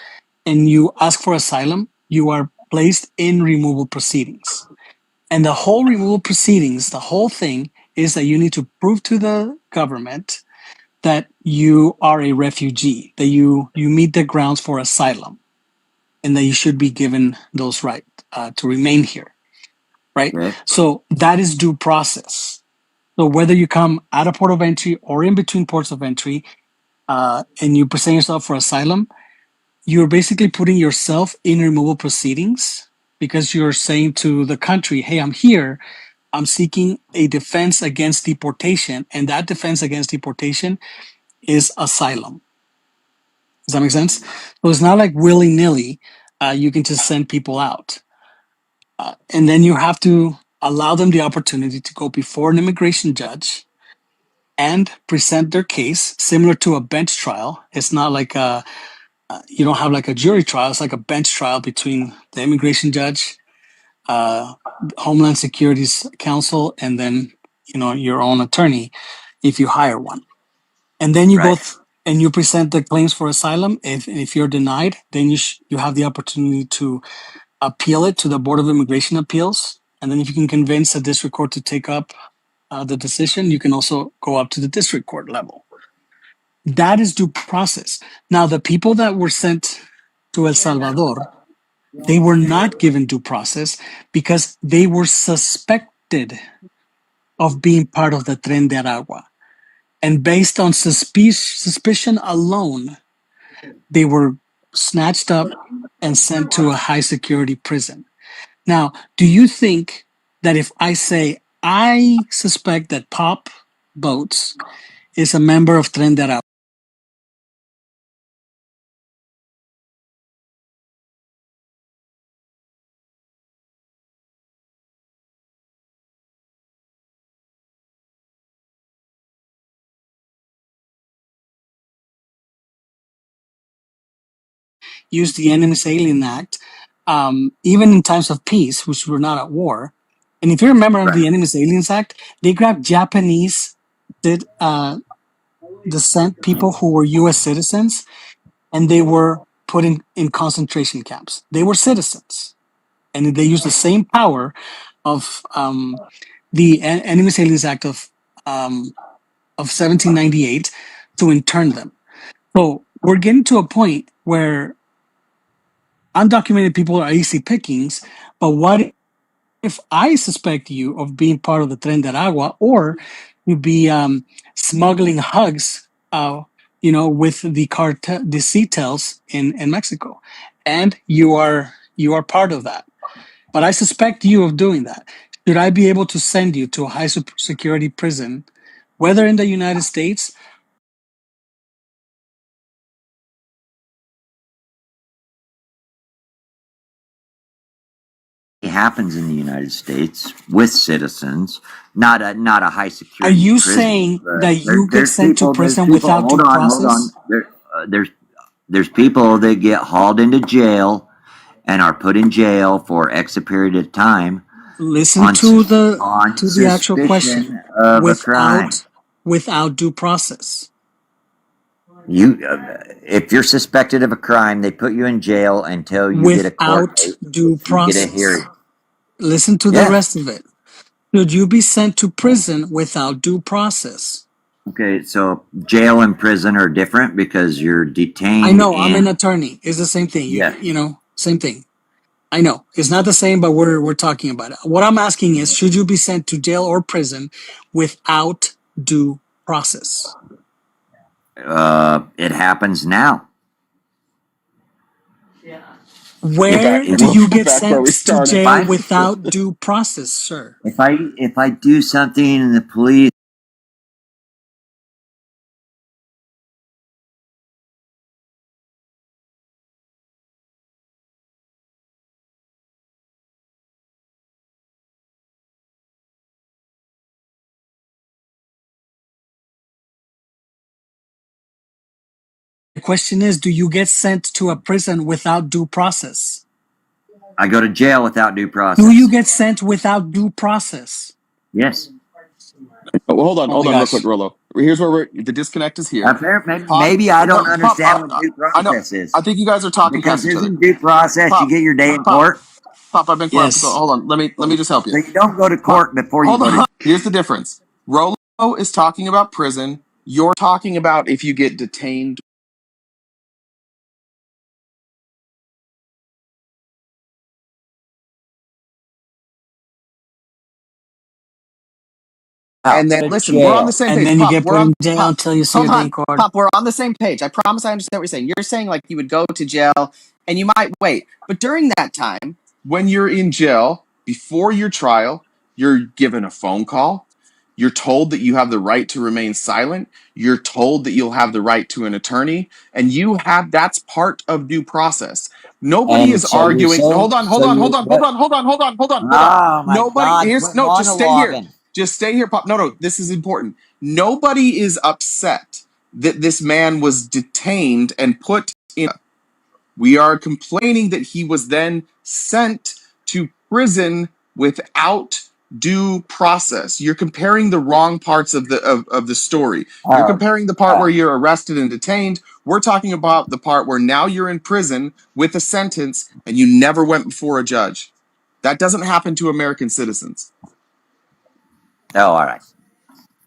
and you ask for asylum, you are placed in removal proceedings. And the whole removal proceedings, the whole thing is that you need to prove to the government that you are a refugee, that you meet the grounds for asylum, and that you should be given those rights to remain here, right? So that is due process. So whether you come at a port of entry or in between ports of entry, and you present yourself for asylum, you're basically putting yourself in removal proceedings, because you're saying to the country, hey, I'm here, I'm seeking a defense against deportation, and that defense against deportation is asylum. Does that make sense? So it's not like willy-nilly, you can just send people out. And then you have to allow them the opportunity to go before an immigration judge and present their case, similar to a bench trial. It's not like you don't have like a jury trial. It's like a bench trial between the immigration judge, Homeland Security's counsel, and then your own attorney, if you hire one. And then you go and you present the claims for asylum. If you're denied, then you have the opportunity to appeal it to the Board of Immigration Appeals. And then if you can convince the district court to take up the decision, you can also go up to the district court level. That is due process. Now, the people that were sent to El Salvador, they were not given due process because they were suspected of being part of the Tren de Aragua. And based on suspicion alone, they were snatched up and sent to a high security prison. Now, do you think that if I say I suspect that Pop Boats is a member of Tren de Aragua, use the Enemies Alien Act, even in times of peace, which we're not at war? And if you remember under the Enemies Aliens Act, they grabbed Japanese descent people who were U.S. citizens, and they were put in concentration camps. They were citizens, and they used the same power of the Enemies Aliens Act of 1798 to intern them. So we're getting to a point where undocumented people are easy pickings, but what if I suspect you of being part of the Tren de Aragua, or you be smuggling hugs, with the cartel, the CTELs in Mexico, and you are part of that. But I suspect you of doing that. Should I be able to send you to a high security prison, whether in the United States? It happens in the United States with citizens, not a high security. Are you prison. saying that you get sent to prison without due process? There's people that get hauled into jail and are put in jail for X a period of time. Listen to the actual question. Of a crime. Without due process. If you're suspected of a crime, they put you in jail until you get a court Without date, due which you get a process. hearing. Listen to the rest of it. Should you be sent to prison without due process? Okay, so jail and prison are different because you're detained. I know, I'm an attorney. It's the same thing. You know, same thing. I know. It's not the same, but we're talking about it. What I'm asking is, should you be sent to jail or prison without due process? It happens now. Where do you get sent to jail without due process, sir? If I do something and the police The question is, do you get sent to a prison without due process? I go to jail without due process. Do you get sent without due process? Yes. Well, hold on, Oh my real gosh. quick, Rolo. Here's where the disconnect is here. Maybe I don't understand what due process is. I think you guys are talking Because past each other. isn't due process you get your day in court? Pop, I've been quiet. So hold on. Let me just help you. So you don't go to court before you Hold go on. to. Here's the difference. Rolo is talking about prison. You're talking about if you get detained. And then listen, we're on the same page. And then you Pop, get we're put on in jail until you see Hold a day on, in court. Pop. We're on the same page. I promise I understand what you're saying. You're saying like you would go to jail and you might wait, but during that time, when you're in jail before your trial, you're given a phone call. You're told that you have the right to remain silent. You're told that you'll have the right to an attorney, and that's part of due process. Nobody And is so you're arguing. saying- Hold on. so you- what- Oh my Nobody God! here's Quit no. Just stay here. monologuing. Just stay here, Pop. No. This is important. Nobody is upset that this man was detained and put in. We are complaining that he was then sent to prison without due process. You're comparing the wrong parts of the story. You're comparing the part where you're arrested and detained. We're talking about the part where now you're in prison with a sentence and you never went before a judge. That doesn't happen to American citizens. Oh, all right.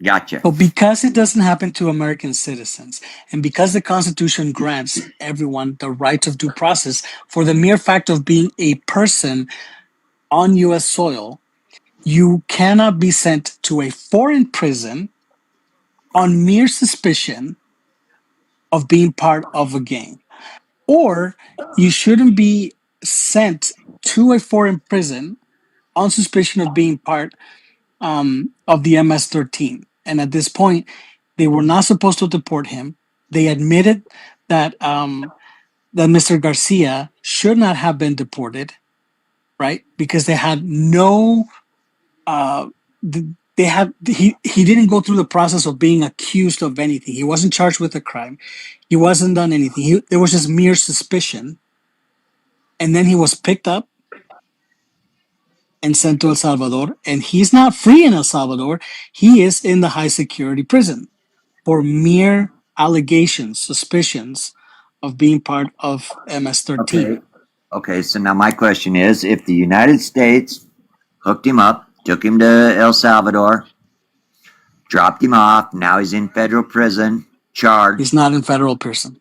Gotcha. But because it doesn't happen to American citizens, and because the Constitution grants everyone the right of due process for the mere fact of being a person on U.S. soil, you cannot be sent to a foreign prison on mere suspicion of being part of a gang. Or you shouldn't be sent to a foreign prison on suspicion of being part of the MS-13. And at this point, they were not supposed to deport him. They admitted that that Mr. Garcia should not have been deported, right? Because they had no, he didn't go through the process of being accused of anything. He wasn't charged with a crime. He wasn't done anything. There was just mere suspicion. And then he was picked up and sent to El Salvador. And he's not free in El Salvador. He is in the high security prison for mere allegations, suspicions of being part of MS-13. Okay, so now my question is, if the United States hooked him up, took him to El Salvador, dropped him off, now he's in federal prison, charged. He's not in federal prison.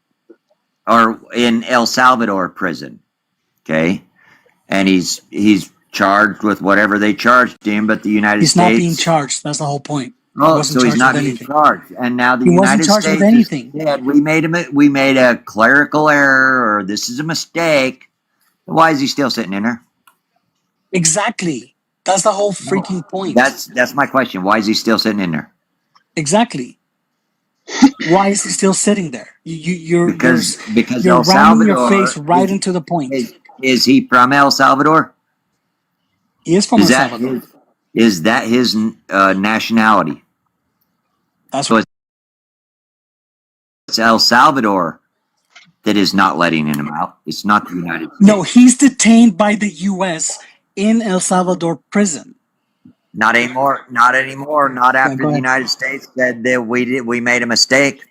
Or in El Salvador prison, okay? And he's charged with whatever they charged him, but the United He's States... not being charged. That's the whole point. Oh, so he's not being charged. And now the He United wasn't charged States with anything. said, we made a clerical error, or this is a mistake. Why is he still sitting in there? Exactly. That's the whole freaking point. That's my question. Why is he still sitting in there? Exactly. Why is he still sitting there? You're because you're El ramming your Salvador face right into the point. Is he from El Salvador? He is from El Salvador. Is that his nationality? That's so it's El Salvador that is not letting him out. It's not the United States. No, he's detained by the U.S. in El Salvador prison. Not anymore. Not anymore. Not after the United States said that we made a mistake.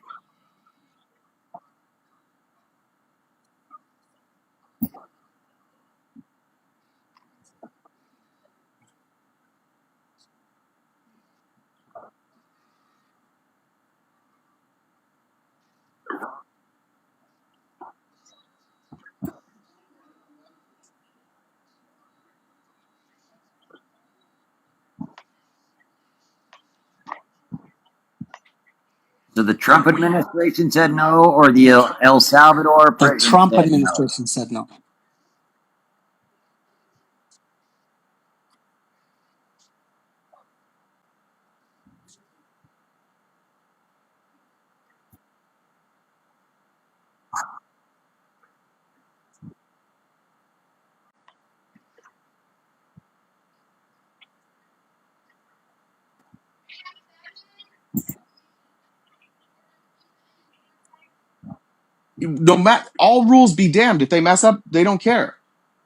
So the Trump administration said no, or the El Salvador The president Trump said no? administration said no. No matter, all rules be damned. If they mess up, they don't care.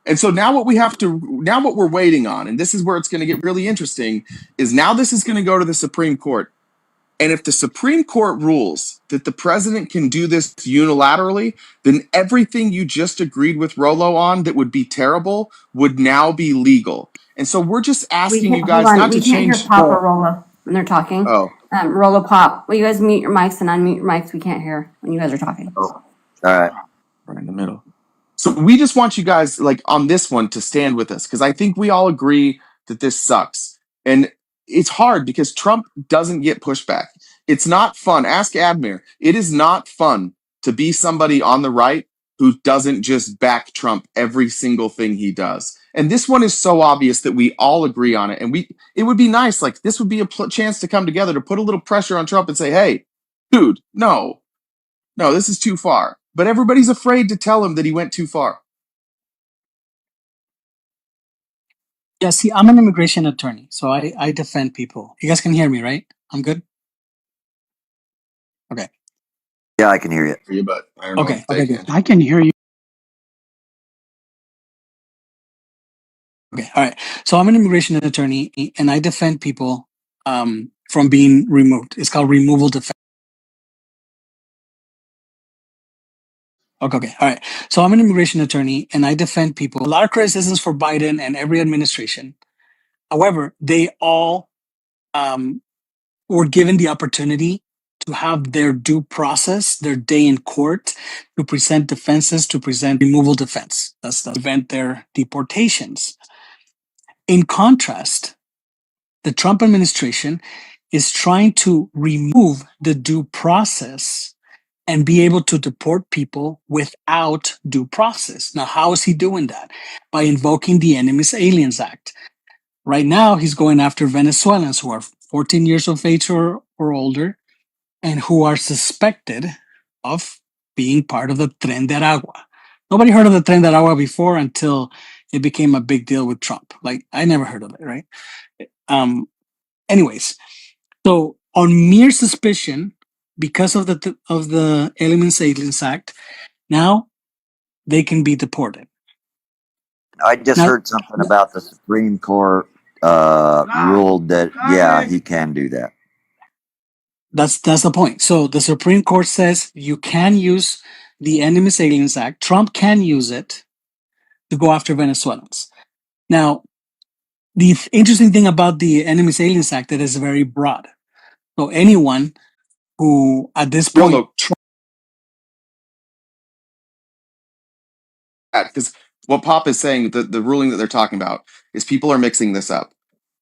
And so now what we're waiting on, and this is where it's going to get really interesting, is now this is going to go to the Supreme Court. And if the Supreme Court rules that the president can do this unilaterally, then everything you just agreed with Rolo on that would be terrible would now be legal. And so we're just asking you guys not to We can't hear change. Pop or Rolo when they're talking. Oh, Rolo, Pop, will you guys mute your mics and unmute your mics? We can't hear when you guys are talking. All right. right in the middle. So we just want you guys, like, on this one to stand with us, because I think we all agree that this sucks. And it's hard because Trump doesn't get pushback. It's not fun. Ask Admir. It is not fun to be somebody on the right who doesn't just back Trump every single thing he does. And this one is so obvious that we all agree on it. And it would be nice, like, this would be a chance to come together to put a little pressure on Trump and say, hey, dude, no, this is too far. But everybody's afraid to tell him that he went too far. Yeah, see, I'm an immigration attorney, so I defend people. You guys can hear me, right? I'm good? Okay. Yeah, I can hear you. For you, but I don't know. Okay, good. I can hear you. Okay, all right. So I'm an immigration attorney, and I defend people from being removed. It's called removal defense. Okay, all right. So I'm an immigration attorney, and I defend people. A lot of criticisms for Biden and every administration. However, they all were given the opportunity to have their due process, their day in court, to present defenses, to present removal defense. That's to prevent their deportations. In contrast, the Trump administration is trying to remove the due process and be able to deport people without due process. Now, how is he doing that? By invoking the Enemies Aliens Act. Right now, he's going after Venezuelans who are 14 years of age or older and who are suspected of being part of the Tren de Aragua. Nobody heard of the Tren de Aragua before until it became a big deal with Trump. Like, I never heard of it, right? Anyways, so on mere suspicion, because of the Elements Aliens Act, now they can be deported. I just heard something about the Supreme Court ruled that, yeah, he can do that. That's the point. So the Supreme Court says you can use the Enemies Aliens Act. Trump can use it to go after Venezuelans. Now, the interesting thing about the Enemies Aliens Act, that is very broad. So anyone who at this point... Because what Pop is saying, the ruling that they're talking about, is people are mixing this up.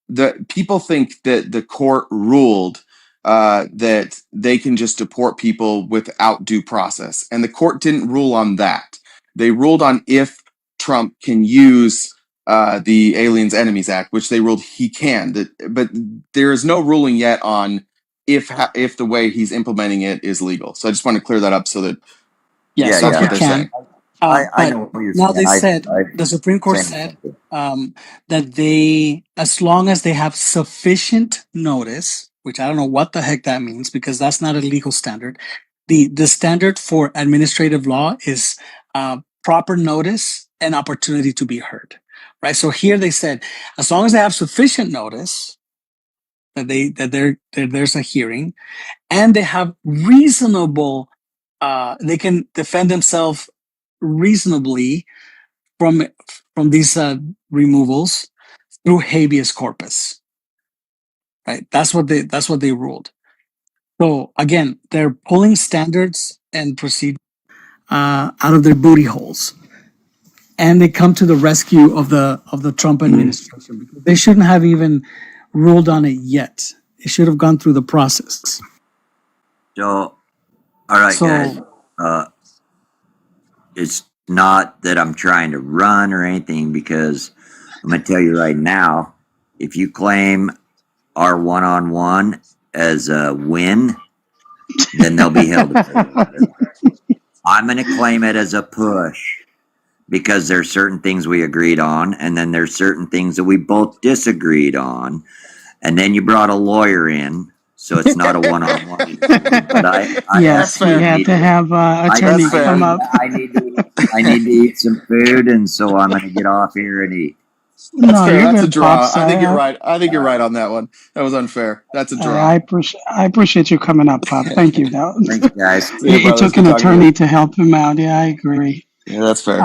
The people think that the court ruled that they can just deport people without due process, and the court didn't rule on that. They ruled on if Trump can use the Aliens Enemies Act, which they ruled he can. But there is no ruling yet on if the way he's implementing it is legal. So I just want to clear that up so that that's what they're saying. I know what you're now saying. The Supreme Court said that they, as long as they have sufficient notice, which I don't know what the heck that means because that's not a legal standard. The standard for administrative law is proper notice and opportunity to be heard, right? So here they said, as long as they have sufficient notice that there's a hearing, and they have reasonable, they can defend themselves reasonably from these removals through habeas corpus, right? That's what they ruled. So again, they're pulling standards and procedures out of their booty holes, and they come to the rescue of the Trump administration. They shouldn't have even ruled on it yet. It should have gone through the process. So, all right, guys. So It's not that I'm trying to run or anything, because I'm going to tell you right now, if you claim our one-on-one as a win, then they'll be held accountable. I'm going to claim it as a push, because there's certain things we agreed on, and then there's certain things that we both disagreed on, and then you brought a lawyer in, so it's not a one-on-one. But Yes, we had to have attorney come up. I need to eat some food, and so I'm going to get off here and eat. That's No, fair. you're That's a good, draw. Pops. I think you're right. I think you're right on that one. That was unfair. That's a draw. I appreciate you coming up, Pop. Thank you. Thanks, guys. It took an attorney to help him out. Yeah, I agree. Yeah, that's fair.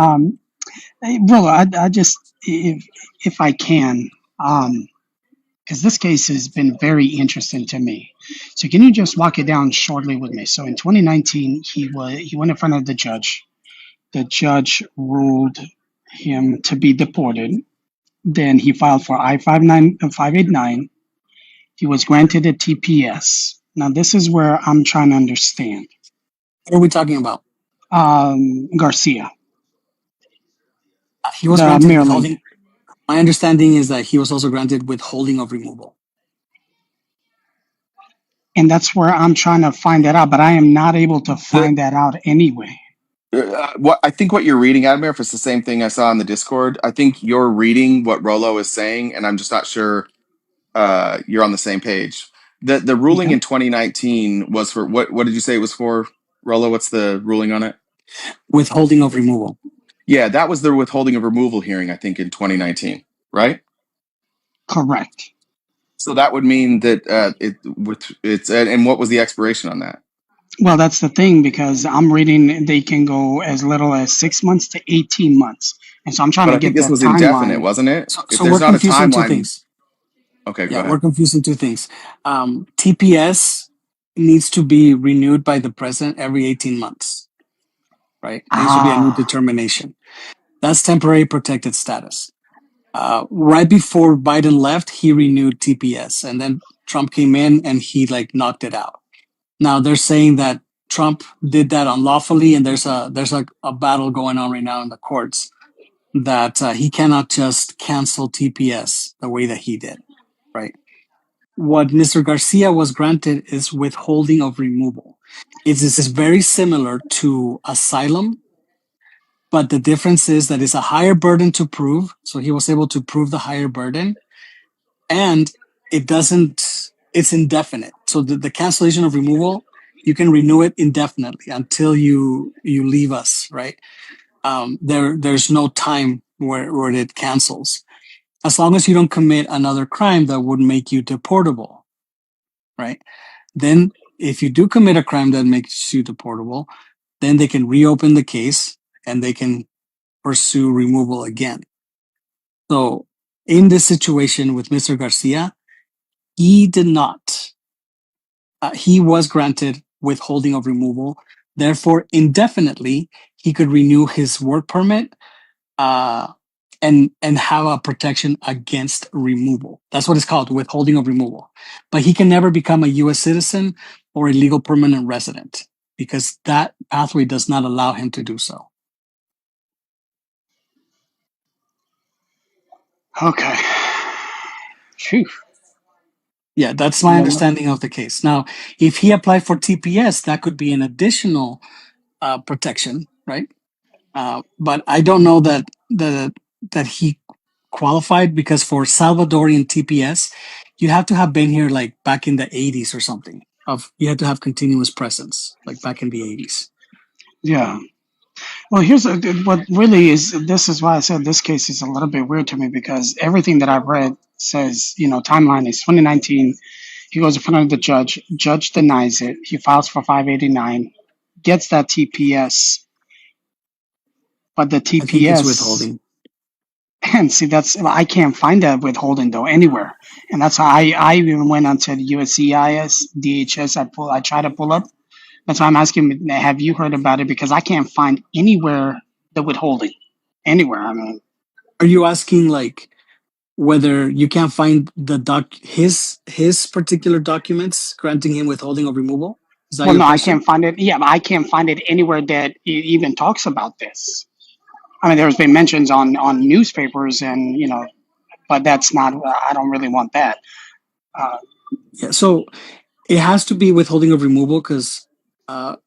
Hey, Rolo, I just, if I can, because this case has been very interesting to me. So can you just walk it down shortly with me? So in 2019, he went in front of the judge. The judge ruled him to be deported. Then he filed for I-589. He was granted a TPS. Now this is where I'm trying to understand. What are we talking about? Garcia. He was The granted Maryland. withholding. My understanding is that he was also granted withholding of removal. And that's where I'm trying to find that out, but I am not able to find that out anyway. What I think what you're reading, Admir, if it's the same thing I saw in the Discord, I think you're reading what Rolo is saying, and I'm just not sure you're on the same page. The ruling in 2019 was for what did you say it was for, Rolo? What's the ruling on it? Withholding of removal. Yeah, that was the withholding of removal hearing, I think, in 2019, right? Correct. So that would mean that it's and what was the expiration on that? Well, that's the thing, because I'm reading they can go as little as 6 months to 18 months. And so I'm trying But to I think get this that was timeline. indefinite, wasn't it? So we're confusing two things. Okay, go Yeah, ahead. we're confusing two things. TPS needs to be renewed by the president every 18 months, right? It needs to be a new determination. That's temporary protected status. Right before Biden left, he renewed TPS, and then Trump came in and he knocked it out. Now they're saying that Trump did that unlawfully, and there's a battle going on right now in the courts that he cannot just cancel TPS the way that he did, right? What Mr. Garcia was granted is withholding of removal. This is very similar to asylum, but the difference is that it's a higher burden to prove. So he was able to prove the higher burden, and it's indefinite. So the cancellation of removal, you can renew it indefinitely until you leave us, right? There's no time where it cancels. As long as you don't commit another crime that would make you deportable, right? Then if you do commit a crime that makes you deportable, then they can reopen the case and they can pursue removal again. So in this situation with Mr. Garcia, he did not. He was granted withholding of removal. Therefore, indefinitely, he could renew his work permit and have a protection against removal. That's what it's called, withholding of removal. But he can never become a U.S. citizen or a legal permanent resident because that pathway does not allow him to do so. Okay. Phew. Yeah, that's my understanding of the case. Now, if he applied for TPS, that could be an additional protection, right? But I don't know that he qualified, because for Salvadorian TPS, you have to have been here back in the 80s or something. You have to have continuous presence, back in the 80s. Yeah. Well, here's what really is. This is why I said this case is a little bit weird to me, because everything that I've read says, timeline is 2019. He goes in front of the judge. Judge denies it. He files for 589, gets that TPS, but the TPS. I think it's withholding. And see, I can't find that withholding though anywhere, and that's how I even went onto the USCIS, DHS. I try to pull up. That's why I'm asking, have you heard about it? Because I can't find anywhere the withholding. Anywhere, I mean. Are you asking whether you can't find his particular documents granting him withholding of removal? Is that Well, your no, I question? can't find it. Yeah, but I can't find it anywhere that it even talks about this. I mean, there's been mentions on newspapers, and but that's not. I don't really want that. Uh, Yeah, so it has to be withholding of removal because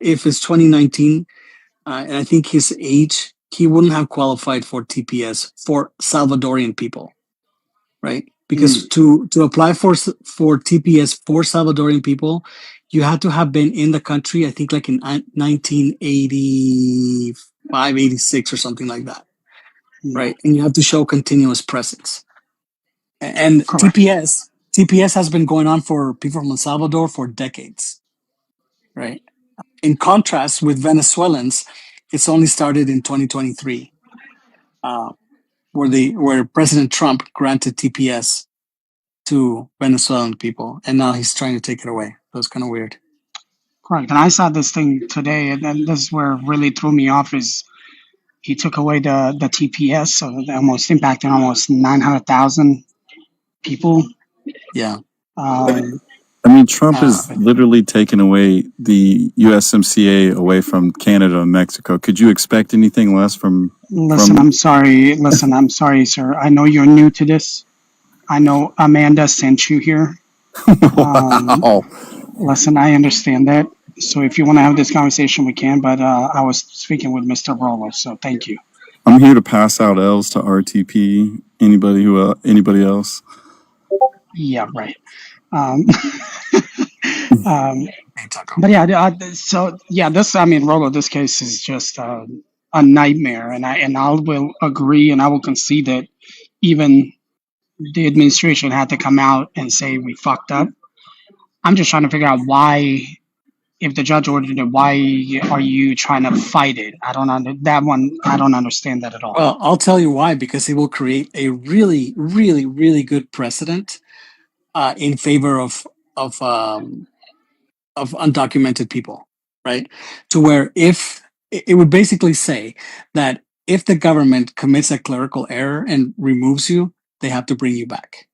if it's 2019, and I think his age, he wouldn't have qualified for TPS for Salvadorian people, right? Because to apply for TPS for Salvadorian people, you had to have been in the country, I think, like in 1985, 86, or something like that, right? And you have to show continuous presence. And Correct. TPS has been going on for people from El Salvador for decades, right? In contrast with Venezuelans, it's only started in 2023, where President Trump granted TPS to Venezuelan people, and now he's trying to take it away. So it's kind of weird. Correct. And I saw this thing today, and this is where it really threw me off. Is he took away the TPS, so that almost impacting almost 900,000 people. Yeah. I mean, Trump is literally taking away the USMCA away from Canada and Mexico. Could you expect anything less from? Listen, I'm sorry. Listen, I'm sorry, sir. I know you're new to this. I know Amanda sent you here. Wow. Listen, I understand that. So if you want to have this conversation, we can. But I was speaking with Mr. Rolo, so thank you. I'm here to pass out L's to RTP. Anybody else? Yeah, right. But yeah, so yeah, I mean, Rolo, this case is just a nightmare, and I will agree, and I will concede that even the administration had to come out and say we fucked up. I'm just trying to figure out why, if the judge ordered it, why are you trying to fight it? I don't understand that at all. Well, I'll tell you why, because it will create a really, really, really good precedent in favor of undocumented people, right? To where if it would basically say that if the government commits a clerical error and removes you, they have to bring you back.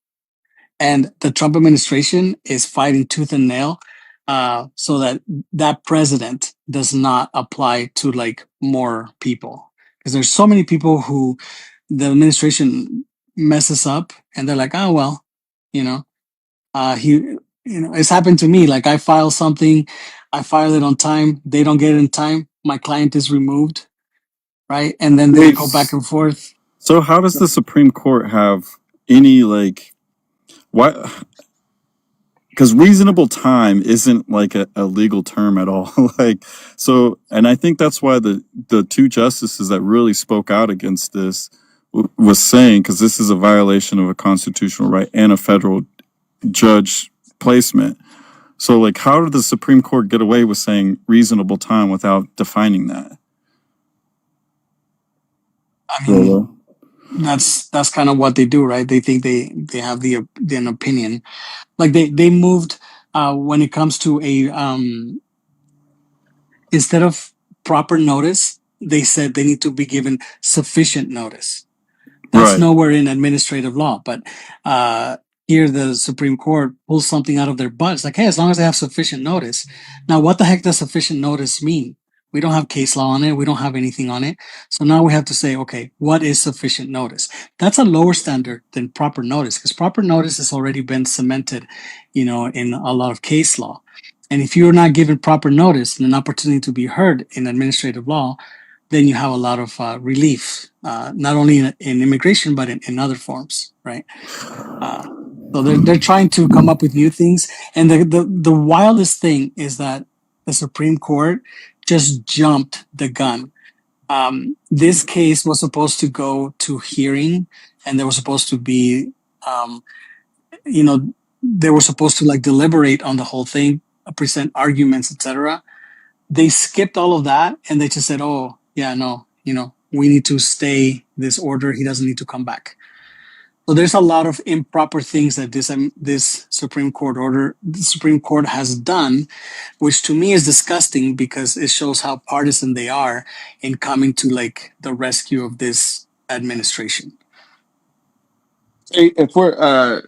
And the Trump administration is fighting tooth and nail so that president does not apply to like more people, because there's so many people who the administration messes up and they're like, oh well, you know, it's happened to me. Like I file something, I file it on time, they don't get it in time, my client is removed, right? And then they go back and forth. So how does the Supreme Court have any why? Because reasonable time isn't like a legal term at all. And I think that's why the two justices that really spoke out against this was saying, because this is a violation of a constitutional right and a federal judge placement. So like, how did the Supreme Court get away with saying reasonable time without defining that? I mean, that's kind of what they do, right? They think they have an opinion. Like they moved when it comes to instead of proper notice, they said they need to be given sufficient notice. That's nowhere in administrative law, but here the Supreme Court pulls something out of their butt. It's like, hey, as long as they have sufficient notice. Now, what the heck does sufficient notice mean? We don't have case law on it. We don't have anything on it. So now we have to say, okay, what is sufficient notice? That's a lower standard than proper notice, because proper notice has already been cemented, in a lot of case law. And if you're not given proper notice and an opportunity to be heard in administrative law, then you have a lot of relief, not only in immigration, but in other forms, right? So they're trying to come up with new things. And the wildest thing is that the Supreme Court just jumped the gun. This case was supposed to go to hearing, and there was supposed to be, they were supposed to like deliberate on the whole thing, present arguments, etc. They skipped all of that and they just said, oh yeah, no, we need to stay this order. He doesn't need to come back. So there's a lot of improper things that this Supreme Court has done, which to me is disgusting because it shows how partisan they are in coming to like the rescue of this administration. Hey, if we're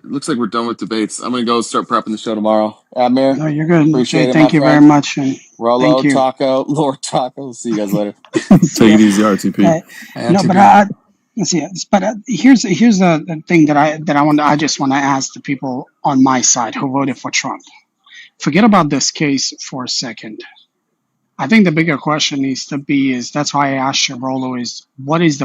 looks like we're done with debates, I'm gonna go start prepping the show tomorrow. Admir, No, you're good. appreciate Jay, it, my thank you very friend. much. And Rolo, thank you. Taco, Lord Taco. See you guys later. Take it easy, RTP. No, but let's see. But here's the thing that I just want to ask the people on my side who voted for Trump. Forget about this case for a second. I think the bigger question needs to be is that's why I asked you, Rolo, is what is the